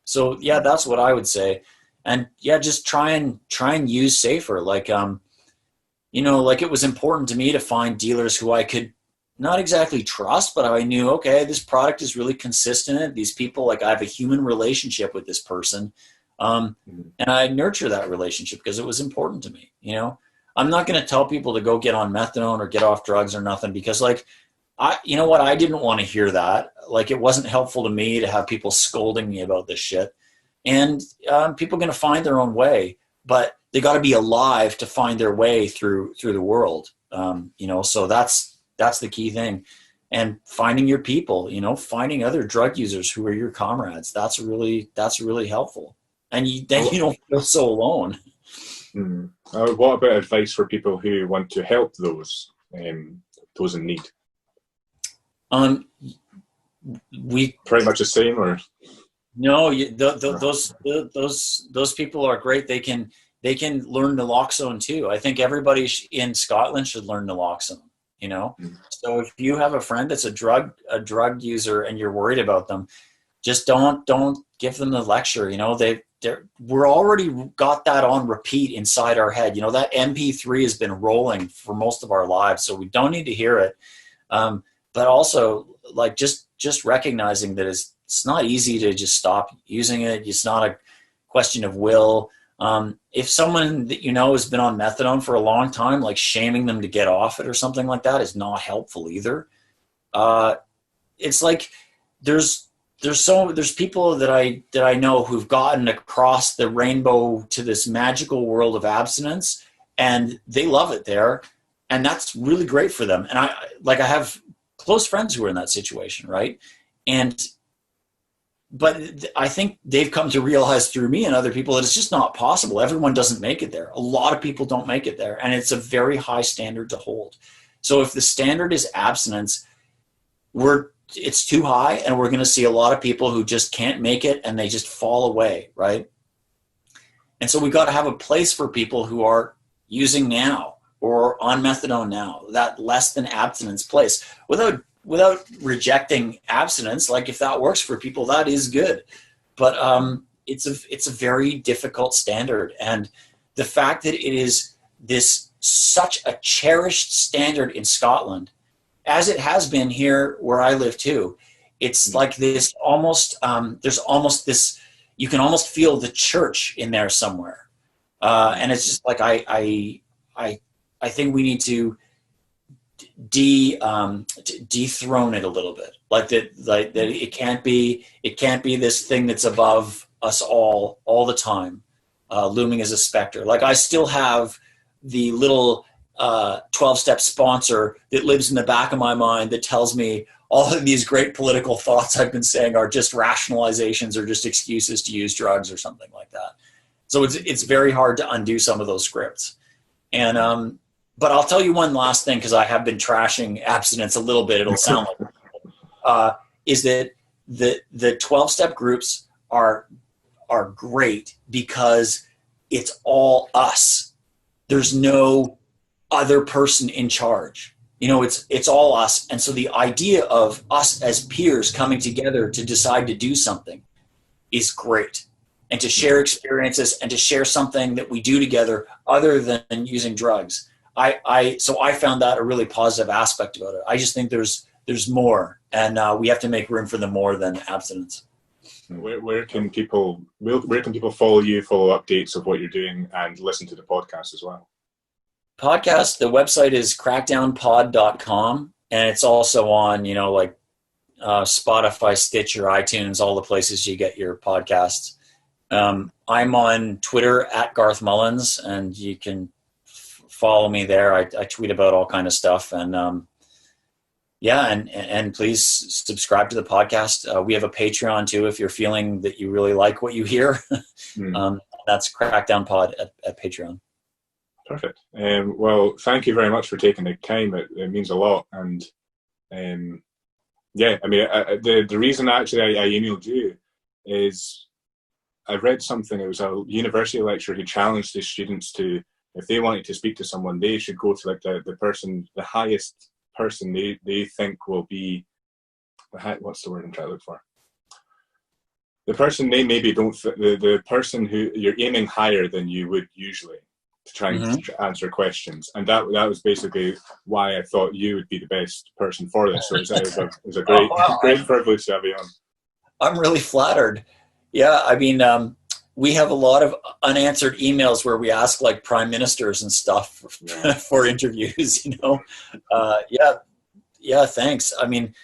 So yeah, that's what I would say. And yeah, just try and use safer. Like, you know, like it was important to me to find dealers who I could not exactly trust, but I knew, okay, this product is really consistent. These people, like I have a human relationship with this person. And I nurture that relationship because it was important to me. You know, I'm not going to tell people to go get on methadone or get off drugs or nothing, because like, you know what? I didn't want to hear that. Like, it wasn't helpful to me to have people scolding me about this shit. And people are going to find their own way, but they got to be alive to find their way through the world. You know, so that's the key thing. And finding your people, you know, finding other drug users who are your comrades. That's really helpful. and then you don't feel so alone. What about advice for people who want to help those in need? We pretty much the same, or no? Those people are great. They can learn naloxone too. I think everybody in Scotland should learn naloxone. So if you have a friend that's a drug user and you're worried about them, just don't give them the lecture. We're already got that on repeat inside our head. That MP3 has been rolling for most of our lives, so we don't need to hear it. But also, like, just recognizing that it's not easy to just stop using it. It's not a question of will. If someone that has been on methadone for a long time, like shaming them to get off it or something like that is not helpful either. It's like there's people that I know who've gotten across the rainbow to this magical world of abstinence, and they love it there, and that's really great for them. And I have close friends who are in that situation, right? But I think they've come to realize through me and other people that it's just not possible. Everyone doesn't make it there. A lot of people don't make it there, and it's a very high standard to hold. So if the standard is abstinence, it's too high, and we're going to see a lot of people who just can't make it, and they just fall away, right? And so we've got to have a place for people who are using now or on methadone now, that less than abstinence place, without rejecting abstinence. Like, if that works for people, that is good. But it's a very difficult standard. And the fact that it is such a cherished standard in Scotland, as it has been here where I live too, it's like this almost, there's almost this, you can almost feel the church in there somewhere. And it's just like, I think we need to dethrone it a little bit, like that it can't be this thing that's above us all the time, looming as a specter. Like, I still have the little 12-step sponsor that lives in the back of my mind that tells me all of these great political thoughts I've been saying are just rationalizations or just excuses to use drugs or something like that. So it's very hard to undo some of those scripts. And but I'll tell you one last thing, because I have been trashing abstinence a little bit. It'll sound like is that the 12-step groups are great because it's all us. There's no other person in charge. It's all us. And so the idea of us as peers coming together to decide to do something is great, and to share experiences and to share something that we do together other than using drugs. So I found that a really positive aspect about it. I just think there's more, and we have to make room for the more than abstinence. Where can people follow you, follow updates of what you're doing, and listen to the podcast as well? Podcast, the website is crackdownpod.com, and it's also on Spotify, Stitcher, iTunes, all the places you get your podcasts. I'm on Twitter at Garth Mullins, and you can follow me there. I tweet about all kind of stuff, and and please subscribe to the podcast. We have a Patreon too, if you're feeling that you really like what you hear. That's Crackdown Pod at Patreon. Perfect. Well, thank you very much for taking the time. It means a lot. And the reason actually I emailed you is I read something. It was a university lecturer who challenged his students to, if they wanted to speak to someone, they should go to like the highest person they think will be, what's the word I'm trying to look for? The person they maybe don't, the person who you're aiming higher than you would usually to try and answer questions. And that was basically why I thought you would be the best person for this. So it was a great privilege to have you on. I'm really flattered. Yeah, I mean, we have a lot of unanswered emails where we ask like prime ministers and stuff for interviews, Yeah, thanks. I mean,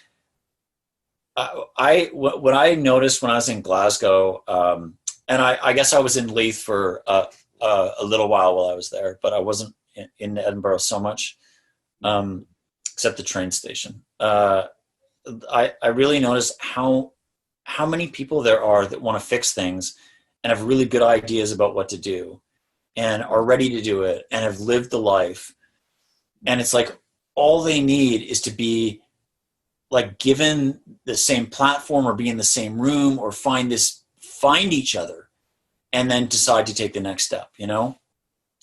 what I noticed when I was in Glasgow, and I guess I was in Leith for a little while I was there, but I wasn't in Edinburgh so much, except the train station. I really noticed how many people there are that want to fix things, and have really good ideas about what to do and are ready to do it and have lived the life. And it's like all they need is to be like given the same platform or be in the same room or find each other and then decide to take the next step, you know?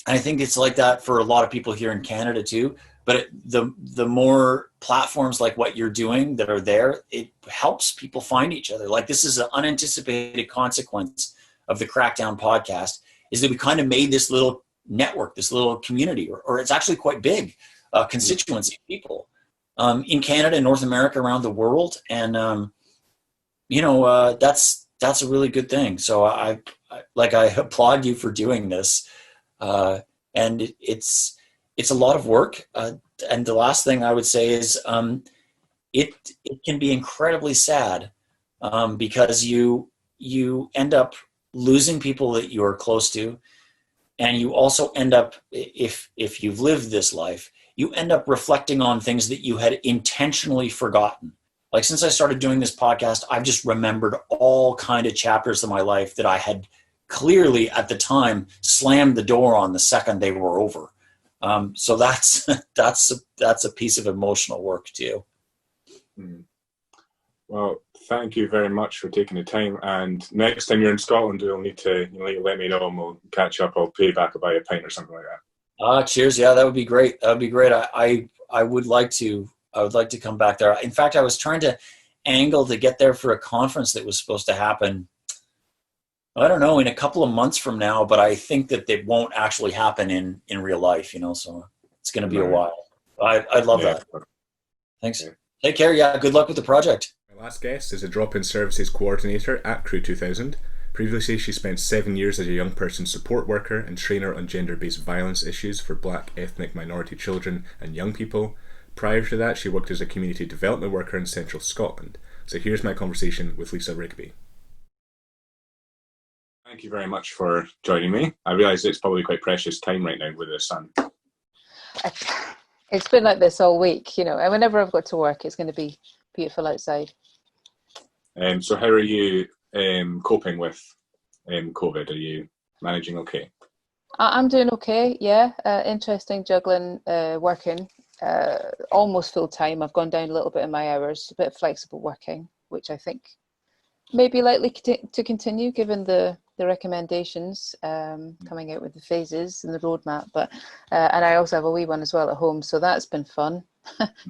And I think it's like that for a lot of people here in Canada too. But the more platforms like what you're doing that are there, it helps people find each other. Like this is an unanticipated consequence of the Crackdown podcast, is that we kind of made this little network, this little community, or it's actually quite big, constituency of people in Canada, North America, around the world. And, that's a really good thing. So I applaud you for doing this. And it's a lot of work. And the last thing I would say is it can be incredibly sad because you end up losing people that you are close to. And you also end up, if you've lived this life, you end up reflecting on things that you had intentionally forgotten. Like since I started doing this podcast, I've just remembered all kind of chapters of my life that I had clearly at the time slammed the door on the second they were over. So that's a piece of emotional work too. Well, thank you very much for taking the time. And next time you're in Scotland, you'll need to let me know and we'll catch up. I'll pay back about a pint or something like that. Cheers. Yeah, that would be great. That would be great. I would like to come back there. In fact, I was trying to angle to get there for a conference that was supposed to happen, I don't know, in a couple of months from now, but I think that it won't actually happen in real life, so it's going to be a while. I'd love that. Thanks. Yeah. Take care. Yeah. Good luck with the project. My last guest is a drop-in services coordinator at Crew 2000. Previously, she spent 7 years as a young person support worker and trainer on gender-based violence issues for black ethnic minority children and young people. Prior to that, she worked as a community development worker in central Scotland. So here's my conversation with Lisa Rigby. Thank you very much for joining me. I realise it's probably quite precious time right now with the sun. It's been like this all week, and whenever I've got to work, it's going to be beautiful outside. So how are you coping with COVID? Are you managing okay? I'm doing okay, yeah. Interesting juggling, working almost full time. I've gone down a little bit in my hours, a bit of flexible working, which I think may be likely to continue given the recommendations coming out with the phases and the roadmap. But and I also have a wee one as well at home, so that's been fun.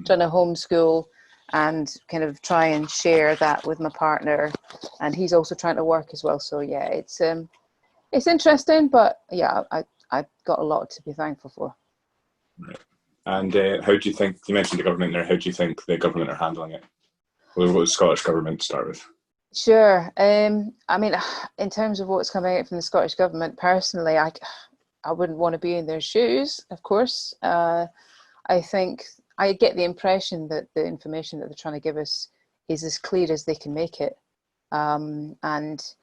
Trying to homeschool and kind of try and share that with my partner, and he's also trying to work as well. So yeah, it's interesting, but yeah, I've got a lot to be thankful for. Right. And how do you think, you mentioned the government there, how do you think the government are handling it? What does the Scottish government start with? Sure. I mean, in terms of what's coming out from the Scottish government, personally, I wouldn't want to be in their shoes, of course. I think I get the impression that the information that they're trying to give us is as clear as they can make it. And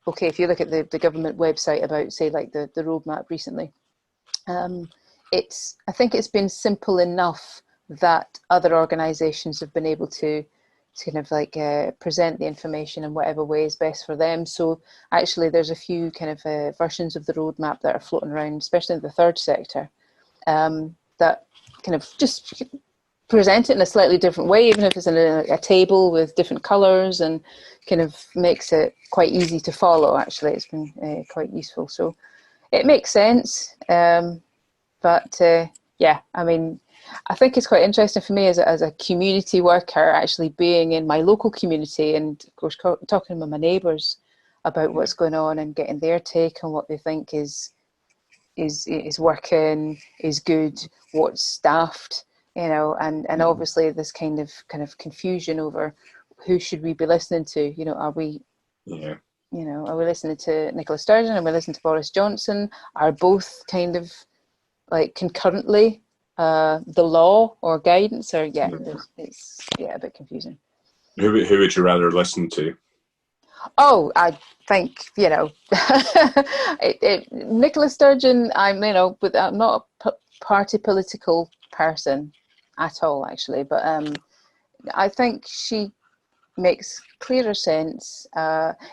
okay, if you look at the government website about, say, like the roadmap recently, I think it's been simple enough that other organisations have been able to kind of like present the information in whatever way is best for them. So actually there's a few kind of versions of the roadmap that are floating around, especially in the third sector, that kind of just present it in a slightly different way, even if it's in a table with different colours, and kind of makes it quite easy to follow. Actually, it's been quite useful. So it makes sense. But yeah, I mean, I think it's quite interesting for me as a community worker, actually being in my local community and, of course, talking with my neighbours about what's going on and getting their take on what they think is working, is good, what's staffed, and obviously this kind of confusion over who should we be listening to. Are we, are we listening to Nicola Sturgeon? Are we listening to Boris Johnson? Are both kind of like concurrently the law or guidance? Or it's a bit confusing. Who would you rather listen to? Oh, I think Nicola Sturgeon. But I'm not a party political person at all, actually. But I think she makes clearer sense.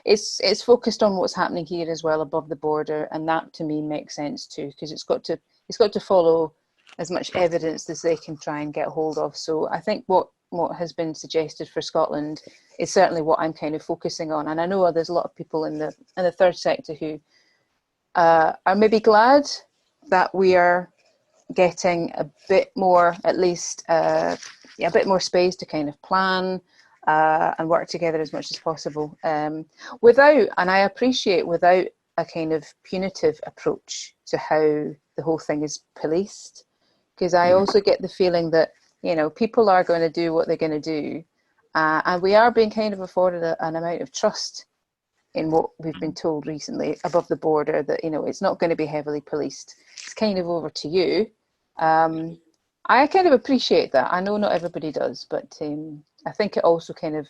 It's focused on what's happening here as well above the border, and that to me makes sense too, because it's got to follow as much evidence as they can try and get hold of. So I think what has been suggested for Scotland is certainly what I'm kind of focusing on. And I know there's a lot of people in the third sector who are maybe glad that we are getting a bit more, at least a bit more space to kind of plan and work together as much as possible, without a kind of punitive approach to how the whole thing is policed. Because I also get the feeling that, you know, people are going to do what they're going to do, and we are being kind of afforded an amount of trust in what we've been told recently above the border, that, you know, it's not going to be heavily policed. It's kind of over to you. I kind of appreciate that. I know not everybody does, but I think it also kind of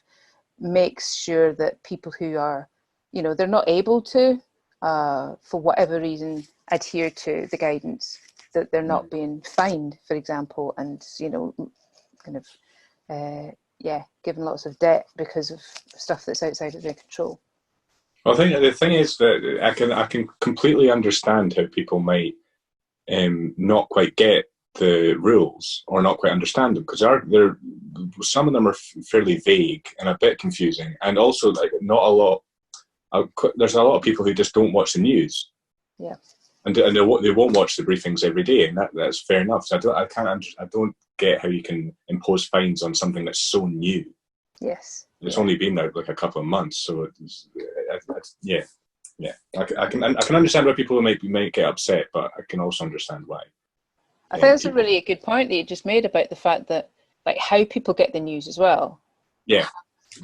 makes sure that people who are, you know, they're not able to, for whatever reason, adhere to the guidance, that they're not being fined, for example, and, you know, kind of, given lots of debt because of stuff that's outside of their control. Well, I think the thing is that I can completely understand how people might not quite get the rules or not quite understand them, because some of them are fairly vague and a bit confusing, and also like not a lot. There's a lot of people who just don't watch the news. Yeah. And they won't watch the briefings every day, and that's fair enough. So I don't get how you can impose fines on something that's so new. Yes. It's only been out like a couple of months, so yeah. I can understand why people might get upset, but I can also understand why. I think that's a really good point that you just made about the fact that, like, how people get the news as well. Yeah.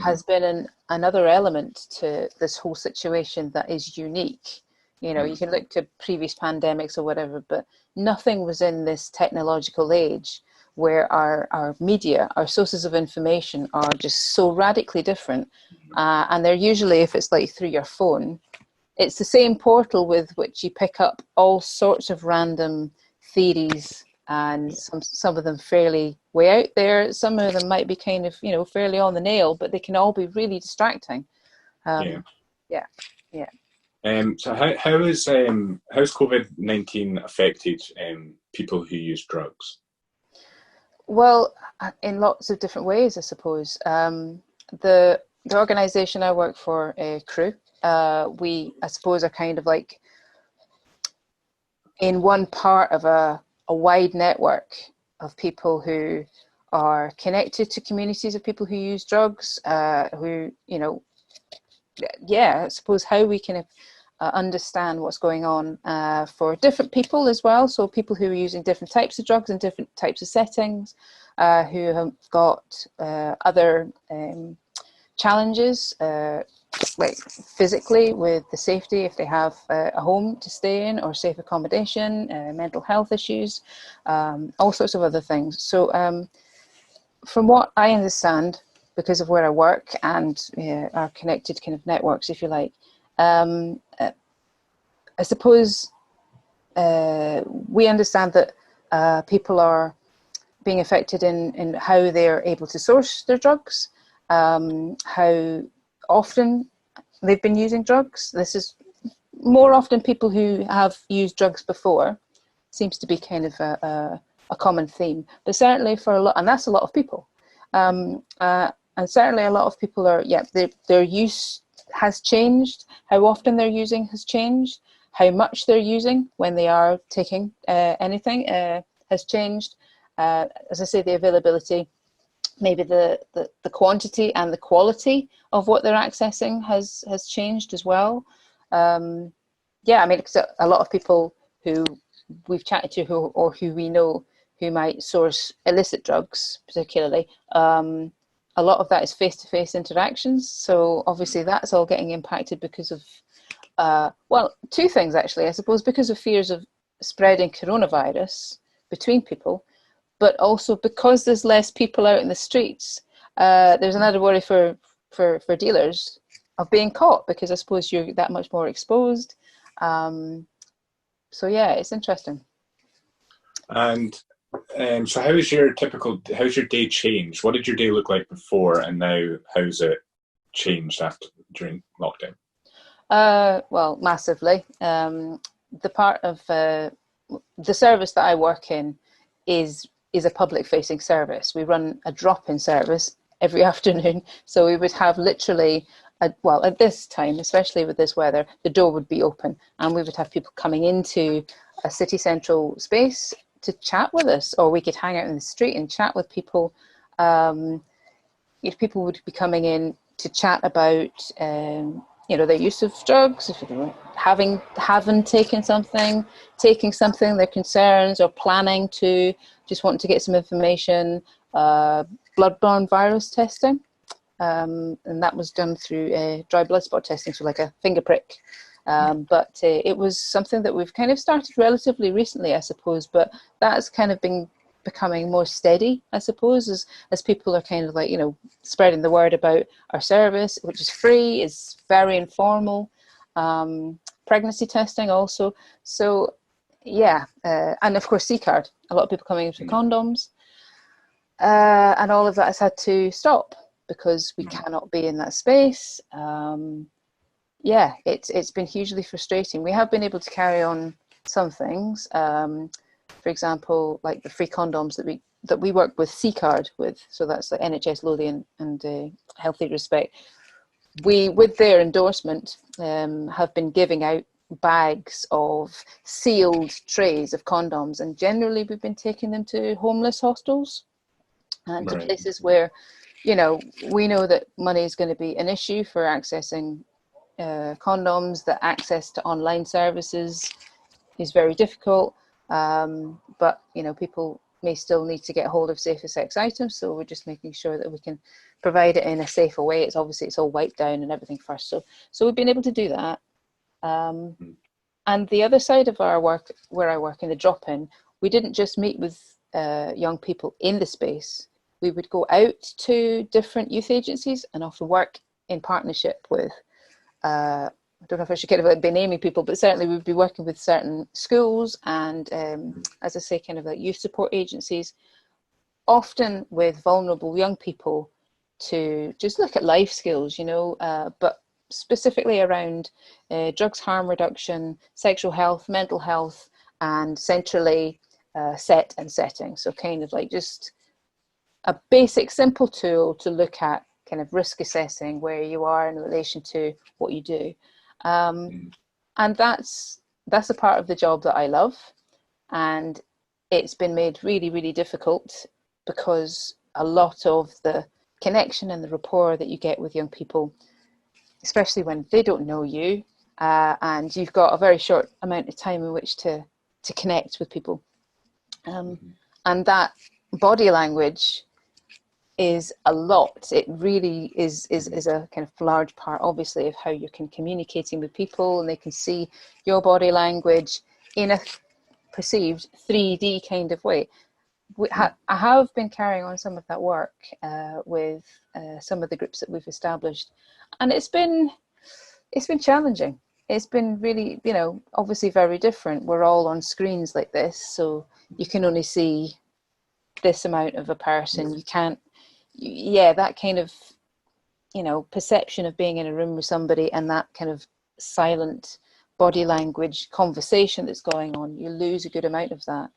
Has been another element to this whole situation that is unique. You know, you can look to previous pandemics or whatever, but nothing was in this technological age where our media, our sources of information are just so radically different. And they're usually, if it's like through your phone, it's the same portal with which you pick up all sorts of random theories, and some of them fairly way out there. Some of them might be kind of, you know, fairly on the nail, but they can all be really distracting. Yeah. So how's COVID-19 affected people who use drugs? Well, in lots of different ways, I suppose. The organisation I work for, Crew, we, I suppose, are kind of like in one part of a wide network of people who are connected to communities of people who use drugs, who, you know, I suppose how we can understand what's going on for different people as well. So people who are using different types of drugs in different types of settings, who have got other challenges, like physically with the safety, if they have a home to stay in or safe accommodation, mental health issues, all sorts of other things. So from what I understand, because of where I work and our connected kind of networks, if you like, I suppose we understand that people are being affected in how they're able to source their drugs, how often they've been using drugs. This is more often people who have used drugs before, seems to be kind of a common theme, but certainly for a lot, and that's a lot of people. And certainly a lot of people are, their use has changed. How often they're using has changed. How much they're using when they are taking anything has changed. As I say, the availability, maybe the quantity and the quality of what they're accessing has changed as well. I mean, because a lot of people who we've chatted to who we know who might source illicit drugs, particularly, a lot of that is face-to-face interactions. So obviously that's all getting impacted because of, two things actually, I suppose, because of fears of spreading coronavirus between people, but also because there's less people out in the streets. There's another worry for dealers of being caught, because I suppose you're that much more exposed. So yeah, it's interesting. And so how's your day changed? What did your day look like before, and now how's it changed during lockdown? Well, massively. The part of the service that I work in is a public-facing service. We run a drop-in service every afternoon, so we would have literally, well, at this time, especially with this weather, the door would be open, and we would have people coming into a city central space to chat with us, or we could hang out in the street and chat with people. If people would be coming in to chat about their use of drugs, if they haven't taken something, taking something, their concerns, or planning to, just want to get some information, bloodborne virus testing, and that was done through dry blood spot testing, so like a finger prick. But it was something that we've kind of started relatively recently, I suppose, but that's kind of been becoming more steady, I suppose, as people are kind of like, spreading the word about our service, which is free, is very informal. Pregnancy testing also. So yeah, and of course C-card. A lot of people coming in for condoms, and all of that has had to stop because we cannot be in that space. Yeah, it's been hugely frustrating. We have been able to carry on some things. For example, like the free condoms that we work with C-card with, so that's like NHS Lothian and Healthy Respect. We, with their endorsement, have been giving out bags of sealed trays of condoms, and generally we've been taking them to homeless hostels and to places where, we know that money is going to be an issue for accessing condoms, that access to online services is very difficult. But people may still need to get hold of safer sex items, so we're just making sure that we can provide it in a safer way. It's all wiped down and everything first, so we've been able to do that. And the other side of our work, where I work in the drop-in, we didn't just meet with young people in the space. We would go out to different youth agencies and often work in partnership with I don't know if I should kind of be naming people, but certainly we'd be working with certain schools and, as I say, kind of like youth support agencies, often with vulnerable young people, to just look at life skills, but specifically around drugs harm reduction, sexual health, mental health, and centrally set and setting. So kind of like just a basic, simple tool to look at kind of risk assessing where you are in relation to what you do. And that's a part of the job that I love, and it's been made really, really difficult because a lot of the connection and the rapport that you get with young people, especially when they don't know you, and you've got a very short amount of time in which to connect with people, and that body language is a lot. It really is a kind of large part, obviously, of how you can communicating with people, and they can see your body language in a perceived 3D kind of way. I have been carrying on some of that work with some of the groups that we've established, and it's been challenging. It's been really, obviously very different. We're all on screens like this, so you can only see this amount of a person. You can't. That kind of, perception of being in a room with somebody and that kind of silent body language conversation that's going on, you lose a good amount of that.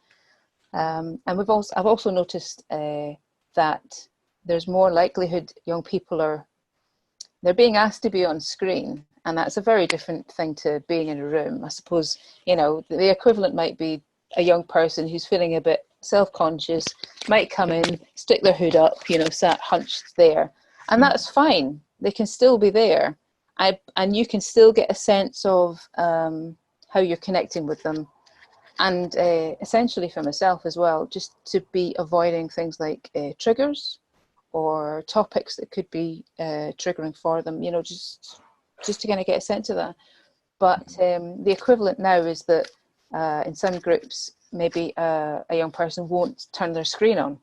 And I've also noticed that there's more likelihood young people they're being asked to be on screen, and that's a very different thing to being in a room. I suppose, the equivalent might be a young person who's feeling a bit self-conscious, might come in, stick their hood up, sat hunched there, and that's fine. They can still be there, and you can still get a sense of how you're connecting with them, and essentially for myself as well, just to be avoiding things like triggers or topics that could be triggering for them, just to kind of get a sense of that. But the equivalent now is that in some groups, maybe a young person won't turn their screen on.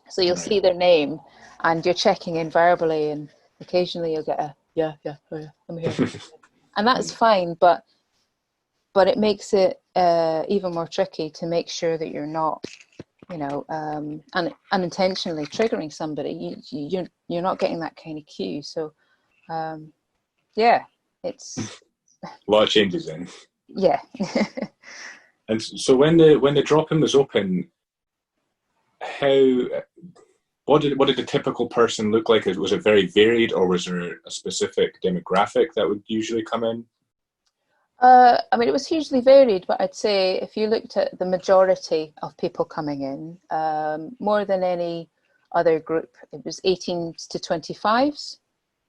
So you'll see their name and you're checking in verbally, and occasionally you'll get a, yeah, oh yeah, I'm here. And that's fine, but it makes it even more tricky to make sure that you're not, unintentionally triggering somebody. You're not getting that kind of cue. So Yeah, it's A lot of changes then. yeah. And so when the drop-in was open, how what did the typical person look like? Was it very varied, or was there a specific demographic that would usually come in? I mean, it was hugely varied, but I'd say if you looked at the majority of people coming in, more than any other group, it was 18s to 25s,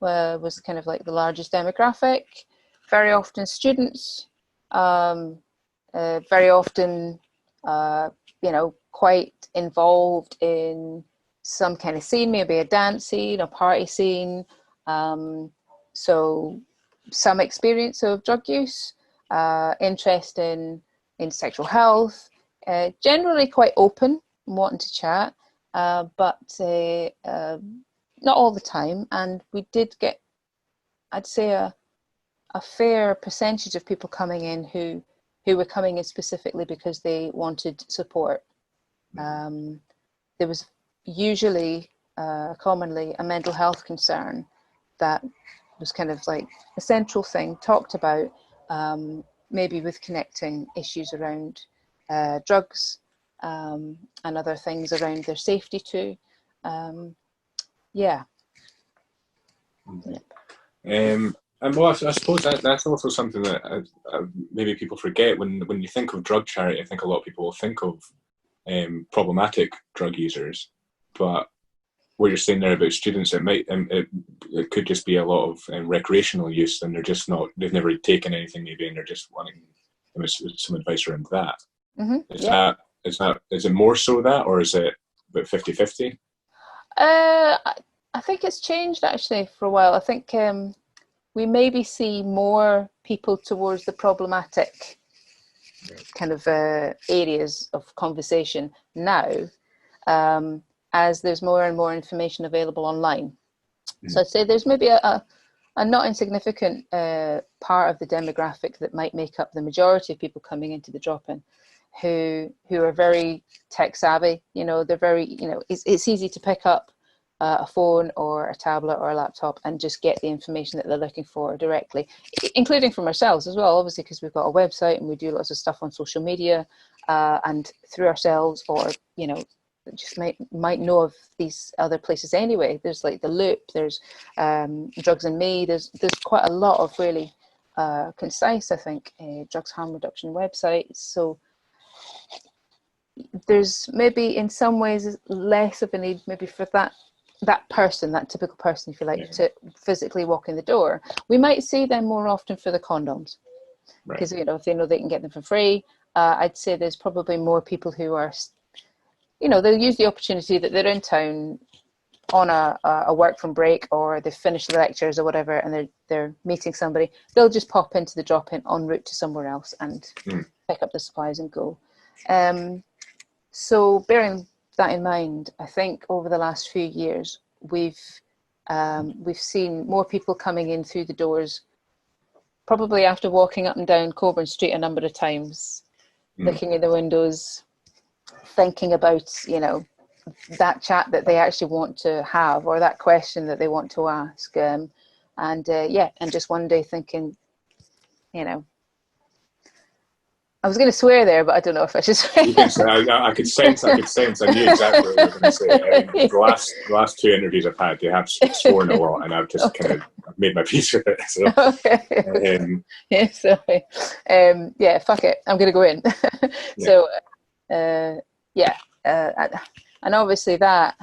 was kind of like the largest demographic. Very often students, very often, quite involved in some kind of scene, maybe a dance scene, a party scene. So some experience of drug use, interest in sexual health, generally quite open and wanting to chat, but not all the time. And we did get, I'd say, a fair percentage of people coming in who were coming in specifically because they wanted support. There was usually, commonly, a mental health concern that was kind of like a central thing talked about, maybe with connecting issues around drugs, and other things around their safety too. Yeah. And well, I suppose that's also something that maybe people forget when you think of drug charity. I think a lot of people will think of problematic drug users, but what you're saying there about students, it could just be a lot of recreational use, and they've never taken anything maybe, and they're just wanting some advice around that. Mm-hmm. Is it more so that, or is it about 50-50? I think it's changed actually for a while. I think we maybe see more people towards the problematic kind of areas of conversation now, as there's more and more information available online. So I'd say there's maybe a not insignificant part of the demographic that might make up the majority of people coming into the drop-in who are very tech savvy. They're very, it's easy to pick up a phone or a tablet or a laptop and just get the information that they're looking for directly, including from ourselves as well, obviously, because we've got a website and we do lots of stuff on social media, and through ourselves, or just might know of these other places anyway. There's like the Loop, there's Drugs and Me, there's quite a lot of really concise, I think, drugs harm reduction websites. So there's maybe in some ways less of a need maybe for that person, that typical person, if you like, to physically walk in the door. We might see them more often for the condoms, because if they know they can get them for free. I'd say there's probably more people who are, they'll use the opportunity that they're in town on a work from break, or they've finished the lectures or whatever, and they're meeting somebody. They'll just pop into the drop-in en route to somewhere else and pick up the supplies and go. So bearing that in mind, I think over the last few years we've seen more people coming in through the doors, probably after walking up and down Coburn Street a number of times, looking in the windows, thinking about that chat that they actually want to have, or that question that they want to ask, and just one day thinking, I was going to swear there, but I don't know if I should swear. You can say, I could sense. I knew exactly what you were going to say. The last two interviews I've had, they have sworn a lot, and I've just kind of made my peace with it. So, yeah, sorry. Fuck it. I'm going to go in. So, and obviously that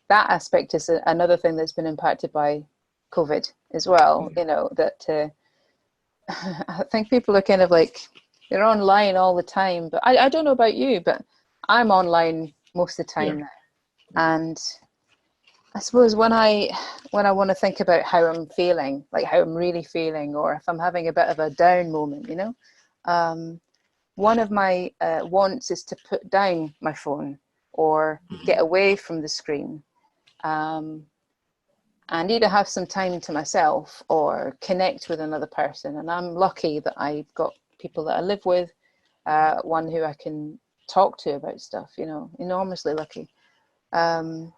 aspect is another thing that's been impacted by COVID as well. That I think people are kind of like, they're online all the time, but I don't know about you, but I'm online most of the time now. And I suppose when I want to think about how I'm feeling, like how I'm really feeling, or if I'm having a bit of a down moment, one of my wants is to put down my phone or get away from the screen, and either have some time to myself or connect with another person. And I'm lucky that I've got people that I live with, one who I can talk to about stuff, enormously lucky. And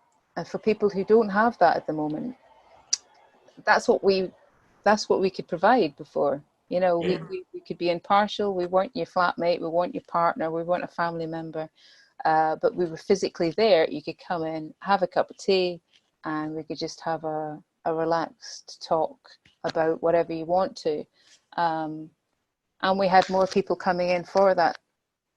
for people who don't have that at the moment, that's what we could provide before. You know, we could be impartial. We weren't your flatmate, we weren't your partner, we weren't a family member, but we were physically there. You could come in, have a cup of tea, and we could just have a relaxed talk about whatever you want to. And we had more people coming in for that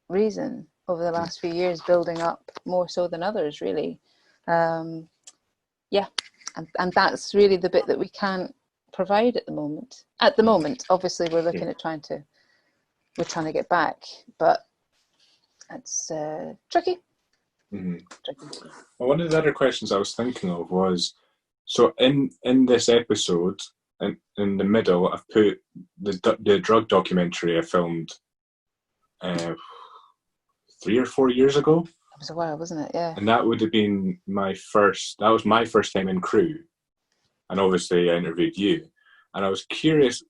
reason over the last few years, building up more so than others, really. Yeah, and that's really the bit that we can't provide at the moment. At the moment, obviously, we're looking at trying to get back, but it's tricky. Mm-hmm. Well, one of the other questions I was thinking of was, so in this episode, in the middle, I've put the drug documentary I filmed 3 or 4 years ago. It was a while, wasn't it? Yeah. And that would have been that was my first time in crew. And obviously I interviewed you. And I was curious,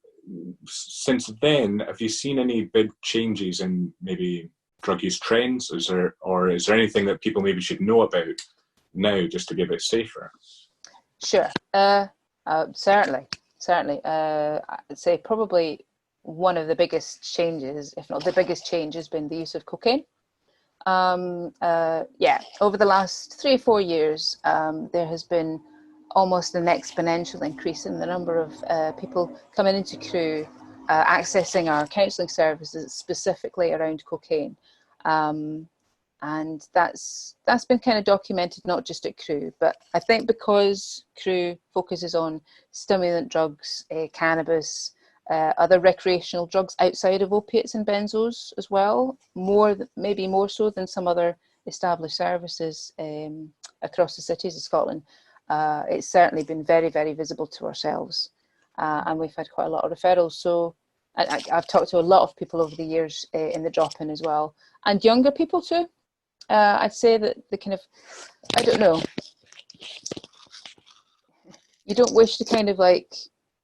since then, have you seen any big changes in maybe drug use trends? Is there anything that people maybe should know about now just to give it safer? Sure. Certainly. I'd say probably one of the biggest changes, if not the biggest change, has been the use of cocaine. Over the last 3 or 4 years, there has been almost an exponential increase in the number of people coming into crew, accessing our counselling services specifically around cocaine. And that's been kind of documented not just at crew, but I think because crew focuses on stimulant drugs, cannabis, other recreational drugs outside of opiates and benzos as well, maybe more so than some other established services across the cities of Scotland. It's certainly been very, very visible to ourselves, and we've had quite a lot of referrals. So I've talked to a lot of people over the years in the drop-in as well, and younger people too. I'd say that the kind of, I don't know, you don't wish to kind of like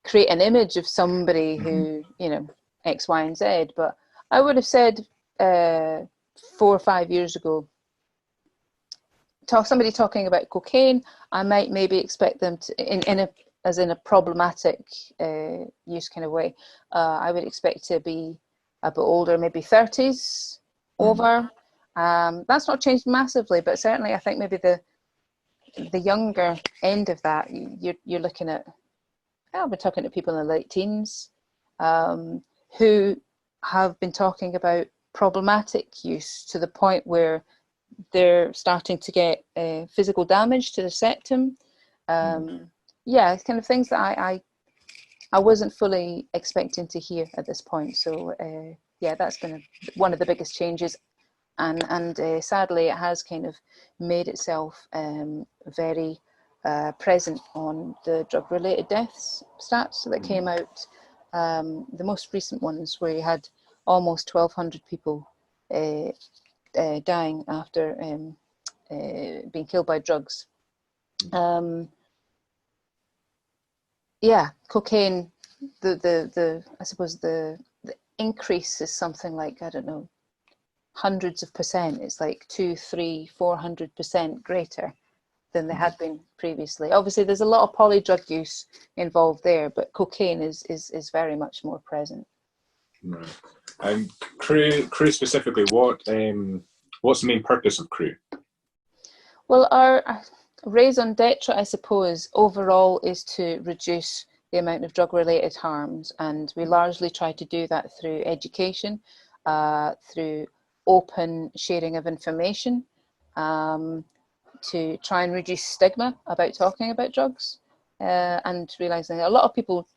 create an image of somebody who, you know, X, Y, and Z, but I would have said 4 or 5 years ago, somebody talking about cocaine, I might maybe expect them to, in a problematic use kind of way, I would expect to be a bit older, maybe 30s over. That's not changed massively, but certainly I think maybe the younger end of that, you're looking at, we're talking to people in the late teens who have been talking about problematic use to the point where they're starting to get physical damage to the septum. Yeah, kind of things that I wasn't fully expecting to hear at this point. So yeah, that's been one of the biggest changes. And sadly, it has kind of made itself very present on the drug-related deaths stats that came out. The most recent ones, where you had almost 1,200 people dying after being killed by drugs. Yeah, cocaine. I suppose the increase is something like, I don't know, hundreds of percent. It's like 200, 300, 400% greater than they had been previously. Obviously, there's a lot of polydrug use involved there, but cocaine is very much more present. Right. And crew specifically, what's the main purpose of crew? Well, our raison d'etre, I suppose, overall is to reduce the amount of drug-related harms, and we largely try to do that through education, through open sharing of information, to try and reduce stigma about talking about drugs, and realising a lot of people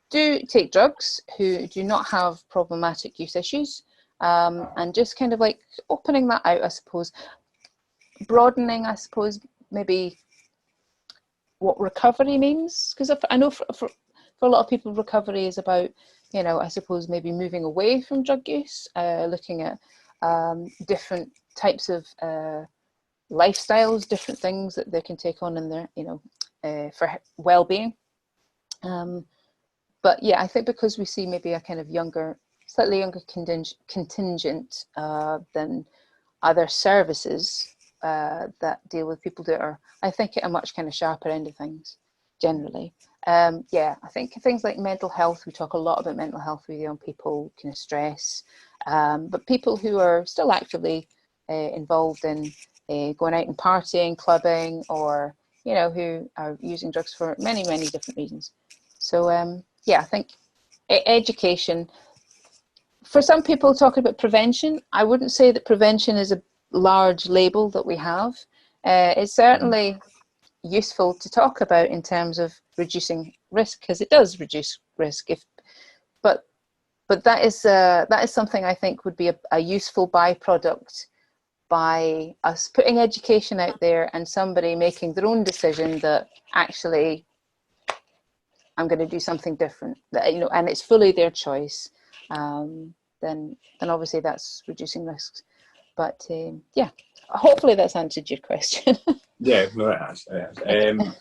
do take drugs who do not have problematic use issues, and just kind of like opening that out, I suppose, broadening, I suppose, maybe what recovery means, because I know for a lot of people, recovery is about, you know, I suppose maybe moving away from drug use, looking at different types of lifestyles, different things that they can take on in their, you know, for well-being. But yeah, I think because we see maybe a kind of slightly younger contingent than other services that deal with people that are, I think, at a much kind of sharper end of things generally. Yeah, I think things like mental health, we talk a lot about mental health with young people, kind of stress, but people who are still actively involved in going out and partying, clubbing, or, you know, who are using drugs for many, many different reasons. So, yeah, I think education. For some people talking about prevention, I wouldn't say that prevention is a large label that we have. It's certainly useful to talk about in terms of reducing risk, because it does reduce risk. But that is something I think would be a useful byproduct by us putting education out there and somebody making their own decision that actually I'm going to do something different, that, you know, and it's fully their choice. Then obviously that's reducing risks. But yeah, hopefully that's answered your question. Yeah, no, it has. And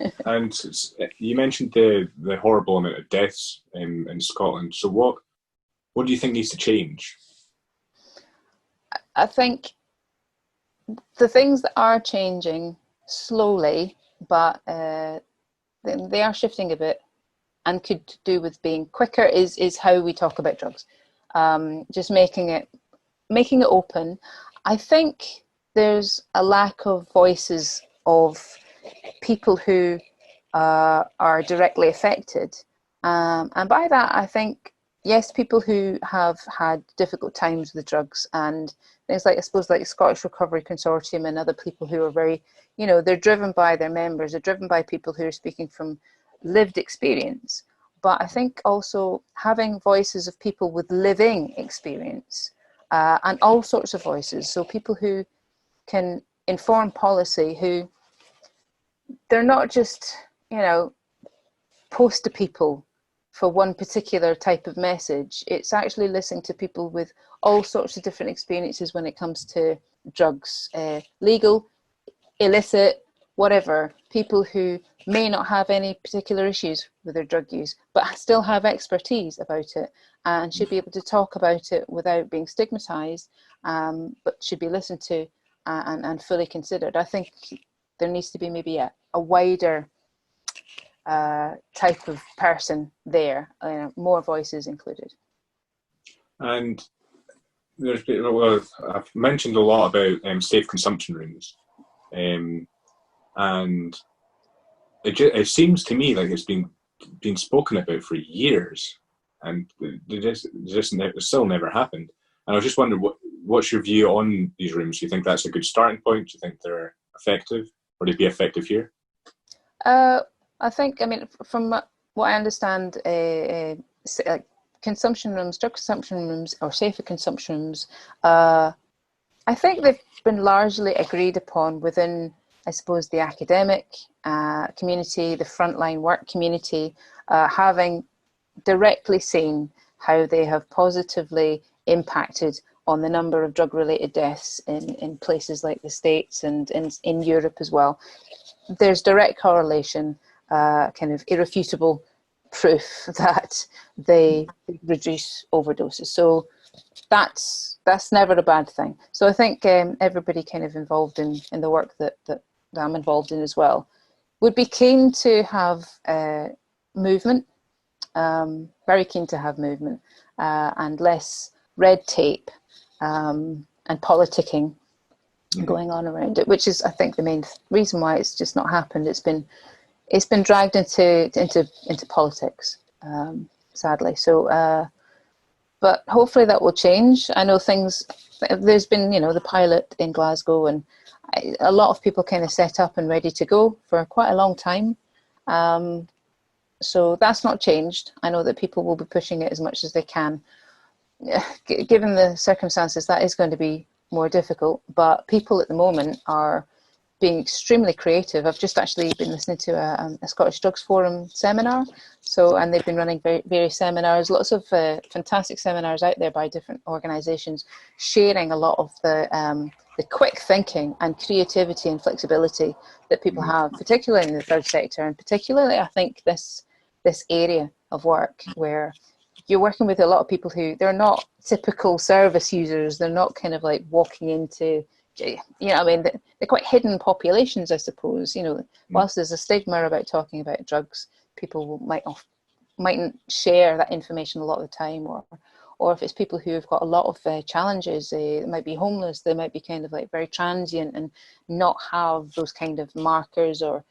you mentioned the horrible amount of deaths in Scotland. So what do you think needs to change? I think the things that are changing slowly, but they are shifting a bit, and could do with being quicker, is how we talk about drugs. Just making it open. I think there's a lack of voices of people who are directly affected, and by that I think, yes, people who have had difficult times with drugs, and things like, I suppose, like the Scottish Recovery Consortium and other people who are very, you know, they're driven by their members, they're driven by people who are speaking from lived experience. But I think also having voices of people with living experience, and all sorts of voices, so people who can inform policy, who they're not just, you know, poster people for one particular type of message. It's actually listening to people with all sorts of different experiences when it comes to drugs, legal, illicit, whatever. People who may not have any particular issues with their drug use, but still have expertise about it and should be able to talk about it without being stigmatized, but should be listened to and fully considered. I think there needs to be maybe a wider type of person there, more voices included. And there's been, well, I've mentioned a lot about safe consumption rooms, and it seems to me like it's been spoken about for years, and it still never happened. And I was just wondering, what's your view on these rooms? Do you think that's a good starting point? Do you think they're effective? Would it be effective here? I think, I mean, from what I understand, like consumption rooms, drug consumption rooms, or safer consumption rooms, I think they've been largely agreed upon within, I suppose, the academic community, the frontline work community, having directly seen how they have positively impacted on the number of drug-related deaths in places like the States and in Europe as well. There's direct correlation, kind of irrefutable proof that they reduce overdoses. So that's never a bad thing. So I think everybody kind of involved in the work that I'm involved in as well would be keen to have movement, very keen to have movement, and less red tape and politicking going on around it, which is, I think, the main reason why it's just not happened. It's been dragged into politics, sadly. So, but hopefully that will change. I know there's been, you know, the pilot in Glasgow, and a lot of people kind of set up and ready to go for quite a long time. So that's not changed. I know that people will be pushing it as much as they can. Given the circumstances, that is going to be more difficult, but people at the moment are being extremely creative. I've just actually been listening to a Scottish Drugs Forum seminar, and they've been running various seminars, lots of fantastic seminars out there by different organisations, sharing a lot of the quick thinking and creativity and flexibility that people have, particularly in the third sector, and particularly, I think, this area of work where you're working with a lot of people who, they're not typical service users. They're not kind of like walking into, you know, I mean, they're quite hidden populations, I suppose. You know, whilst there's a stigma about talking about drugs, people mightn't share that information a lot of the time, or if it's people who have got a lot of challenges, they might be homeless, they might be kind of like very transient and not have those kind of markers or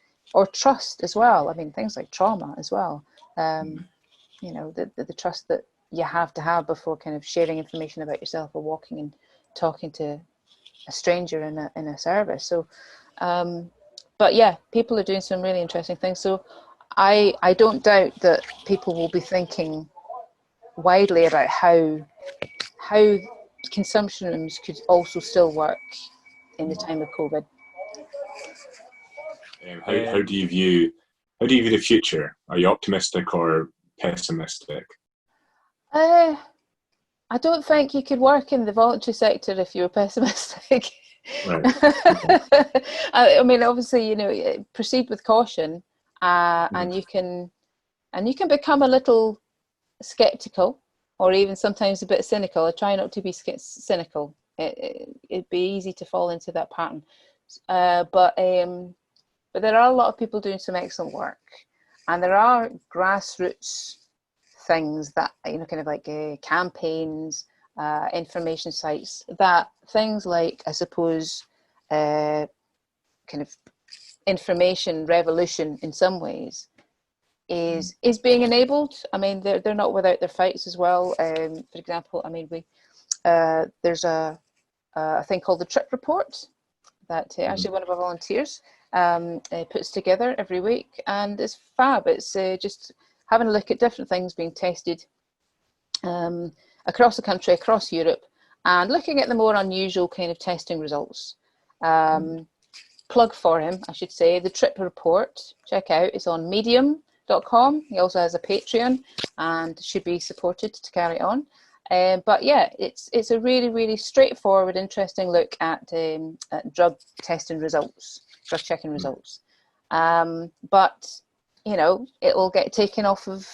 trust as well. I mean, things like trauma as well. You know, the trust that you have to have before kind of sharing information about yourself or walking and talking to a stranger in a service. So, but yeah, people are doing some really interesting things. So I don't doubt that people will be thinking widely about how consumption rooms could also still work in the time of COVID. How do you view the future? Are you optimistic or pessimistic? I don't think you could work in the voluntary sector if you were pessimistic. Right. I mean, obviously, you know, proceed with caution, and you can become a little skeptical, or even sometimes a bit cynical. I try not to be cynical. It'd be easy to fall into that pattern, but there are a lot of people doing some excellent work, and there are grassroots things that, you know, kind of like campaigns, information sites, that things like, I suppose, kind of information revolution in some ways is being enabled. I mean, they're not without their fights as well. For example, I mean, there's a thing called the Trip Report that actually one of our volunteers puts together every week, and it's fab. It's just having a look at different things being tested across the country, across Europe, and looking at the more unusual kind of testing results. Plug for him, I should say, the Trip Report. Check out, it's on medium.com. He also has a Patreon and should be supported to carry on. But yeah, it's a really, really straightforward, interesting look at drug testing results, drug checking results. But you know, it will get taken off of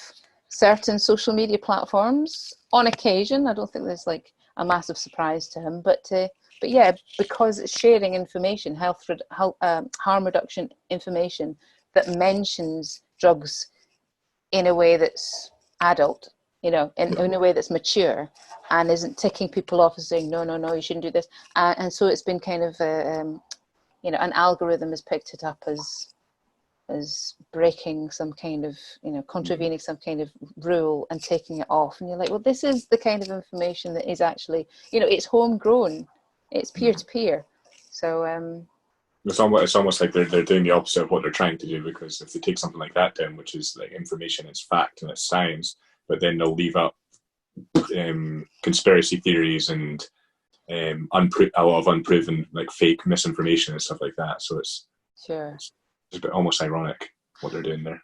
certain social media platforms on occasion. I don't think there's like a massive surprise to him, but yeah, because it's sharing information, harm reduction information that mentions drugs in a way that's adult, you know, in a way that's mature, and isn't ticking people off and saying no, you shouldn't do this, and so it's been kind of you know, an algorithm has picked it up as breaking some kind of, you know, contravening some kind of rule and taking it off, and you're like, well, this is the kind of information that is actually, you know, it's homegrown, it's peer-to-peer. So it's almost like they're doing the opposite of what they're trying to do, because if they take something like that down, which is like information, it's fact and it's science, but then they'll leave up conspiracy theories and a lot of unproven, like, fake misinformation and stuff like that. So it's a bit almost ironic what they're doing there.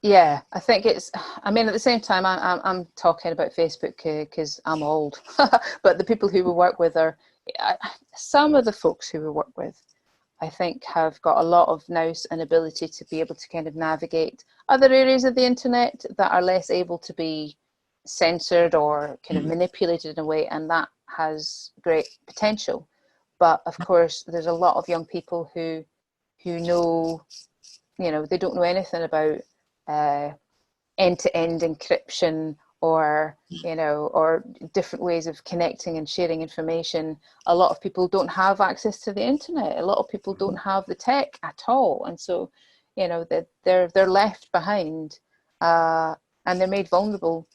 Yeah, I think it's, I mean, at the same time, I'm talking about Facebook because I'm old, but the people who we work with are, some of the folks who we work with, I think, have got a lot of nous and ability to be able to kind of navigate other areas of the internet that are less able to be censored or kind of manipulated in a way, and that has great potential. But of course, there's a lot of young people who know, you know, they don't know anything about end-to-end encryption or, you know, or different ways of connecting and sharing information. A lot of people don't have access to the internet. A lot of people don't have the tech at all, and so, you know, they're left behind, and they're made vulnerable.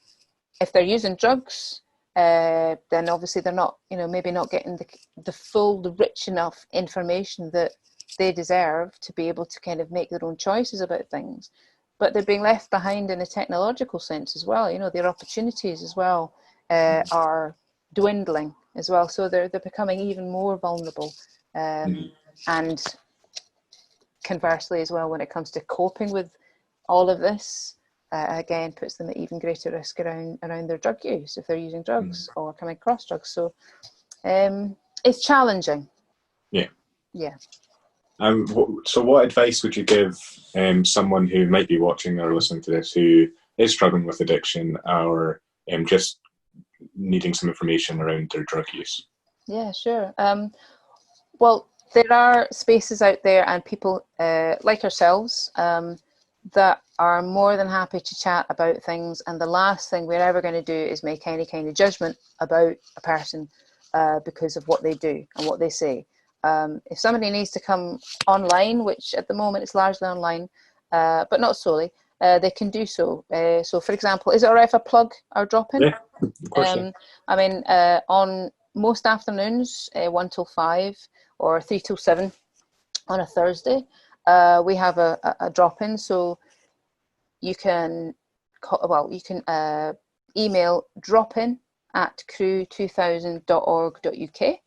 If they're using drugs, then obviously they're not, you know, maybe not getting the rich enough information that they deserve to be able to kind of make their own choices about things. But they're being left behind in a technological sense as well. You know, their opportunities as well are dwindling as well. So they're becoming even more vulnerable. And conversely as well, when it comes to coping with all of this, again, puts them at even greater risk around their drug use if they're using drugs or coming across drugs. So it's challenging. Yeah. So what advice would you give someone who might be watching or listening to this who is struggling with addiction or just needing some information around their drug use? Yeah, sure. Well, there are spaces out there and people like ourselves that are more than happy to chat about things, and the last thing we're ever going to do is make any kind of judgment about a person because of what they do and what they say. If somebody needs to come online, which at the moment is largely online, but not solely, they can do so. So, for example, is it all right if I plug our drop-in? Yeah, of course. I mean, on most afternoons, 1 till 5 or 3 till 7 on a Thursday, we have a drop-in. So you can email dropin@crew2000.org.uk.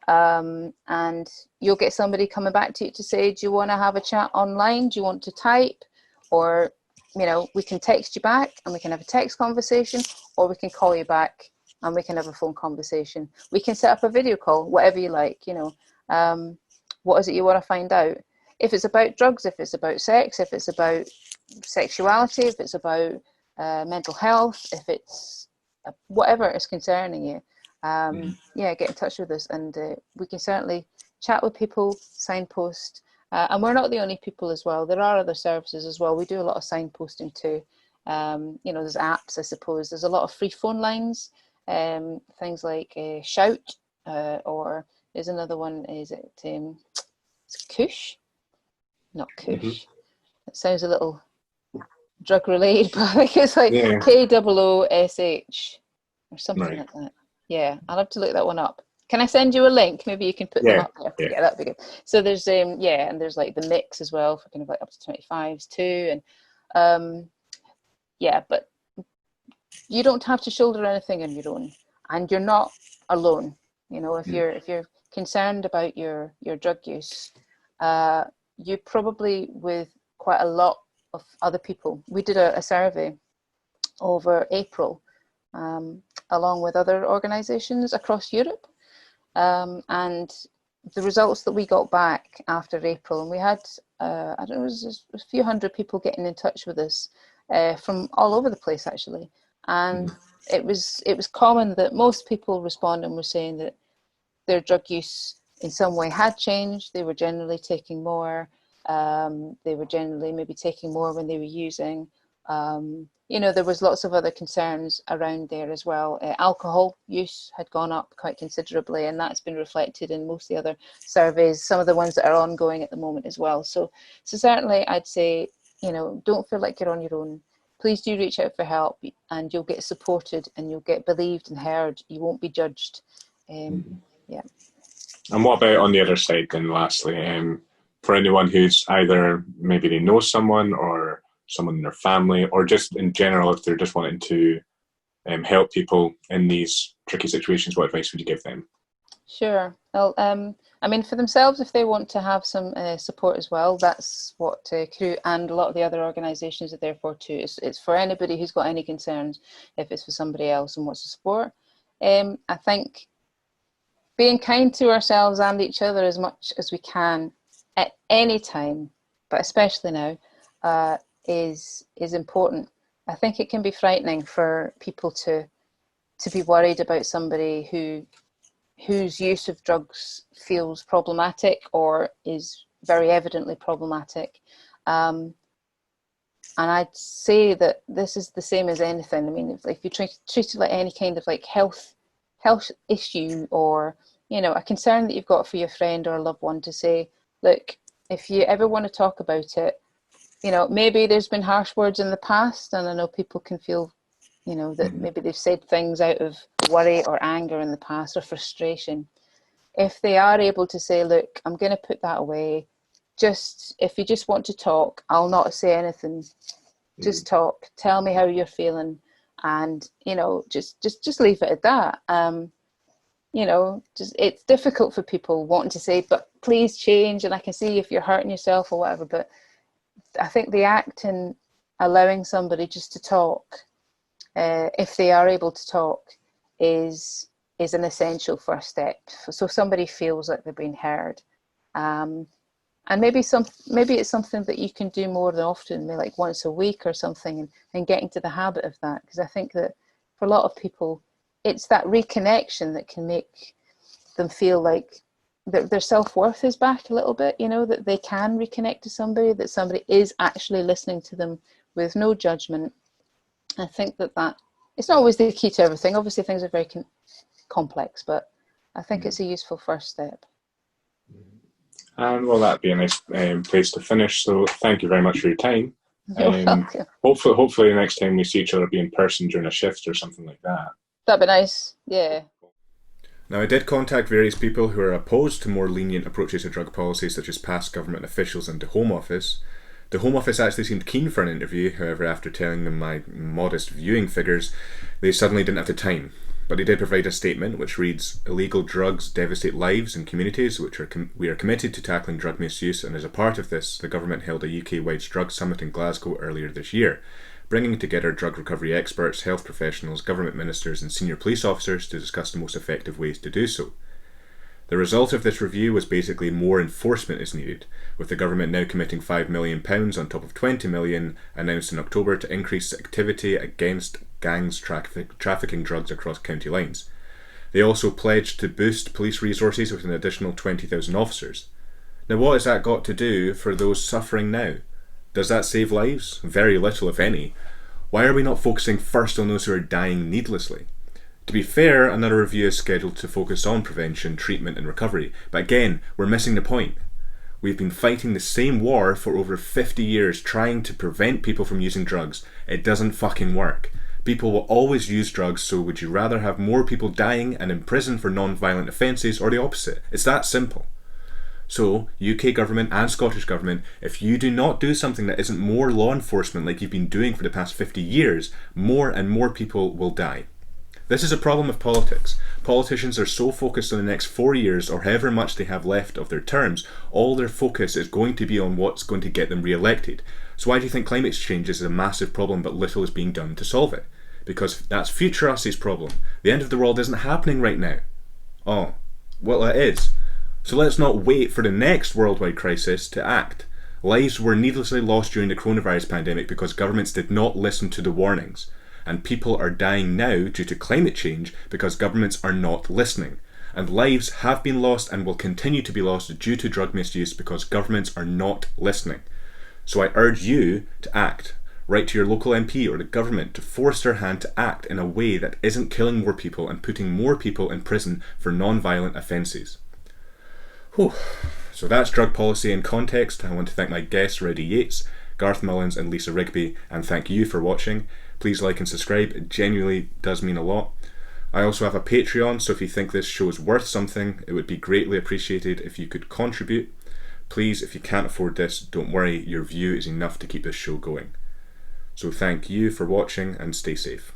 And you'll get somebody coming back to you to say, do you want to have a chat online? Do you want to type? Or, we can text you back and we can have a text conversation, or we can call you back and we can have a phone conversation. We can set up a video call, whatever you like, what is it you want to find out? If it's about drugs, if it's about sex, if it's about sexuality, if it's about mental health, if it's whatever is concerning you, get in touch with us, and we can certainly chat with people, signpost, and we're not the only people as well. There are other services as well. We do a lot of signposting too. There's apps, I suppose. There's a lot of free phone lines, things like Shout, or there's another one. Is it it's Kush? Not Kush. It sounds a little drug related, but I think it's like KOOSH or something like that. Yeah, I'll have to look that one up. Can I send you a link? Maybe you can put them up there. Yeah, that'd be good. So there's and there's like the mix as well for kind of like up to 25s too, and but you don't have to shoulder anything on your own, and you're not alone. If you're concerned about your drug use, you probably with quite a lot of other people. We did a survey over April, along with other organisations across Europe, and the results that we got back after April, and we had it was a few hundred people getting in touch with us from all over the place actually, and it was common that most people responding were saying that their drug use in some way had changed. They were generally taking more. They were generally maybe taking more when they were using. There was lots of other concerns around there as well. Alcohol use had gone up quite considerably, and that's been reflected in most of the other surveys, some of the ones that are ongoing at the moment as well. So certainly I'd say, don't feel like you're on your own. Please do reach out for help, and you'll get supported and you'll get believed and heard. You won't be judged. Yeah. And what about on the other side then, lastly, for anyone who's either maybe they know someone or someone in their family, or just in general, if they're just wanting to help people in these tricky situations, what advice would you give them? Sure. Well, for themselves, if they want to have some support as well, that's what Crew and a lot of the other organisations are there for too. It's for anybody who's got any concerns, if it's for somebody else and wants to support. I think being kind to ourselves and each other as much as we can at any time, but especially now, is important. I think it can be frightening for people to be worried about somebody whose use of drugs feels problematic or is very evidently problematic. And I'd say that this is the same as anything. I mean, if you treat it like any kind of like health issue, or a concern that you've got for your friend or a loved one, to say, look, if you ever want to talk about it, maybe there's been harsh words in the past, and I know people can feel, that maybe they've said things out of worry or anger in the past or frustration. If they are able to say, look, I'm going to put that away, if you just want to talk, I'll not say anything, just talk, tell me how you're feeling, and, just leave it at that. It's difficult for people wanting to say, but please change, and I can see if you're hurting yourself or whatever, but I think the act in allowing somebody just to talk, if they are able to talk, is an essential first step. So somebody feels like they're being heard, and maybe it's something that you can do more than often, maybe like once a week or something, and get into the habit of that. Because I think that for a lot of people, it's that reconnection that can make them feel like their self-worth is back a little bit, you know, that they can reconnect to somebody, that somebody is actually listening to them with no judgment. I think that it's not always the key to everything. Obviously things are very complex, but I think it's a useful first step. And well, that'd be a nice place to finish. So thank you very much for your time. You're welcome. Hopefully the next time we see each other be in person during a shift or something like that. That'd be nice, yeah. Now, I did contact various people who are opposed to more lenient approaches to drug policy, such as past government officials and the Home Office. The Home Office actually seemed keen for an interview, however, after telling them my modest viewing figures, they suddenly didn't have the time. But they did provide a statement which reads, "Illegal drugs devastate lives and communities, we are committed to tackling drug misuse, and as a part of this, the government held a UK-wide drug summit in Glasgow earlier this year, bringing together drug recovery experts, health professionals, government ministers and senior police officers to discuss the most effective ways to do so. The result of this review was basically more enforcement is needed, with the government now committing £5 million on top of £20 million announced in October to increase activity against gangs trafficking drugs across county lines. They also pledged to boost police resources with an additional 20,000 officers. Now, what has that got to do for those suffering now? Does that save lives? Very little, if any. Why are we not focusing first on those who are dying needlessly? To be fair, another review is scheduled to focus on prevention, treatment and recovery, but again, we're missing the point. We've been fighting the same war for over 50 years trying to prevent people from using drugs. It doesn't fucking work. People will always use drugs, so would you rather have more people dying and in prison for non-violent offences, or the opposite? It's that simple. So, UK government and Scottish government, if you do not do something that isn't more law enforcement like you've been doing for the past 50 years, more and more people will die. This is a problem with politics. Politicians are so focused on the next 4 years or however much they have left of their terms, all their focus is going to be on what's going to get them re-elected. So why do you think climate change is a massive problem but little is being done to solve it? Because that's future us's problem. The end of the world isn't happening right now. Oh, well it is. So let's not wait for the next worldwide crisis to act. Lives were needlessly lost during the coronavirus pandemic because governments did not listen to the warnings. And people are dying now due to climate change because governments are not listening. And lives have been lost and will continue to be lost due to drug misuse because governments are not listening. So I urge you to act. Write to your local MP or the government to force their hand to act in a way that isn't killing more people and putting more people in prison for non-violent offences. Whew. So that's drug policy in context. I want to thank my guests Rowdy Yates, Garth Mullins and Lisa Rigby, and thank you for watching. Please like and subscribe, it genuinely does mean a lot. I also have a Patreon, so if you think this show is worth something, it would be greatly appreciated if you could contribute. Please, if you can't afford this, don't worry, your view is enough to keep this show going. So thank you for watching and stay safe.